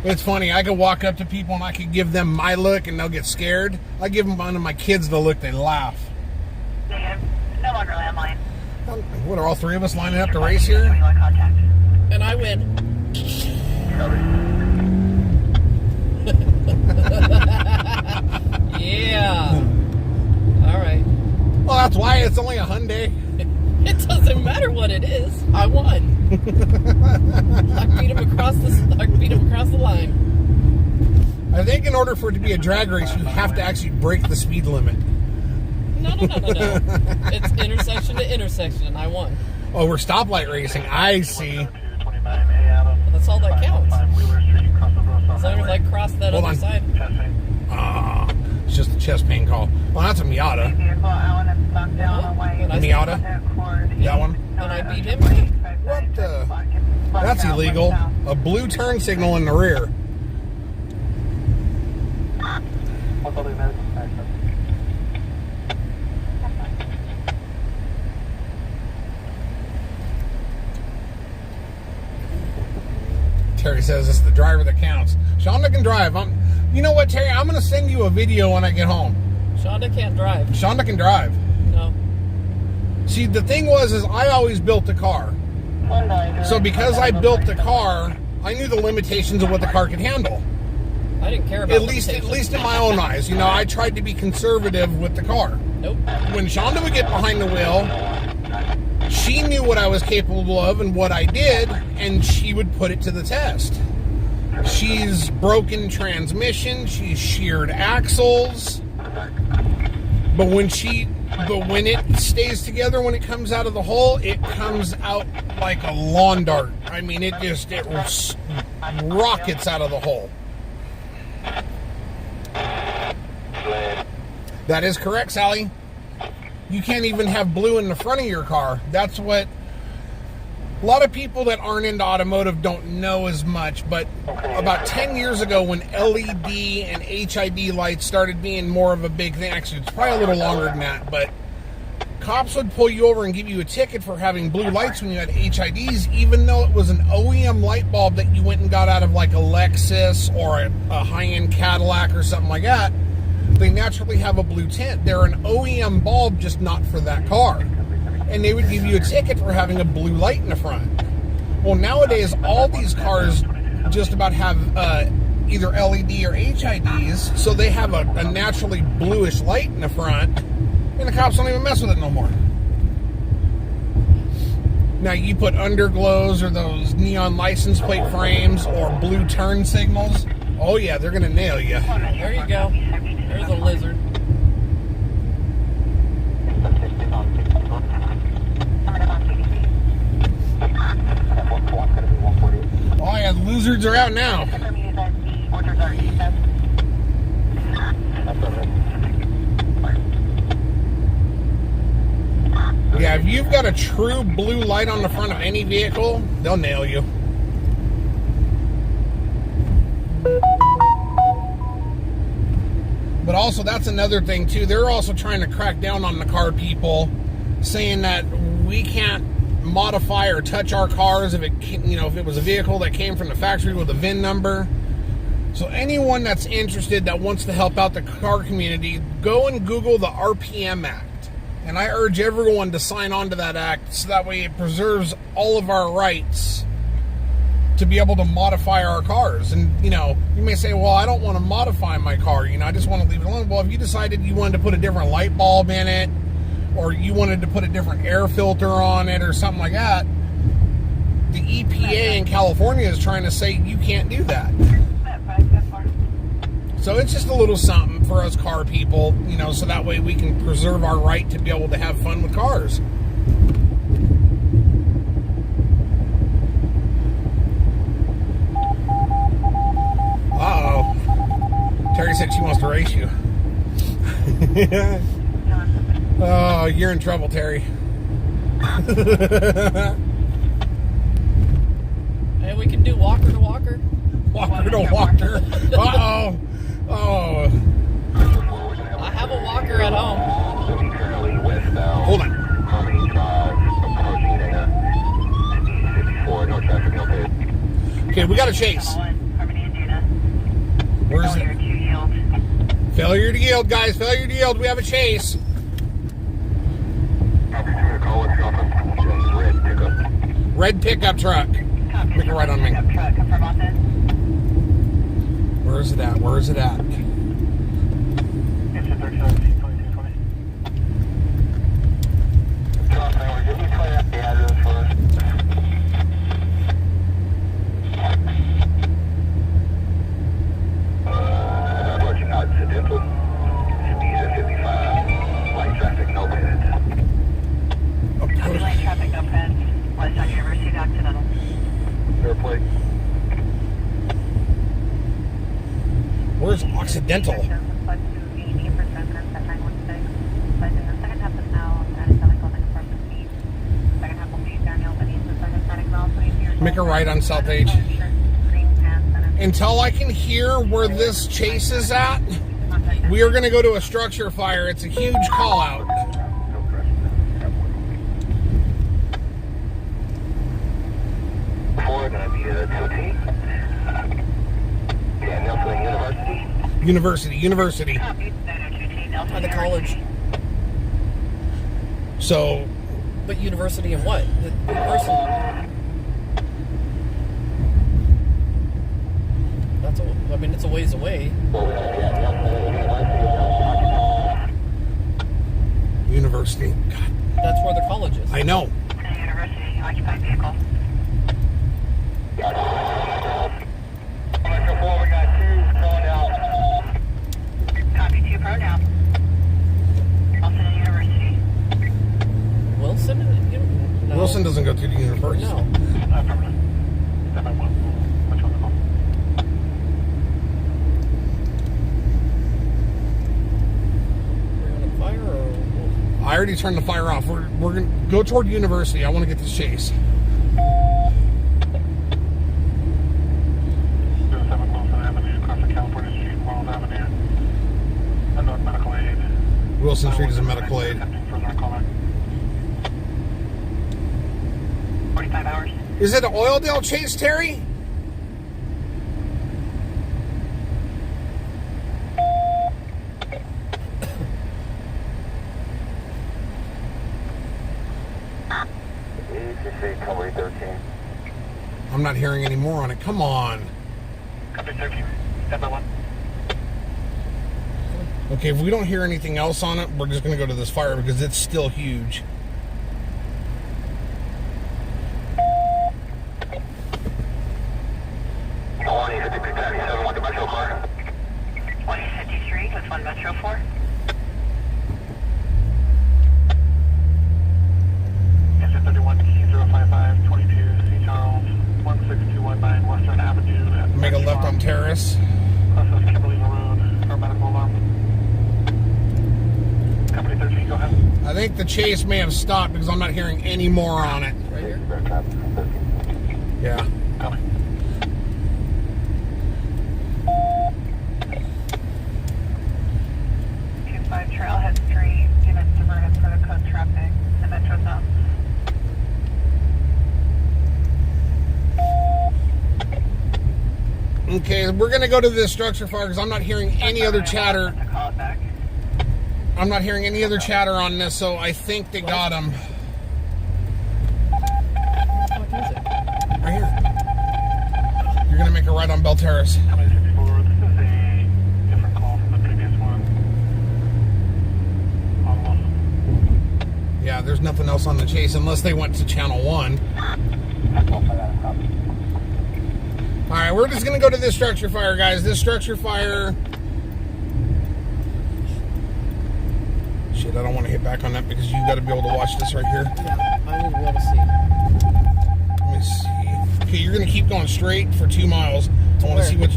A: It's funny. I could walk up to people and I could give them my look and they'll get scared. I give them one of my kids the look, they laugh.
B: No longer landline.
A: What, are all three of us lining up to race here?
B: Contact.
C: And I win. Yeah. All right.
A: Well, that's why it's only a Hyundai.
C: It doesn't matter what it is. I won. I beat him across the line.
A: I think in order for it to be a drag race, you have to actually break the speed limit.
C: No. It's intersection to intersection, and I won.
A: Oh, we're stoplight racing. I see.
C: That's all that counts. As long as I cross that
A: Hold
C: other
A: on.
C: side.
A: It's just a chest pain call. Well, that's a Miata. Miata? That one?
C: And I beat him.
A: What the? That's illegal. A blue turn signal in the rear. Terry says it's the driver that counts. Shonda can drive. You know what, Terry? I'm going to send you a video when I get home.
C: Shonda can't drive.
A: Shonda can drive.
C: No.
A: See, the thing was, is I always built the car. So because I built the car, I knew the limitations of what the car could handle.
C: I didn't care about
A: At least in my own eyes. You know, I tried to be conservative with the car.
C: Nope.
A: When Shonda would get behind the wheel, she knew what I was capable of and what I did, and she would put it to the test. She's broken transmission, she's sheared axles, but when it stays together, when it comes out of the hole, it comes out like a lawn dart. I mean, it rockets out of the hole. That is correct, Sally. You can't even have blue in the front of your car. That's what a lot of people that aren't into automotive don't know as much, but about 10 years ago when LED and HID lights started being more of a big thing, actually it's probably a little longer than that, but cops would pull you over and give you a ticket for having blue lights when you had HIDs, even though it was an OEM light bulb that you went and got out of like a Lexus or a high-end Cadillac or something like that. They naturally have a blue tint. They're an OEM bulb, just not for that car. And they would give you a ticket for having a blue light in the front. Well, nowadays, all these cars just about have either LED or HIDs, so they have a naturally bluish light in the front, and the cops don't even mess with it no more. Now, you put underglows or those neon license plate frames or blue turn signals, oh yeah, they're going to nail you.
C: There you go. There's a lizard.
A: Oh yeah, the lizards are out now. Yeah, if you've got a true blue light on the front of any vehicle, they'll nail you. But also, that's another thing too. They're also trying to crack down on the car people, saying that we can't modify or touch our cars if it was a vehicle that came from the factory with a VIN number. So anyone that's interested that wants to help out the car community, go and Google the RPM Act. And I urge everyone to sign on to that act so that way it preserves all of our rights to be able to modify our cars. And, you may say, well, I don't want to modify my car. I just want to leave it alone. Well, if you decided you wanted to put a different light bulb in it, or you wanted to put a different air filter on it or something like that, the EPA in California is trying to say you can't do that. So it's just a little something for us car people, so that way we can preserve our right to be able to have fun with cars. Uh-oh. Terry said she wants to race you. Oh, you're in trouble, Terry.
C: Hey, we can do walker to walker.
A: Walker to walker. Uh-oh. Oh.
C: I have a walker at home.
A: Hold on. Okay, we got a chase. Where's it? Failure to yield, guys. Failure to yield. We have a chase. Red pickup truck. Make a right on me. Where is it at? Where is it at?
E: Occidental. Speed at 55. Light traffic, no pads.
B: Light traffic, no pads. West on University, Occidental.
E: Fair play.
A: Where's Occidental? Make a right on South H. Until I can hear where this chase is at, we are going to go to a structure fire. It's a huge call out. University.
C: At the college.
A: So,
C: But university and what? The university. It's a ways away.
A: University. God,
C: That's where the college is.
A: I know.
B: University, occupied vehicle. Copy 2 pro down. Wilson and University.
C: Wilson? No.
A: Wilson doesn't go to the university.
C: No.
A: I already turned the fire off. We're going to go toward university. I want to get this chase. Wilson Street is a medical aid.
B: 45 hours.
A: Is it an Oildale chase, Terry? I'm not hearing any more on it. Come on. Okay, if we don't hear anything else on it, we're just going to go to this fire because it's still huge.
B: With 1 Metro 4.
D: Engine 31 T055 22 C Charles 16219 Western Avenue.
A: Make a left on Terrace.
D: Cross Kimberly Road. Our medical alarm. Company 13, go ahead.
A: I think the chase may have stopped because I'm not hearing any more on it.
C: Right here?
A: Yeah.
D: Coming.
B: Trailhead Street, units diverted for the code traffic in the metro zone.
A: Okay, we're going to go to this structure fire because I'm not hearing any other chatter.
B: Call it back.
A: I'm not hearing any other chatter on this, so I think they got him.
C: What is it?
A: Right here. You're going to make a right on Bell Terrace.
D: Company 64, this is a different call from the previous one.
A: Yeah, there's nothing else on the chase unless they went to channel 1. Alright, we're just going to go to this structure fire, guys. This structure fire... Shit, I don't want to hit back on that because you got to be able to watch this right here.
C: Yeah, I would want to see.
A: Let me see. Okay, you're going to keep going straight for 2 miles. I want to see what...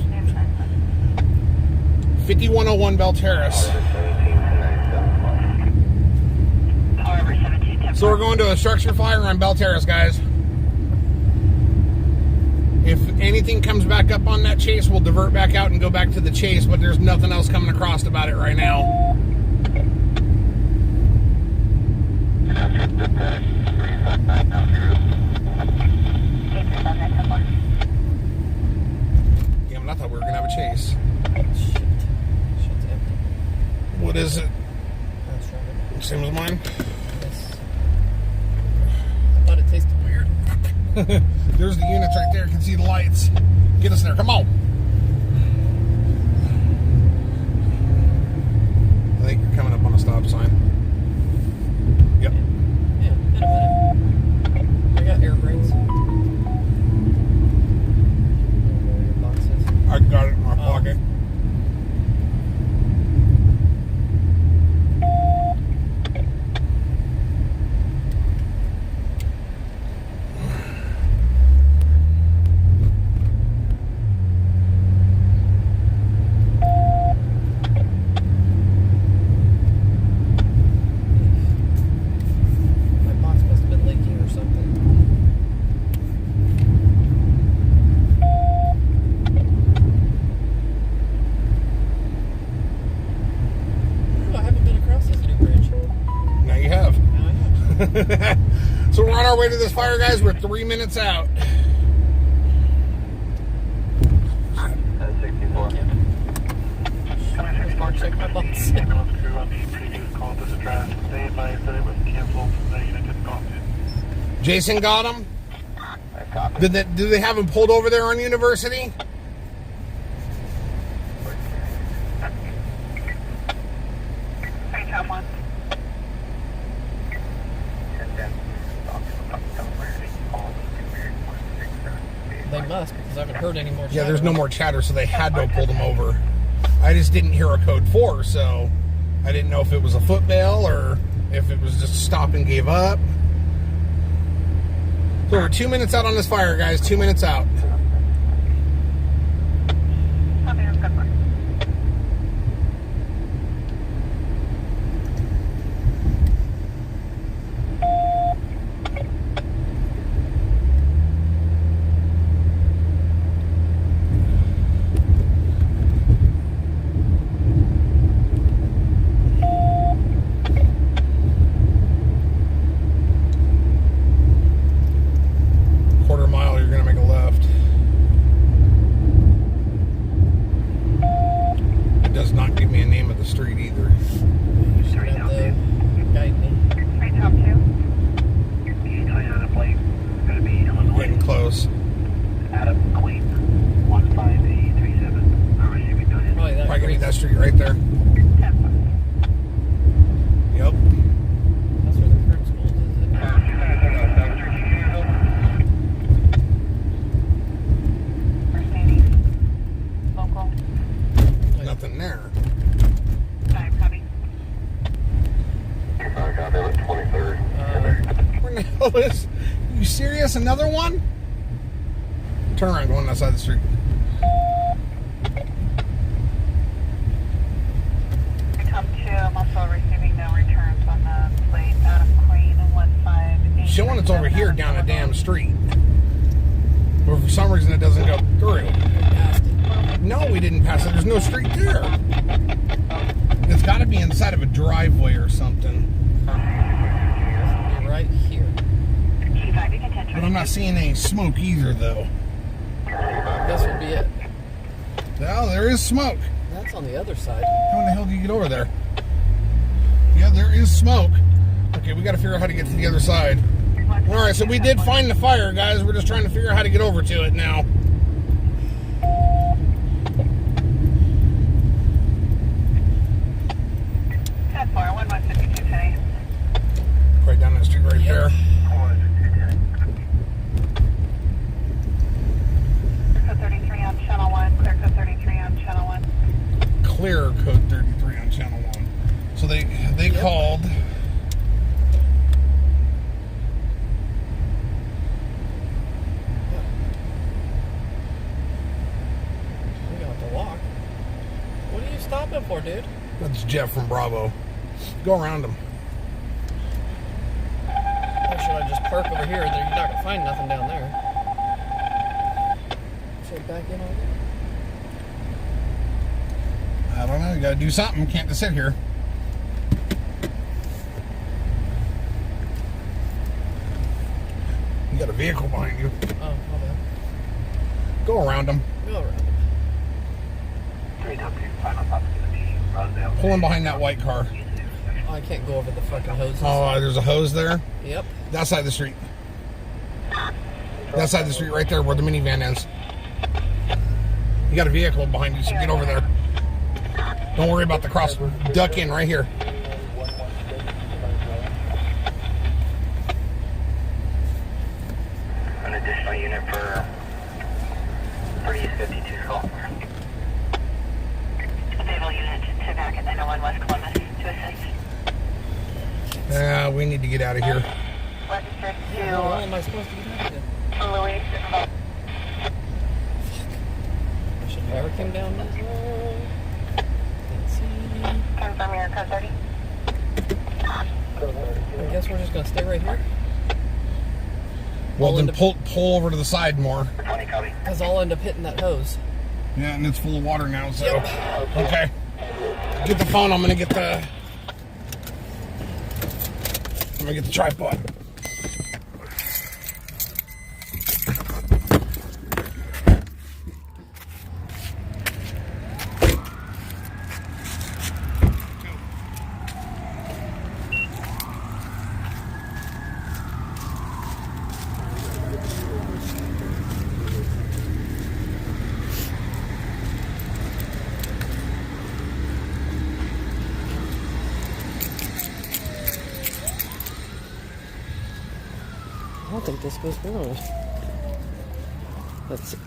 A: 5101 Bell Terrace. So we're going to a structure fire on Bell Terrace, guys. If anything comes back up on that chase, we'll divert back out and go back to the chase, but there's nothing else coming across about it right now. There's the units right there. You can see the lights. Get us there. Come on. I think you're coming up on a stop sign. Yep.
C: Yeah, in a minute. I got air brakes. Where your box is.
A: I got it in my pocket.
C: My box must have been leaking or something. Ooh, I haven't been across this new bridge.
A: Now you have.
C: Now I have.
A: So we're on our way to this fire, guys. We're 3 minutes out.
E: 64. Coming 64,
C: Check my box.
E: ambulance crew on the previous call at this address. They advised that it was canceled. The unit didn't go.
A: Jason got him.
E: I copy.
A: Did they have him pulled over there on University?
B: Freetown 1.
C: They must, because I haven't heard any more.
A: Yeah, there's no more chatter, so they had to have pulled him over. I just didn't hear a code 4, so I didn't know if it was a foot bail or if it was just stop and gave up. So we're 2 minutes out on this fire, guys. 2 minutes out.
B: Copy, that's good work.
A: Quarter mile, you're gonna make a left. It does not give me a name of the street either.
C: You should have to guide me.
B: Freetown 2.
E: Toyota plate. Going to be Illinois.
A: Getting close.
E: Adam Queen. 15837. Are receiving Toyota.
C: Probably that.
A: Probably gonna be that street right there.
B: 10
A: Yep.
C: That's where the current school is, isn't it?
B: Mercedes. Local.
A: Nothing there.
B: 5, copy.
E: I got them at 23rd.
A: Where the hell is? You serious? Another one? Turn around, go on that side of the street.
B: Freetown 2, I'm also receiving no returns on the plate out of Queen 158.
A: Showing it's over here down a damn street. But for some reason it doesn't go through.
C: Past it.
A: No, we didn't pass it. There's no street there. It's got to be inside of a driveway or something.
C: Be right here.
B: Key 5, you can attention.
A: But I'm not seeing any smoke either, though.
C: This will be it.
A: Well, there is smoke.
C: That's on the other side.
A: How in the hell do you get over there? Yeah, there is smoke. Okay, we got to figure out how to get to the other side. All right, so we did find the fire, guys. We're just trying to figure out how to get over to it now.
B: 10-4, 1152 today.
A: Right down that street right there.
B: Code 33 on channel 1. Clear code 33 on channel 1.
A: Clear code 33 on channel 1. So they called.
C: We got to walk. What are you stopping for, dude?
A: That's Jeff from Bravo. Go around him.
C: Or should I just park over here? You're not going to find nothing down there. Should I back in on it?
A: I don't know. You got to do something. Can't just sit here. You got a vehicle behind you.
C: Oh, my bad.
A: Go around him.
C: Go around.
A: Pull in behind that white car.
C: Oh, I can't go over the fucking hoses.
A: Oh, there's a hose there.
C: Yep.
A: That side of the street. That side of the street right there where the minivan is. You got a vehicle behind you, so get over there. Don't worry about the cross. Duck in right here.
B: An additional unit for East 52 call. Naval unit to back at 901 West Columbus to assist.
A: We need to get out of here.
B: Registered
C: How am I supposed to get out of here?
B: to Louis.
C: I should never come down this road. Let's see.
B: Confirm your code 30.
C: I guess we're just gonna stay right here.
A: Well, then pull over to the side more.
B: 20 copy.
C: Cause I'll end up hitting that hose.
A: Yeah, and it's full of water now, so. Okay. Get the phone. I'm gonna get the tripod.
C: I don't think this goes through. Let's see.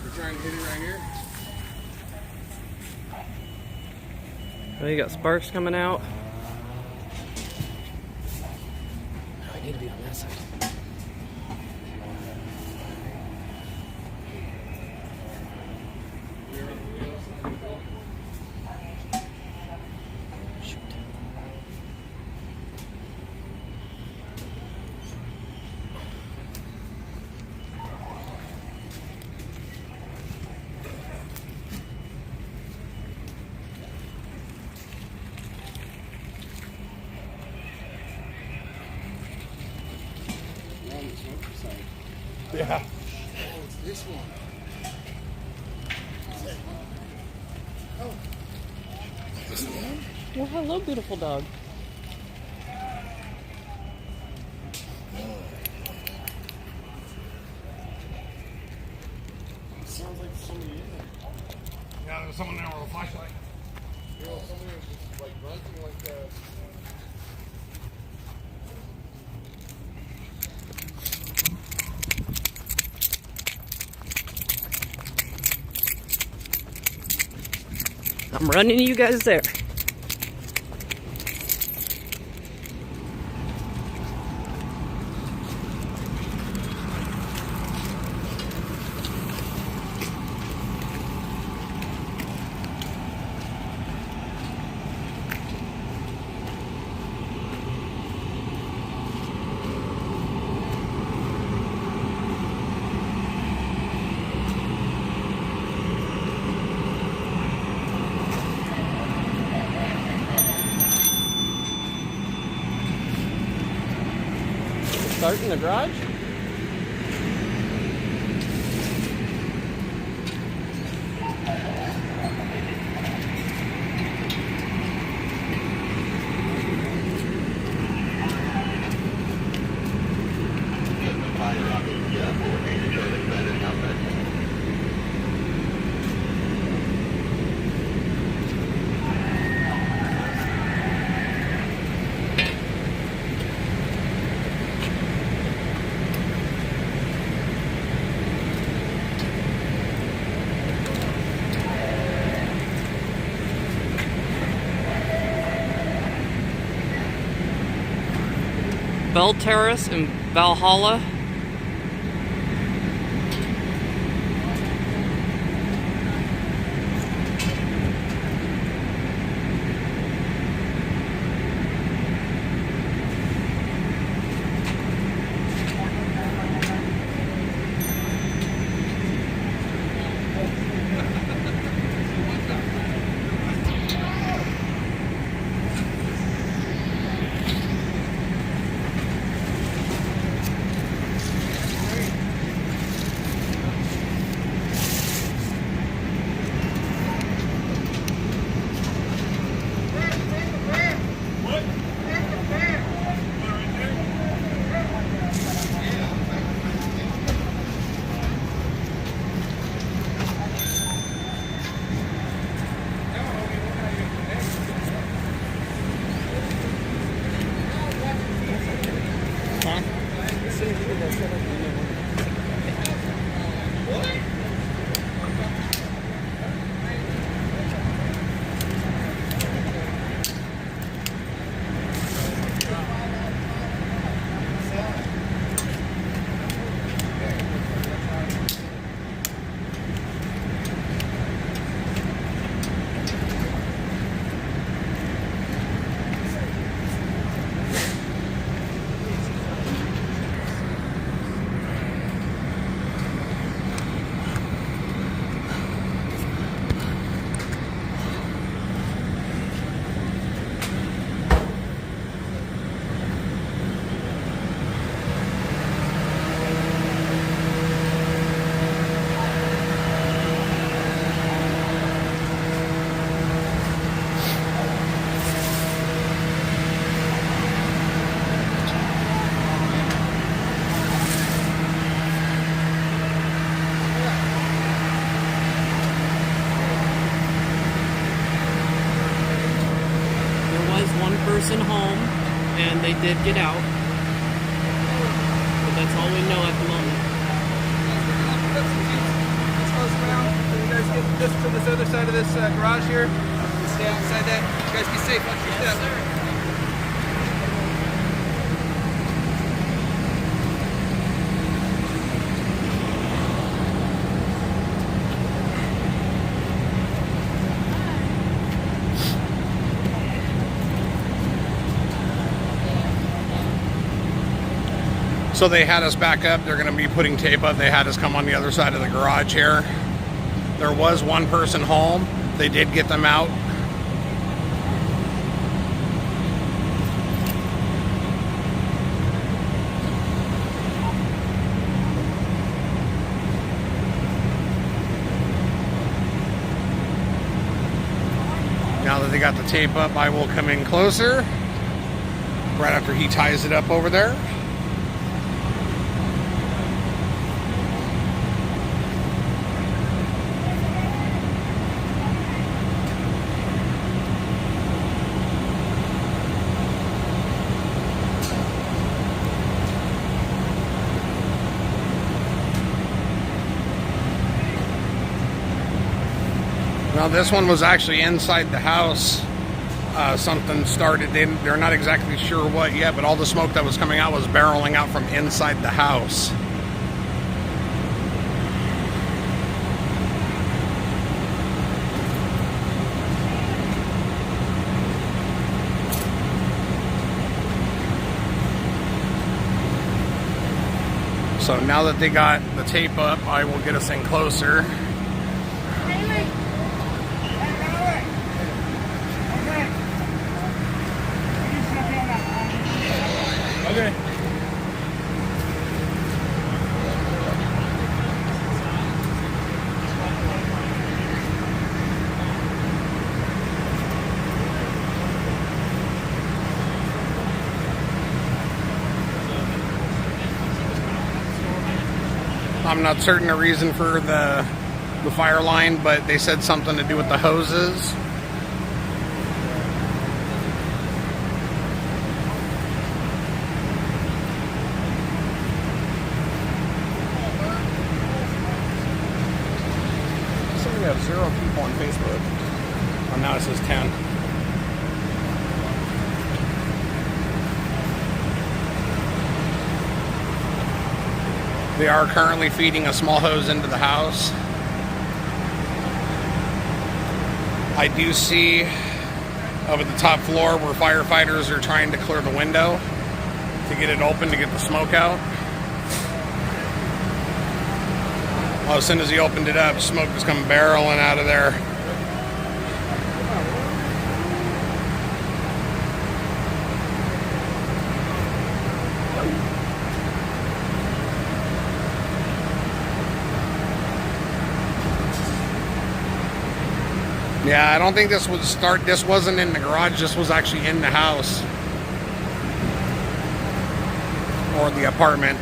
A: We're trying to hit it right here.
C: Oh, you got sparks coming out. I need to be on that side. Shoot.
A: Yeah.
F: Oh, it's this one. Oh. This one?
C: Well, hello, beautiful dog.
F: Sounds like somebody in there.
A: Yeah, there's someone there with a flashlight.
F: You know, somebody was just like grunting like that.
C: I'm running you guys there. Start in the garage? Bell Terrace in Valhalla. person home, and they did get out. But that's all we know at the moment.
G: Let's close around. Can you guys get this to this other side of this garage here? Stay outside that. You guys be safe. Watch your step.
A: So they had us back up. They're going to be putting tape up. They had us come on the other side of the garage here. There was one person home. They did get them out. Now that they got the tape up, I will come in closer right after he ties it up over there. Now this one was actually inside the house. Something started. They're not exactly sure what yet, but all the smoke that was coming out was barreling out from inside the house. So now that they got the tape up, I will get us in closer.
G: Okay.
A: I'm not certain the reason for the fire line, but they said something to do with the hoses. So we have 0 people on Facebook. Oh, now it says 10. They are currently feeding a small hose into the house. I do see up at the top floor where firefighters are trying to clear the window to get it open to get the smoke out. Well, as soon as he opened it up, smoke was coming barreling out of there. Yeah, I don't think this would start. This wasn't in the garage. This was actually in the house or the apartment.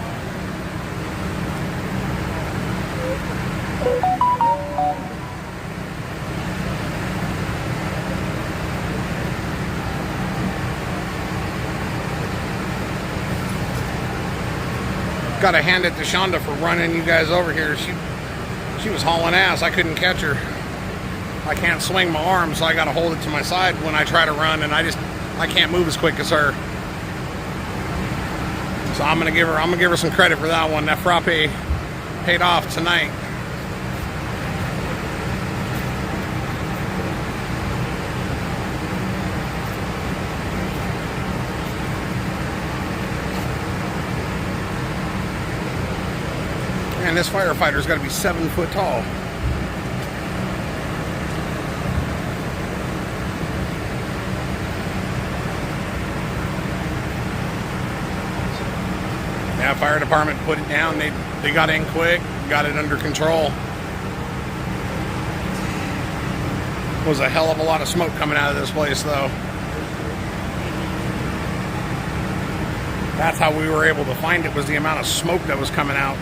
A: Gotta hand it to Shonda for running you guys over here. She was hauling ass. I couldn't catch her. I can't swing my arm, so I gotta hold it to my side when I try to run, and I can't move as quick as her. So I'm gonna give her some credit for that one. That frappe paid off tonight. Man, this firefighter's got to be 7 foot tall. Yeah, fire department put it down. They got in quick, got it under control. Was a hell of a lot of smoke coming out of this place, though. That's how we were able to find it, was the amount of smoke that was coming out.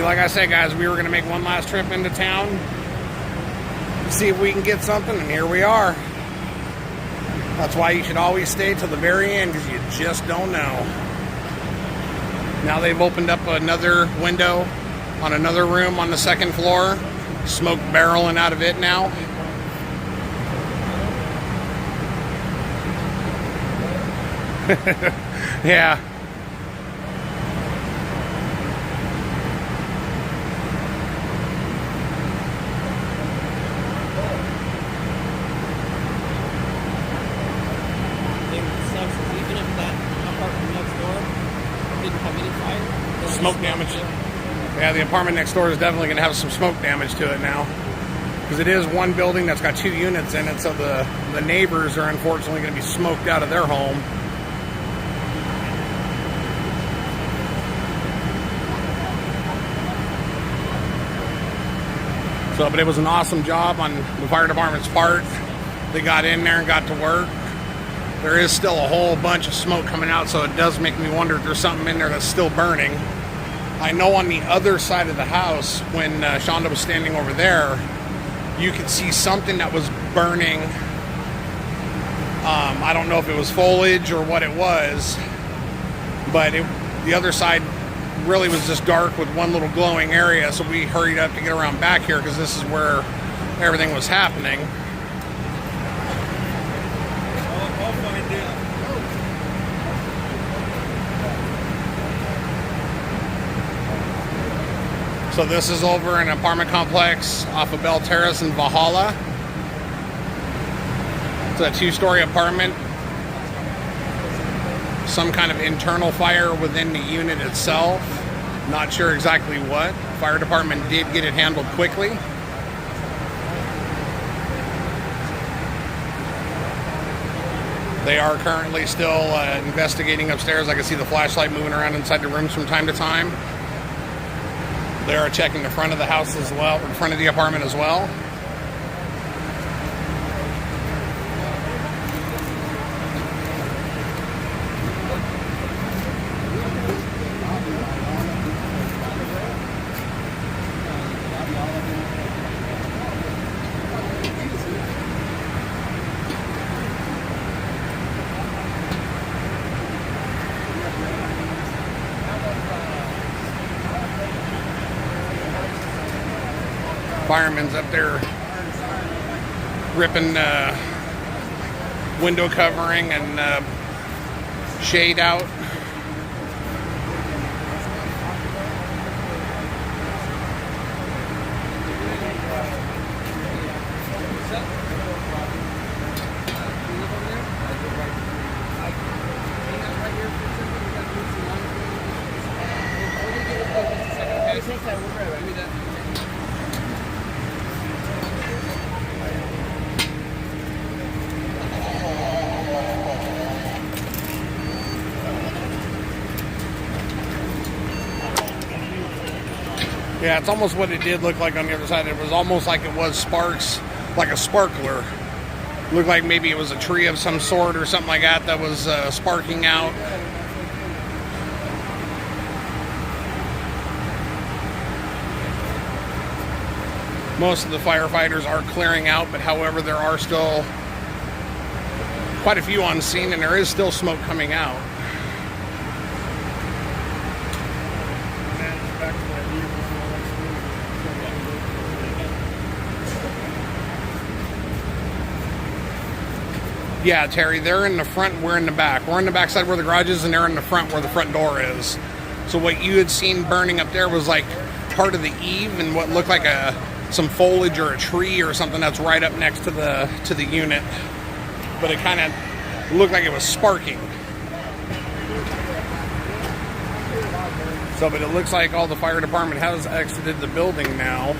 A: like I said, guys, we were going to make one last trip into town, see if we can get something, and here we are. That's why you should always stay till the very end, because you just don't know. Now they've opened up another window on another room on the second floor. Smoke barreling out of it now. Yeah.
C: Even if that apartment next door didn't have any fire,
A: Smoke damage. Yeah, the apartment next door is definitely going to have some smoke damage to it now. Because it is one building that's got 2 units in it, so the neighbors are unfortunately going to be smoked out of their home. So, but it was an awesome job on the fire department's part. They got in there and got to work. There is still a whole bunch of smoke coming out, so it does make me wonder if there's something in there that's still burning. I know on the other side of the house, when Shonda was standing over there, you could see something that was burning. I don't know if it was foliage or what it was, but the other side really was just dark with one little glowing area, so we hurried up to get around back here because this is where everything was happening. So this is over an apartment complex off of Bell Terrace in Valhalla. It's a 2-story apartment. Some kind of internal fire within the unit itself. Not sure exactly what. Fire department did get it handled quickly. They are currently still investigating upstairs. I can see the flashlight moving around inside the rooms from time to time. They are checking the front of the house as well, or front of the apartment as well. Firemen's up there ripping window covering and shade out. Yeah, it's almost what it did look like on the other side. It was almost like it was sparks, like a sparkler. Looked like maybe it was a tree of some sort or something like that that was sparking out. Most of the firefighters are clearing out, but however, there are still quite a few on scene, and there is still smoke coming out. Yeah, Terry, they're in the front, we're in the back. We're in the back side where the garage is, and they're in the front where the front door is. So what you had seen burning up there was like part of the eave and what looked like some foliage or a tree or something that's right up next to the unit. But it kind of looked like it was sparking. So, but it looks like all the fire department has exited the building now.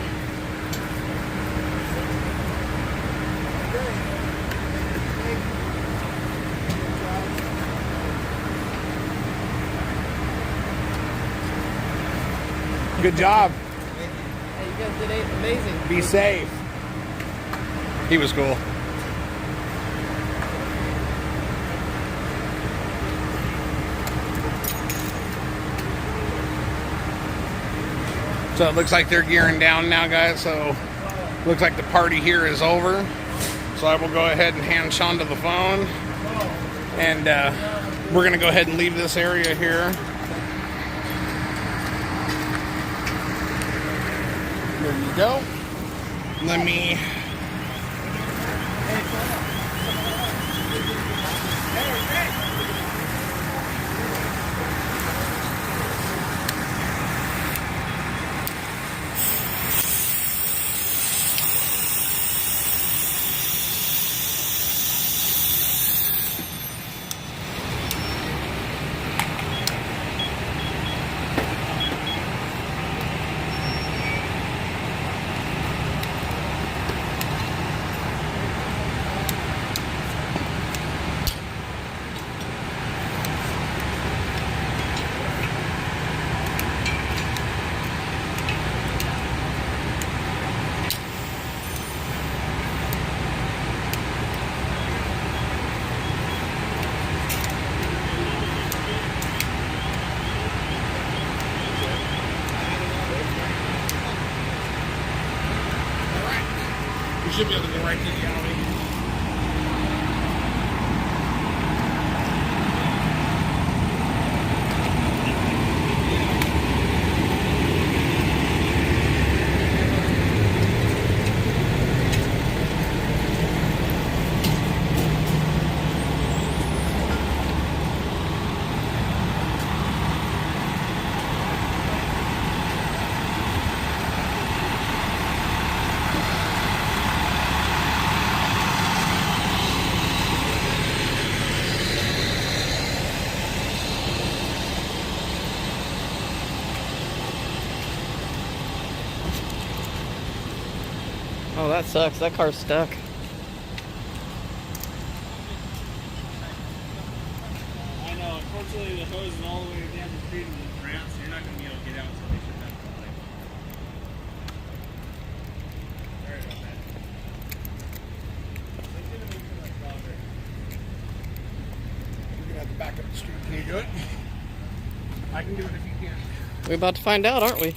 A: Good job.
C: Hey, you guys did amazing.
A: Be safe. He was cool. So it looks like they're gearing down now, guys. So looks like the party here is over. So I will go ahead and hand Shonda the phone. And we're going to go ahead and leave this area here. There you go. Let me... You should be able to go right to the alley.
C: Oh, that sucks. That car's stuck.
H: I know. Unfortunately, the hose is all the way down the street in France, so you're not going to be able to get out until they shut down the light. Sorry about that. They should have moved to like Strawberry.
A: You're going to have to back up the street. Can you do it? I can do it if you can.
C: We're about to find out, aren't we?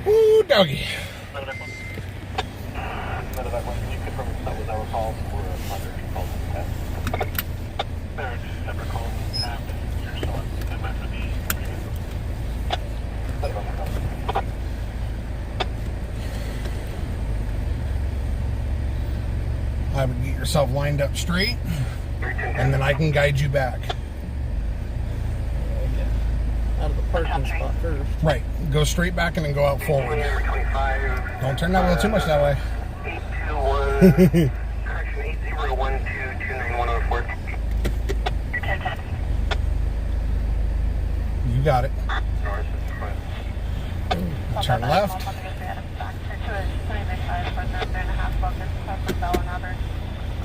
A: Ooh, doggy. I would get yourself lined up straight, and then I can guide you back.
C: Out of the parking spot first.
A: Right. Go straight back and then go out forward. Don't turn that wheel too much that way.
D: 821, correction, 80122910.
A: You got it.
D: North is front.
A: Turn left.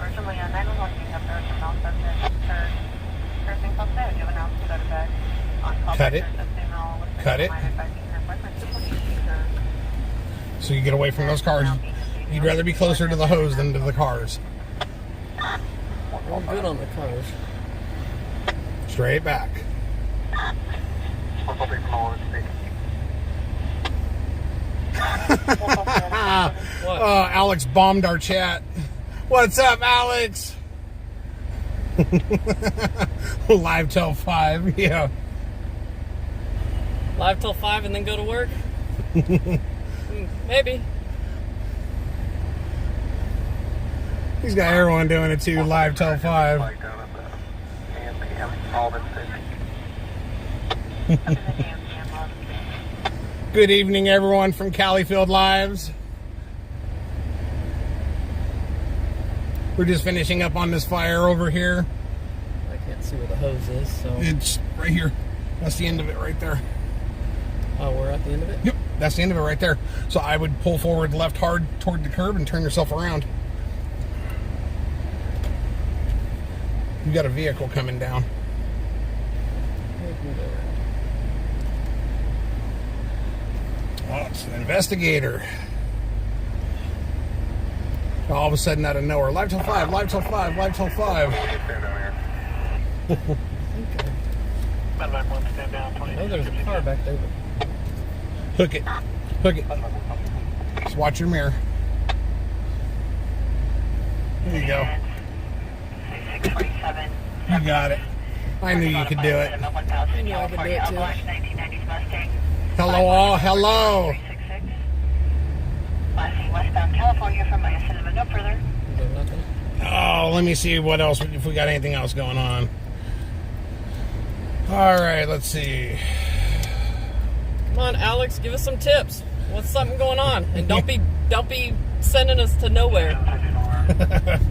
B: Originally, a 911 being up there from South Nursing Club there. Do you have an ounce to go to bed?
A: Cut it. Cut it. So you get away from those cars. You'd rather be closer to the hose than to the cars.
C: We're good on the cars.
A: Straight back. Alex bombed our chat. What's up, Alex? Live till 5. Yeah.
C: Live till 5 and then go to work? Maybe.
A: He's got everyone doing it too, live till 5. Good evening, everyone from Califield Lives. We're just finishing up on this fire over here.
C: I can't see where the hose is, so...
A: It's right here. That's the end of it right there.
C: Oh, we're at the end of it?
A: Yep, that's the end of it right there. So I would pull forward left hard toward the curb and turn yourself around. You got a vehicle coming down. Oh, it's an investigator. All of a sudden, out of nowhere, live till 5, live till 5, live till 5.
D: Medevac 1, stand down.
C: I know there's a car back there.
A: Hook it. Hook it. Just watch your mirror. There you go.
B: 647.
A: You got it. I knew you could do it.
C: I knew I could do it too.
B: 1990s Mustang.
A: Hello, all. Hello.
B: 366. Last westbound California from my cinema. No further.
C: Is there nothing?
A: Oh, let me see what else, if we got anything else going on. All right, let's see.
C: Come on, Alex, give us some tips. What's something going on? And don't be sending us to nowhere.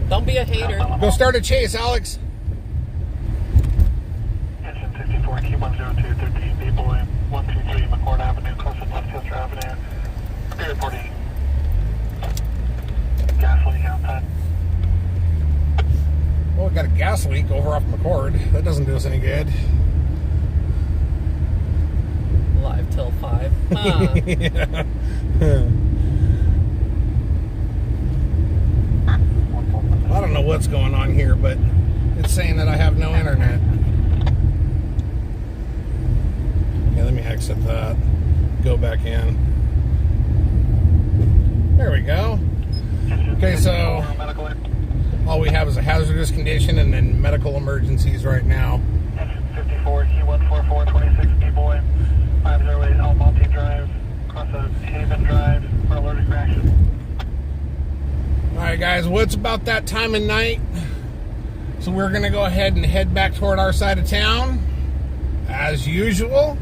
C: Don't be a hater.
A: Go start a chase, Alex.
D: Engine 64, Q102, 13 people in 123 McCord Avenue, close to Westchester Avenue. Be reporting gas leak outside.
A: Well, we got a gas leak over off McCord. That doesn't do us any good.
C: Live till 5. Huh.
A: Yeah. I don't know what's going on here, but it's saying that I have no internet. Yeah, let me exit that. Go back in. There we go. Okay, so all we have is a hazardous condition and then medical emergencies right now.
D: Engine 54, Q144, 26 people in 508 El Monte Drive, across a Haven Drive for allergic reaction.
A: Alright guys, well it's about that time of night. So we're going to go ahead and head back toward our side of town. As usual,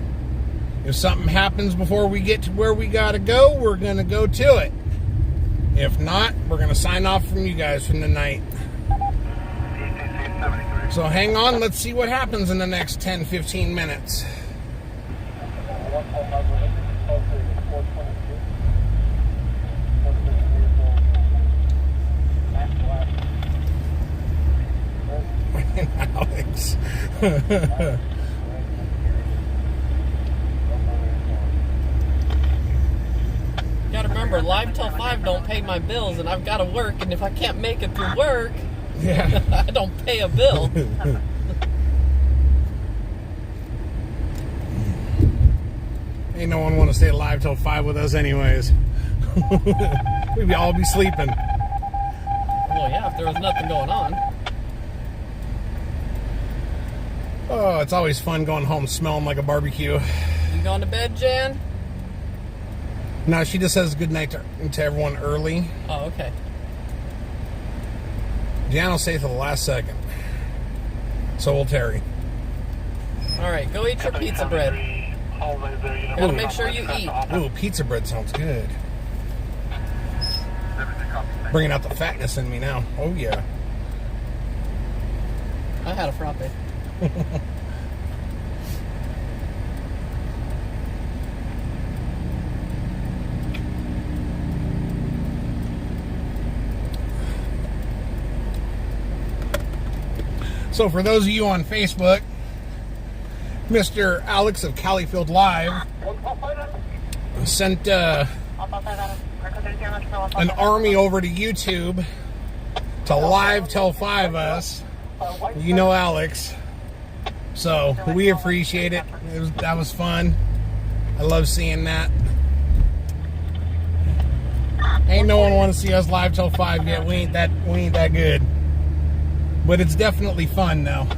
A: if something happens before we get to where we got to go, we're going to go to it. If not, we're going to sign off from you guys from the night. So hang on, let's see what happens in the next 10-15 minutes. Alex.
C: Gotta remember, live till 5 don't pay my bills, and I've got to work, and if I can't make it through work,
A: Yeah.
C: I don't pay a bill.
A: Ain't no one want to stay alive till 5 with us anyways. We'd all be sleeping.
C: Well, yeah, if there was nothing going on.
A: Oh, it's always fun going home smelling like a barbecue.
C: You going to bed, Jan?
A: No, she just says good night to everyone early.
C: Oh, okay.
A: Jan will stay till the last second. So will Terry.
C: All right, go eat your pizza bread. Gotta make sure you eat.
A: Ooh, pizza bread sounds good. Bringing out the fatness in me now. Oh, yeah.
C: I had a frappe.
A: So for those of you on Facebook, Mr. Alex of Califield Live sent an army over to YouTube to live till 5 us. You know Alex. So we appreciate it. That was fun. I love seeing that. Ain't no one want to see us live till 5 yet. We ain't that good. But it's definitely fun now.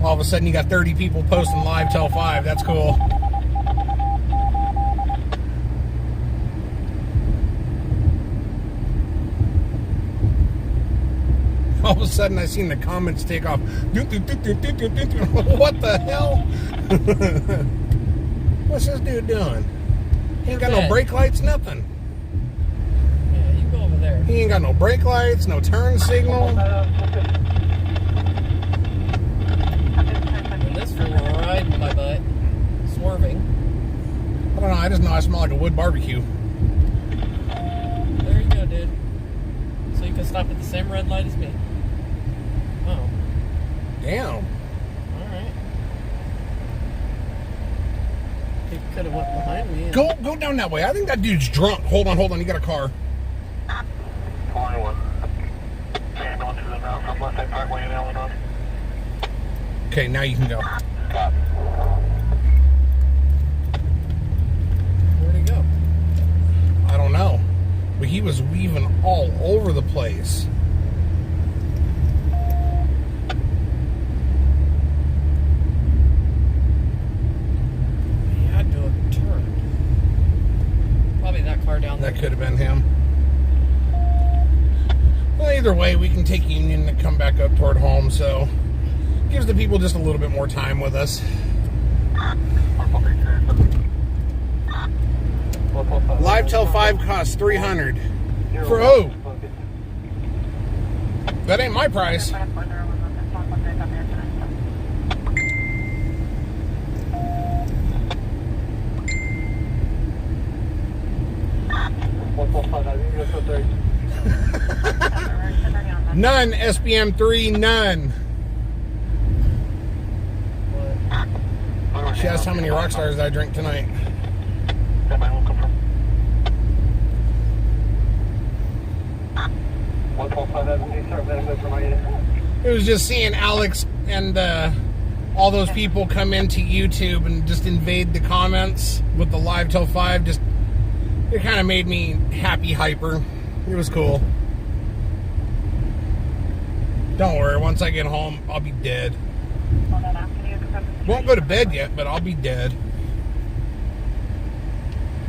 A: All of a sudden you got 30 people posting live till 5. That's cool. All of a sudden I seen the comments take off. What the hell? What's this dude doing? He ain't got no brake lights, nothing.
C: Yeah, you go over there.
A: He ain't got no brake lights, no turn signal.
C: And this fool riding my butt, swerving.
A: I don't know, I just know I smell like a wood barbecue.
C: There you go, dude. So you can stop at the same red light as me. Oh,
A: Damn.
C: all right. He could have went behind me. and-
A: Go down that way. I think that dude's drunk. Hold on. You got a car.
E: 21. Okay, going through the route from West Side Parkway in Illinois.
A: Okay, now you can go.
E: Stop.
C: Where'd he go?
A: I don't know. But he was weaving all over the place.
C: He had to have turned. Probably that car down there.
A: That could have been him. Well, either way, we can take Union and come back up toward home, so gives the people just a little bit more time with us. Live till 5 costs $300. For who? That ain't my price. None, SBM3, none. She asked how many rock stars I drink tonight. It was just seeing Alex and all those people come into YouTube and just invade the comments with the live till 5. Just it kind of made me happy hyper. It was cool. Don't worry, once I get home, I'll be dead. Won't go to bed yet, but I'll be dead.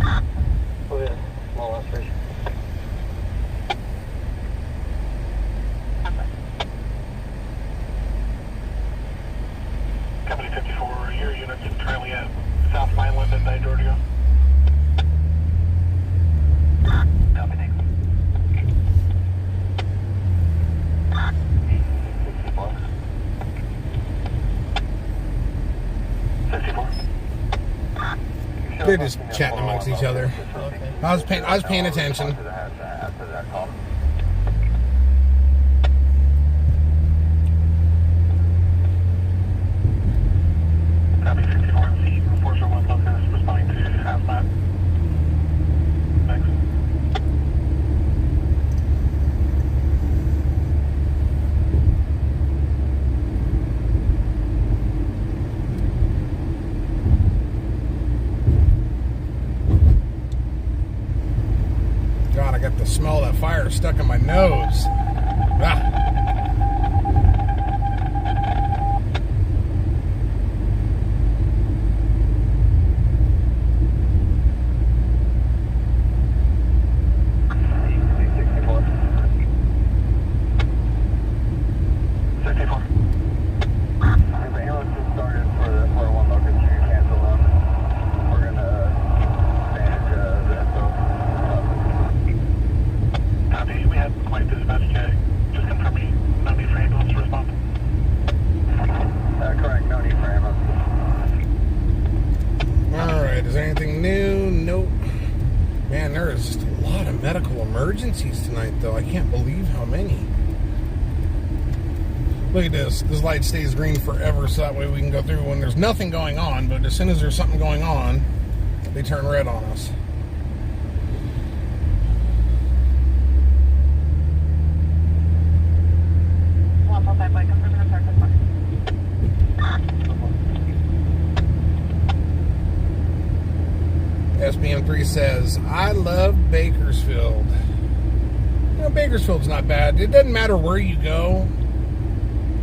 E: Oh yeah, small illustration. Company 54, your unit's currently at South Mineland and Nigeria. Copy, thanks. 64.
A: They're just chatting amongst each other.
C: Okay.
A: I was paying attention.
E: After that call. Copy 54 MC, Enforcer 1 Locust, responding to hazmat. Thanks.
A: God, I got the smell of that fire stuck in my nose. Ah. Emergencies tonight, though. I can't believe how many. Look at this. This light stays green forever, so that way we can go through when there's nothing going on, but as soon as there's something going on, they turn red on us. SBM3 says, I love Bakersfield. You know, Bakersfield's not bad. It doesn't matter where you go.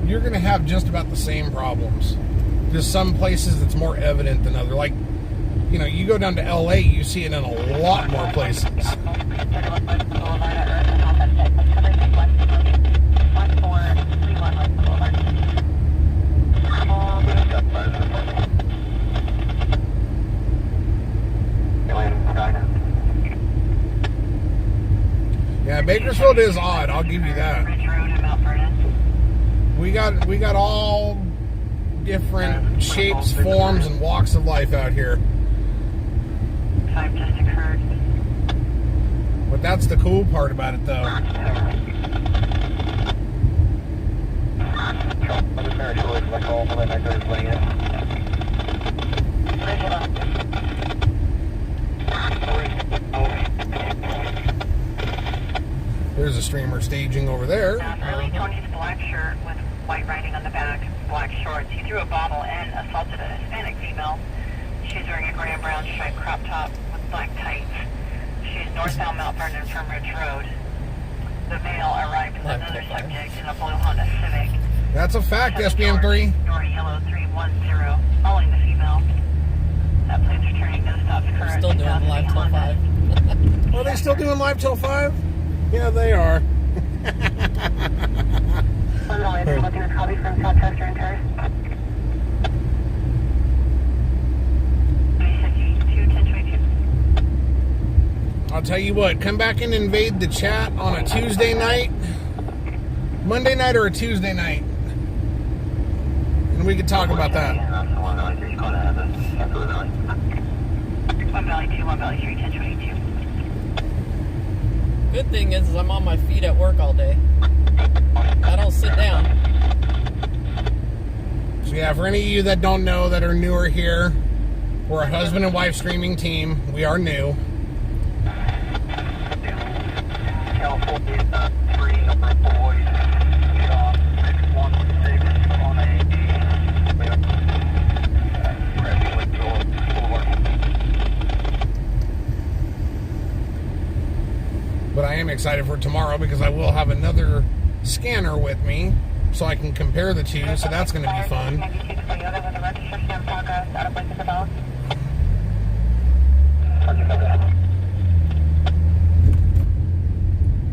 A: You're going to have just about the same problems. Just some places it's more evident than other. Like, you know, you go down to LA, you see it in a lot more places. Yeah, Bakersfield is odd. I'll give you that. We got all different shapes, forms, and walks of life out here.
B: Time just occurred.
A: But that's the cool part about it, though. There's a streamer staging over there.
B: Early Tony's black shirt with white writing on the back, black shorts. He threw a bottle and assaulted a Hispanic female. She's wearing a gray and brown striped crop top with black tights. She's northbound Mount Vernon from Ridge Road. The male arrived with another subject in a blue Honda Civic.
A: That's a fact, SBM3.
B: Door yellow 310, following the female. That plate's returning, no stops current.
C: Still doing live till 5.
A: Are they still doing live till 5? Yeah, they are.
B: I'm looking at copy from South Chester and Terrace.
A: I'll tell you what, come back and invade the chat on a Tuesday night, Monday night or a Tuesday night, and we can talk about that.
B: 1 Valley 2, 1 Valley 3, 1022.
C: Good thing is I'm on my feet at work all day. I don't sit down.
A: So yeah, for any of you that don't know, that are newer here, we're a husband and wife streaming team. We are new.
E: California, 3 number of boys, 616 on a
A: But I am excited for tomorrow because I will have another scanner with me so I can compare the two, so that's going to be fun.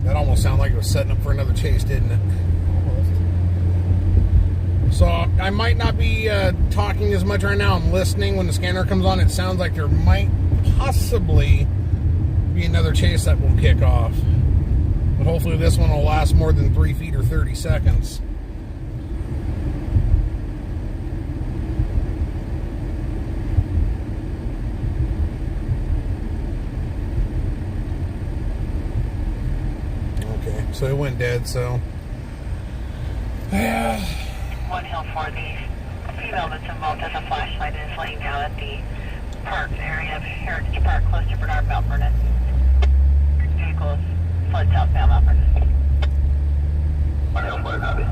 A: That almost sounded like it was setting up for another chase, didn't it? So I might not be talking as much right now. I'm listening. When the scanner comes on, it sounds like there might possibly be another chase that will kick off. But hopefully this one will last more than 3 feet or 30 seconds. Okay, so it went dead, so... Yeah.
B: 1 Hill 4, the female that's involved has a flashlight and is laying down at the park area of Heritage Park close to Bernard Mount Vernon. Vehicles fled southbound Mount Vernon.
E: 1 Hill 4, copy.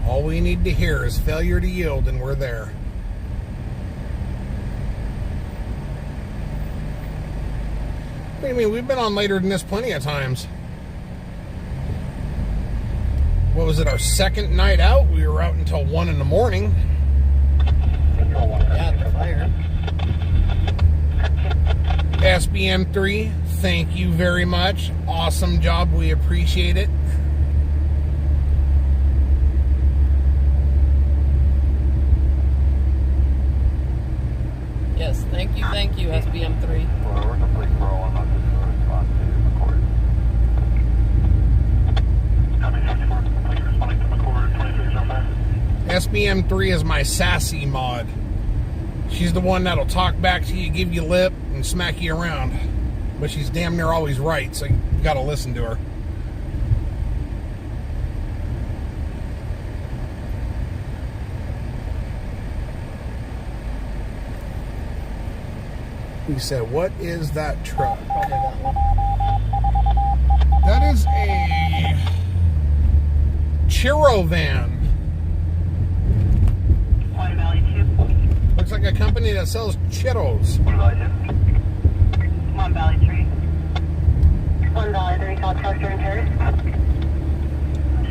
A: All we need to hear is failure to yield, and we're there. What do you mean? We've been on later than this plenty of times. What was it, our second night out? We were out until 1 in the morning.
C: Yeah, the fire.
A: SBM3, thank you very much. Awesome job. We appreciate it.
C: Yes, thank you, SBM3.
E: We're complete for all on this response to McCord. Copy 64, complete responding to McCord 2305.
A: SBM3 is my sassy mod. She's the one that'll talk back to you, give you lip, and smack you around. But she's damn near always right, so you gotta listen to her. He said, what is that truck?
C: Probably that one.
A: That is a Chiro van.
B: 1 Valley 2.
A: Looks like a company that sells churros.
B: 1 Valley 3. 1 Valley 3, South Chester and Terrace.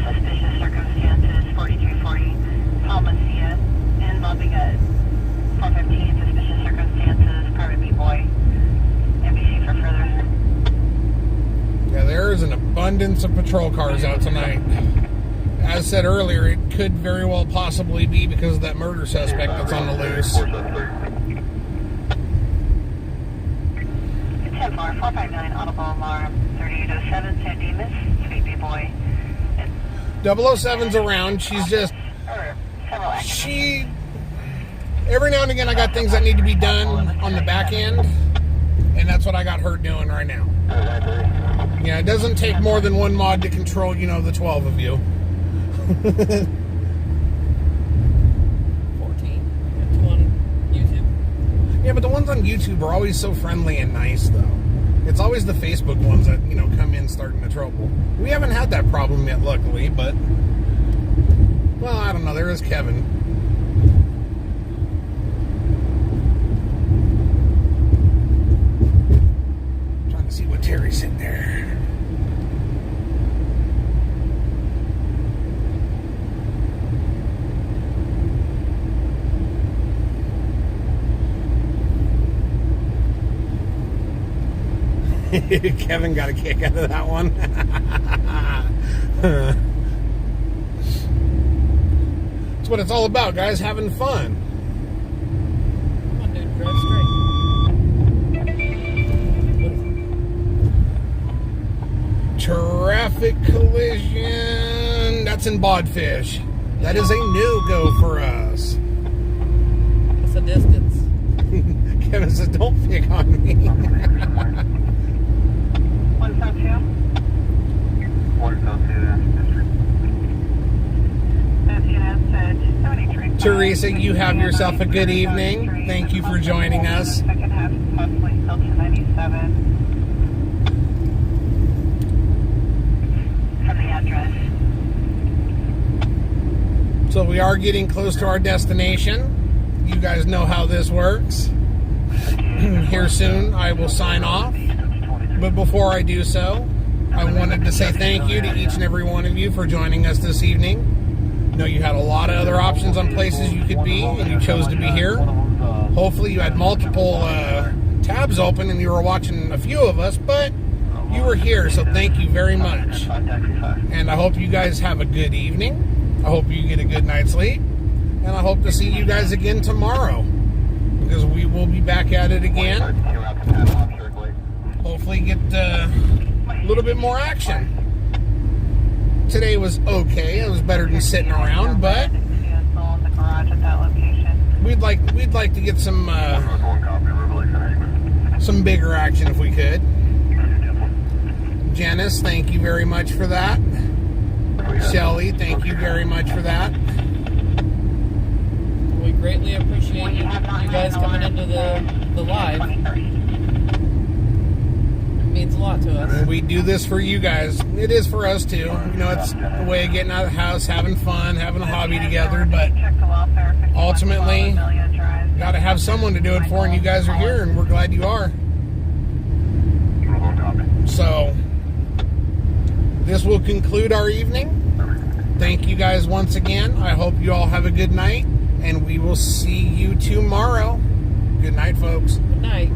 B: Suspicious circumstances, 4340. Palmacia, involving a 415. Suspicious circumstances, private B-boy. NBC for further.
A: Yeah, there is an abundance of patrol cars out tonight. As said earlier, it could very well possibly be because of that murder suspect that's on the loose.
B: 10 bar, 459, audible alarm, 3807, San Dimas, sweet B-boy.
A: 007's around. She's just... She... Every now and again, I got things that need to be done on the back end, and that's what I got her doing right now. Yeah, it doesn't take more than one mod to control, the 12 of you. Yeah, but the ones on YouTube are always so friendly and nice, though. It's always the Facebook ones that, come in starting the trouble. We haven't had that problem yet, luckily, but... Well, I don't know. There is Kevin. Trying to see what Terry's in there. Kevin got a kick out of that one. That's what it's all about, guys. Having fun.
C: Come on, dude. Drive straight.
A: Traffic collision. That's in Bodfish. That is a no-go for us.
C: What's the distance?
A: Kevin says, don't pick on me.
B: 102. 102.
A: Teresa, you have yourself a good evening. Thank you for joining us.
B: Second half, possibly still 297. From the address.
A: So we are getting close to our destination. You guys know how this works. Here soon, I will sign off. But before I do so, I wanted to say thank you to each and every one of you for joining us this evening. I know you had a lot of other options on places you could be, and you chose to be here. Hopefully you had multiple tabs open and you were watching a few of us, but you were here, so thank you very much. And I hope you guys have a good evening. I hope you get a good night's sleep. And I hope to see you guys again tomorrow, because we will be back at it again. Hopefully get a little bit more action. Today was okay. It was better than sitting around, but we'd like to get some bigger action if we could. Janice, thank you very much for that. Shelly, thank you very much for that.
C: We greatly appreciate you guys coming into the live. It means a lot to us.
A: We do this for you guys. It is for us too. It's a way of getting out of the house, having fun, having a hobby together, but ultimately, got to have someone to do it for, and you guys are here, and we're glad you are. So, this will conclude our evening. Thank you guys once again. I hope you all have a good night, and we will see you tomorrow. Good night, folks.
C: Good night.